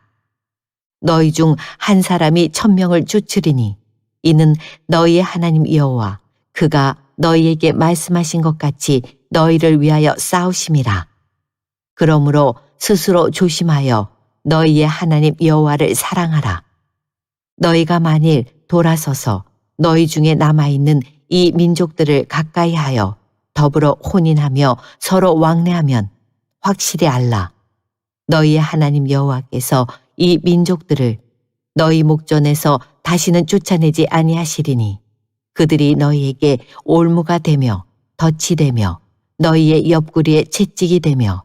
너희 중 한 사람이 1000명을 쫓으리니 이는 너희의 하나님 여호와 그가 너희에게 말씀하신 것 같이 너희를 위하여 싸우심이라. 그러므로 스스로 조심하여 너희의 하나님 여호와를 사랑하라. 너희가 만일 돌아서서 너희 중에 남아있는 이 민족들을 가까이 하여 더불어 혼인하며 서로 왕래하면 확실히 알라. 너희의 하나님 여호와께서 이 민족들을 너희 목전에서 다시는 쫓아내지 아니하시리니 그들이 너희에게 올무가 되며 덫이 되며 너희의 옆구리에 채찍이 되며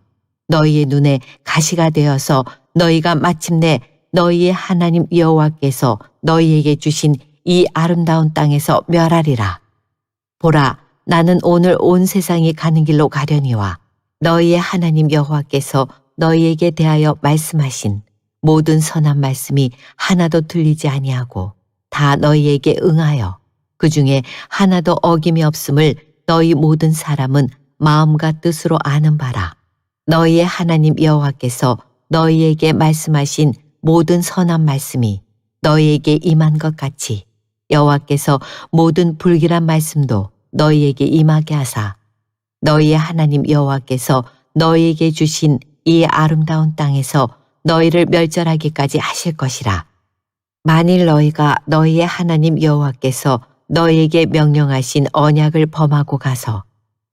너희의 눈에 가시가 되어서 너희가 마침내 너희의 하나님 여호와께서 너희에게 주신 이 아름다운 땅에서 멸하리라. 보라, 나는 오늘 온 세상이 가는 길로 가려니와 너희의 하나님 여호와께서 너희에게 대하여 말씀하신 모든 선한 말씀이 하나도 틀리지 아니하고 다 너희에게 응하여 그 중에 하나도 어김이 없음을 너희 모든 사람은 마음과 뜻으로 아는 바라. 너희의 하나님 여호와께서 너희에게 말씀하신 모든 선한 말씀이 너희에게 임한 것 같이 여호와께서 모든 불길한 말씀도 너희에게 임하게 하사 너희의 하나님 여호와께서 너희에게 주신 이 아름다운 땅에서 너희를 멸절하기까지 하실 것이라. 만일 너희가 너희의 하나님 여호와께서 너희에게 명령하신 언약을 범하고 가서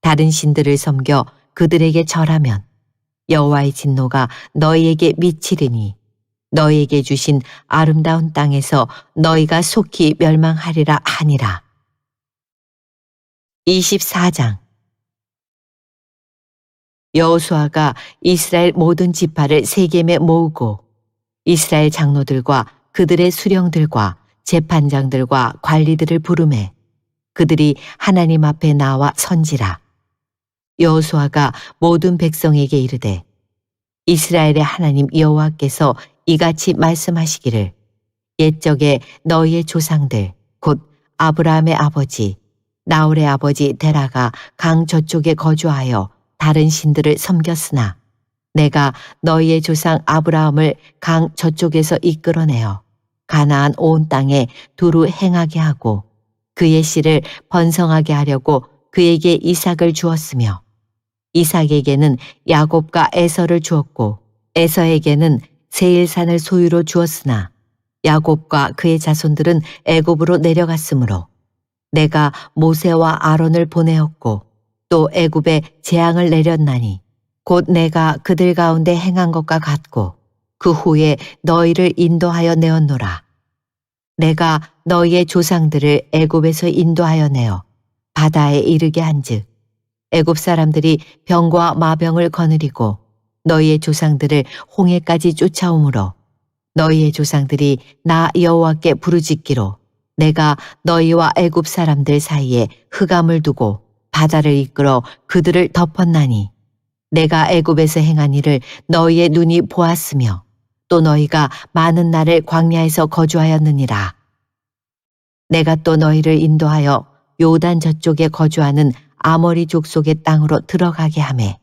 다른 신들을 섬겨 그들에게 절하면 여호와의 진노가 너희에게 미치리니 너희에게 주신 아름다운 땅에서 너희가 속히 멸망하리라 하니라. 24장. 여호수아가 이스라엘 모든 지파를 세겜에 모으고 이스라엘 장로들과 그들의 수령들과 재판장들과 관리들을 부르매 그들이 하나님 앞에 나와 선지라. 여호수아가 모든 백성에게 이르되 이스라엘의 하나님 여호와께서 이같이 말씀하시기를 옛적에 너희의 조상들 곧 아브라함의 아버지 나홀의 아버지 데라가 강 저쪽에 거주하여 다른 신들을 섬겼으나 내가 너희의 조상 아브라함을 강 저쪽에서 이끌어내어 가나안 온 땅에 두루 행하게 하고 그의 씨를 번성하게 하려고 그에게 이삭을 주었으며 이삭에게는 야곱과 에서를 주었고 에서에게는 세일산을 소유로 주었으나 야곱과 그의 자손들은 애굽으로 내려갔으므로 내가 모세와 아론을 보내었고 또 애굽에 재앙을 내렸나니 곧 내가 그들 가운데 행한 것과 같고 그 후에 너희를 인도하여 내었노라. 내가 너희의 조상들을 애굽에서 인도하여 내어 바다에 이르게 한즉 애굽 사람들이 병과 마병을 거느리고 너희의 조상들을 홍해까지 쫓아오므로 너희의 조상들이 나 여호와께 부르짖기로 내가 너희와 애굽 사람들 사이에 흑암을 두고 바다를 이끌어 그들을 덮었나니 내가 애굽에서 행한 일을 너희의 눈이 보았으며 또 너희가 많은 날을 광야에서 거주하였느니라. 내가 또 너희를 인도하여 요단 저쪽에 거주하는 아모리 족속의 땅으로 들어가게 하매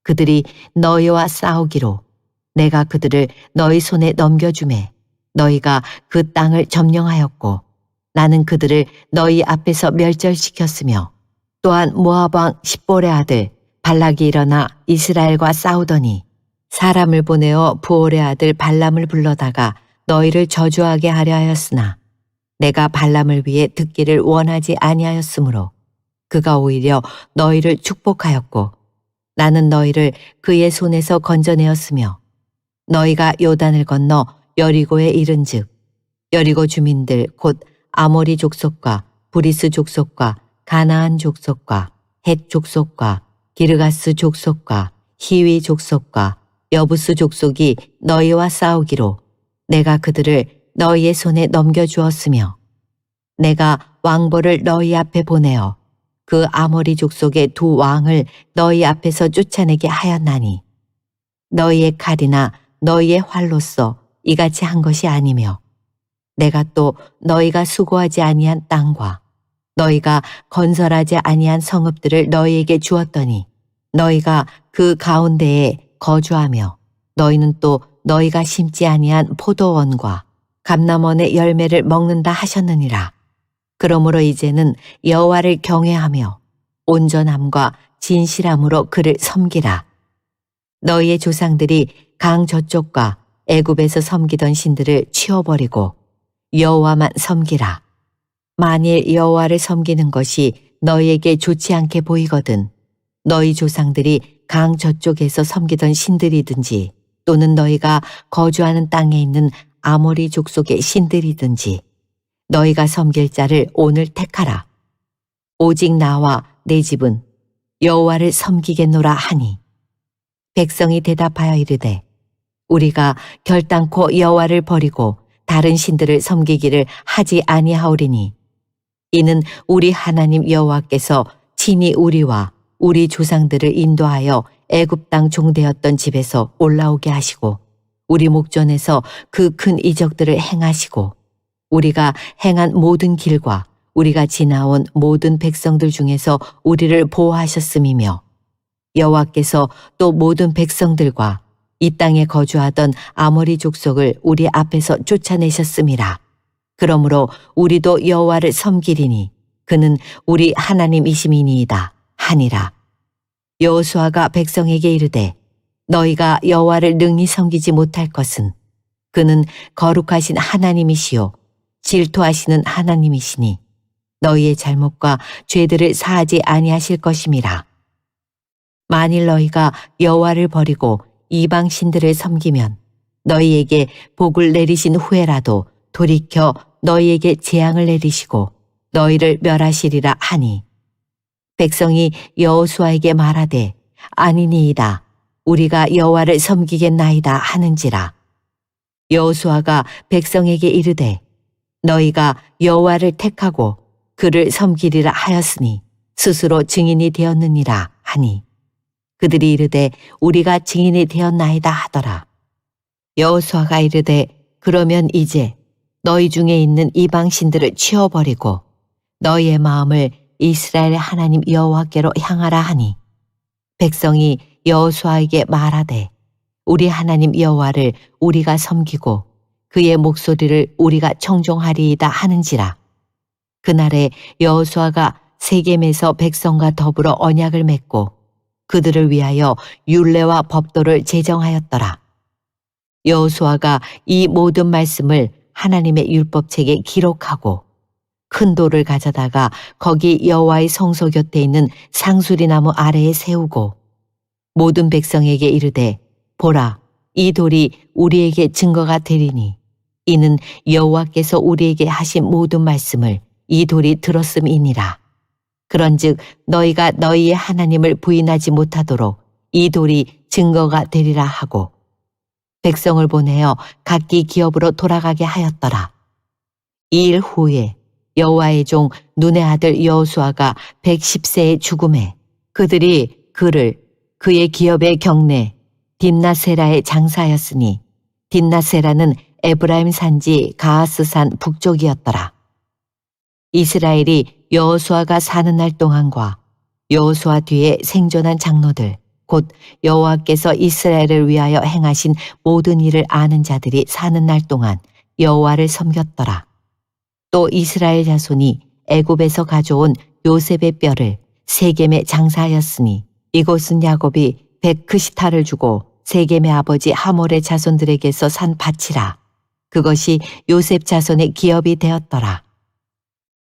그들이 너희와 싸우기로 내가 그들을 너희 손에 넘겨주매 너희가 그 땅을 점령하였고 나는 그들을 너희 앞에서 멸절시켰으며 또한 모압 왕 십볼의 아들 발락이 일어나 이스라엘과 싸우더니 사람을 보내어 부올의 아들 발람을 불러다가 너희를 저주하게 하려 하였으나 내가 발람을 위해 듣기를 원하지 아니하였으므로 그가 오히려 너희를 축복하였고 나는 너희를 그의 손에서 건져내었으며 너희가 요단을 건너 여리고에 이른즉 여리고 주민들 곧 아모리 족속과 브리스 족속과 가나안 족속과 헷 족속과 기르가스 족속과 히위 족속과 여부스 족속이 너희와 싸우기로 내가 그들을 너희의 손에 넘겨주었으며 내가 왕벌을 너희 앞에 보내어 그 아모리 족속의 두 왕을 너희 앞에서 쫓아내게 하였나니 너희의 칼이나 너희의 활로써 이같이 한 것이 아니며 내가 또 너희가 수고하지 아니한 땅과 너희가 건설하지 아니한 성읍들을 너희에게 주었더니 너희가 그 가운데에 거주하며 너희는 또 너희가 심지 아니한 포도원과 감람원의 열매를 먹는다 하셨느니라. 그러므로 이제는 여호와를 경외하며 온전함과 진실함으로 그를 섬기라. 너희의 조상들이 강 저쪽과 애굽에서 섬기던 신들을 치워버리고 여호와만 섬기라. 만일 여호와를 섬기는 것이 너희에게 좋지 않게 보이거든 너희 조상들이 강 저쪽에서 섬기던 신들이든지 또는 너희가 거주하는 땅에 있는 아모리 족속의 신들이든지 너희가 섬길 자를 오늘 택하라. 오직 나와 내 집은 여호와를 섬기겠노라 하니 백성이 대답하여 이르되 우리가 결단코 여호와를 버리고 다른 신들을 섬기기를 하지 아니하오리니 이는 우리 하나님 여호와께서 친히 우리와 우리 조상들을 인도하여 애굽 땅 종되었던 집에서 올라오게 하시고 우리 목전에서 그 큰 이적들을 행하시고 우리가 행한 모든 길과 우리가 지나온 모든 백성들 중에서 우리를 보호하셨음이며 여호와께서 또 모든 백성들과 이 땅에 거주하던 아모리 족속을 우리 앞에서 쫓아내셨음이라. 그러므로 우리도 여호와를 섬기리니 그는 우리 하나님이심이니이다 하니라. 여호수아가 백성에게 이르되 너희가 여호와를 능히 섬기지 못할 것은 그는 거룩하신 하나님이시요 질투하시는 하나님이시니 너희의 잘못과 죄들을 사하지 아니하실 것임이라. 만일 너희가 여호와를 버리고 이방 신들을 섬기면 너희에게 복을 내리신 후에라도 돌이켜 너희에게 재앙을 내리시고 너희를 멸하시리라 하니 백성이 여호수아에게 말하되 아니니이다 우리가 여호와를 섬기겠나이다 하는지라. 여호수아가 백성에게 이르되 너희가 여호와를 택하고 그를 섬기리라 하였으니 스스로 증인이 되었느니라 하니 그들이 이르되 우리가 증인이 되었나이다 하더라. 여호수아가 이르되 그러면 이제 너희 중에 있는 이방 신들을 치워버리고 너희의 마음을 이스라엘의 하나님 여호와께로 향하라 하니 백성이 여호수아에게 말하되 우리 하나님 여호와를 우리가 섬기고 그의 목소리를 우리가 청종하리이다 하는지라. 그날에 여호수아가 세겜에서 백성과 더불어 언약을 맺고 그들을 위하여 율례와 법도를 제정하였더라. 여호수아가 이 모든 말씀을 하나님의 율법책에 기록하고 큰 돌을 가져다가 거기 여호와의 성소 곁에 있는 상수리 나무 아래에 세우고 모든 백성에게 이르되 보라 이 돌이 우리에게 증거가 되리니 이는 여호와께서 우리에게 하신 모든 말씀을 이 돌이 들었음이니라. 그런즉 너희가 너희의 하나님을 부인하지 못하도록 이 돌이 증거가 되리라 하고 백성을 보내어 각기 기업으로 돌아가게 하였더라. 이 일 후에 여호와의 종 눈의 아들 여호수아가 110세에 죽음에 그들이 그를 그의 기업의 경내 딥나세라에 장사하였으니 딥나세라는 에브라임 산지 가하스산 북쪽이었더라. 이스라엘이 여호수아가 사는 날 동안과 여호수아 뒤에 생존한 장로들 곧 여호와께서 이스라엘을 위하여 행하신 모든 일을 아는 자들이 사는 날 동안 여호와를 섬겼더라. 또 이스라엘 자손이 애굽에서 가져온 요셉의 뼈를 세겜에 장사하였으니 이곳은 야곱이 백크시타를 주고 세겜의 아버지 하몰의 자손들에게서 산 밭이라. 그것이 요셉 자손의 기업이 되었더라.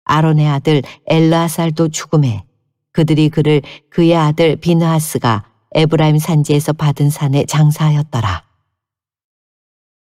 아론의 아들 엘르아살도 죽음에 그들이 그를 그의 아들 비느하스가 에브라임 산지에서 받은 산에 장사하였더라.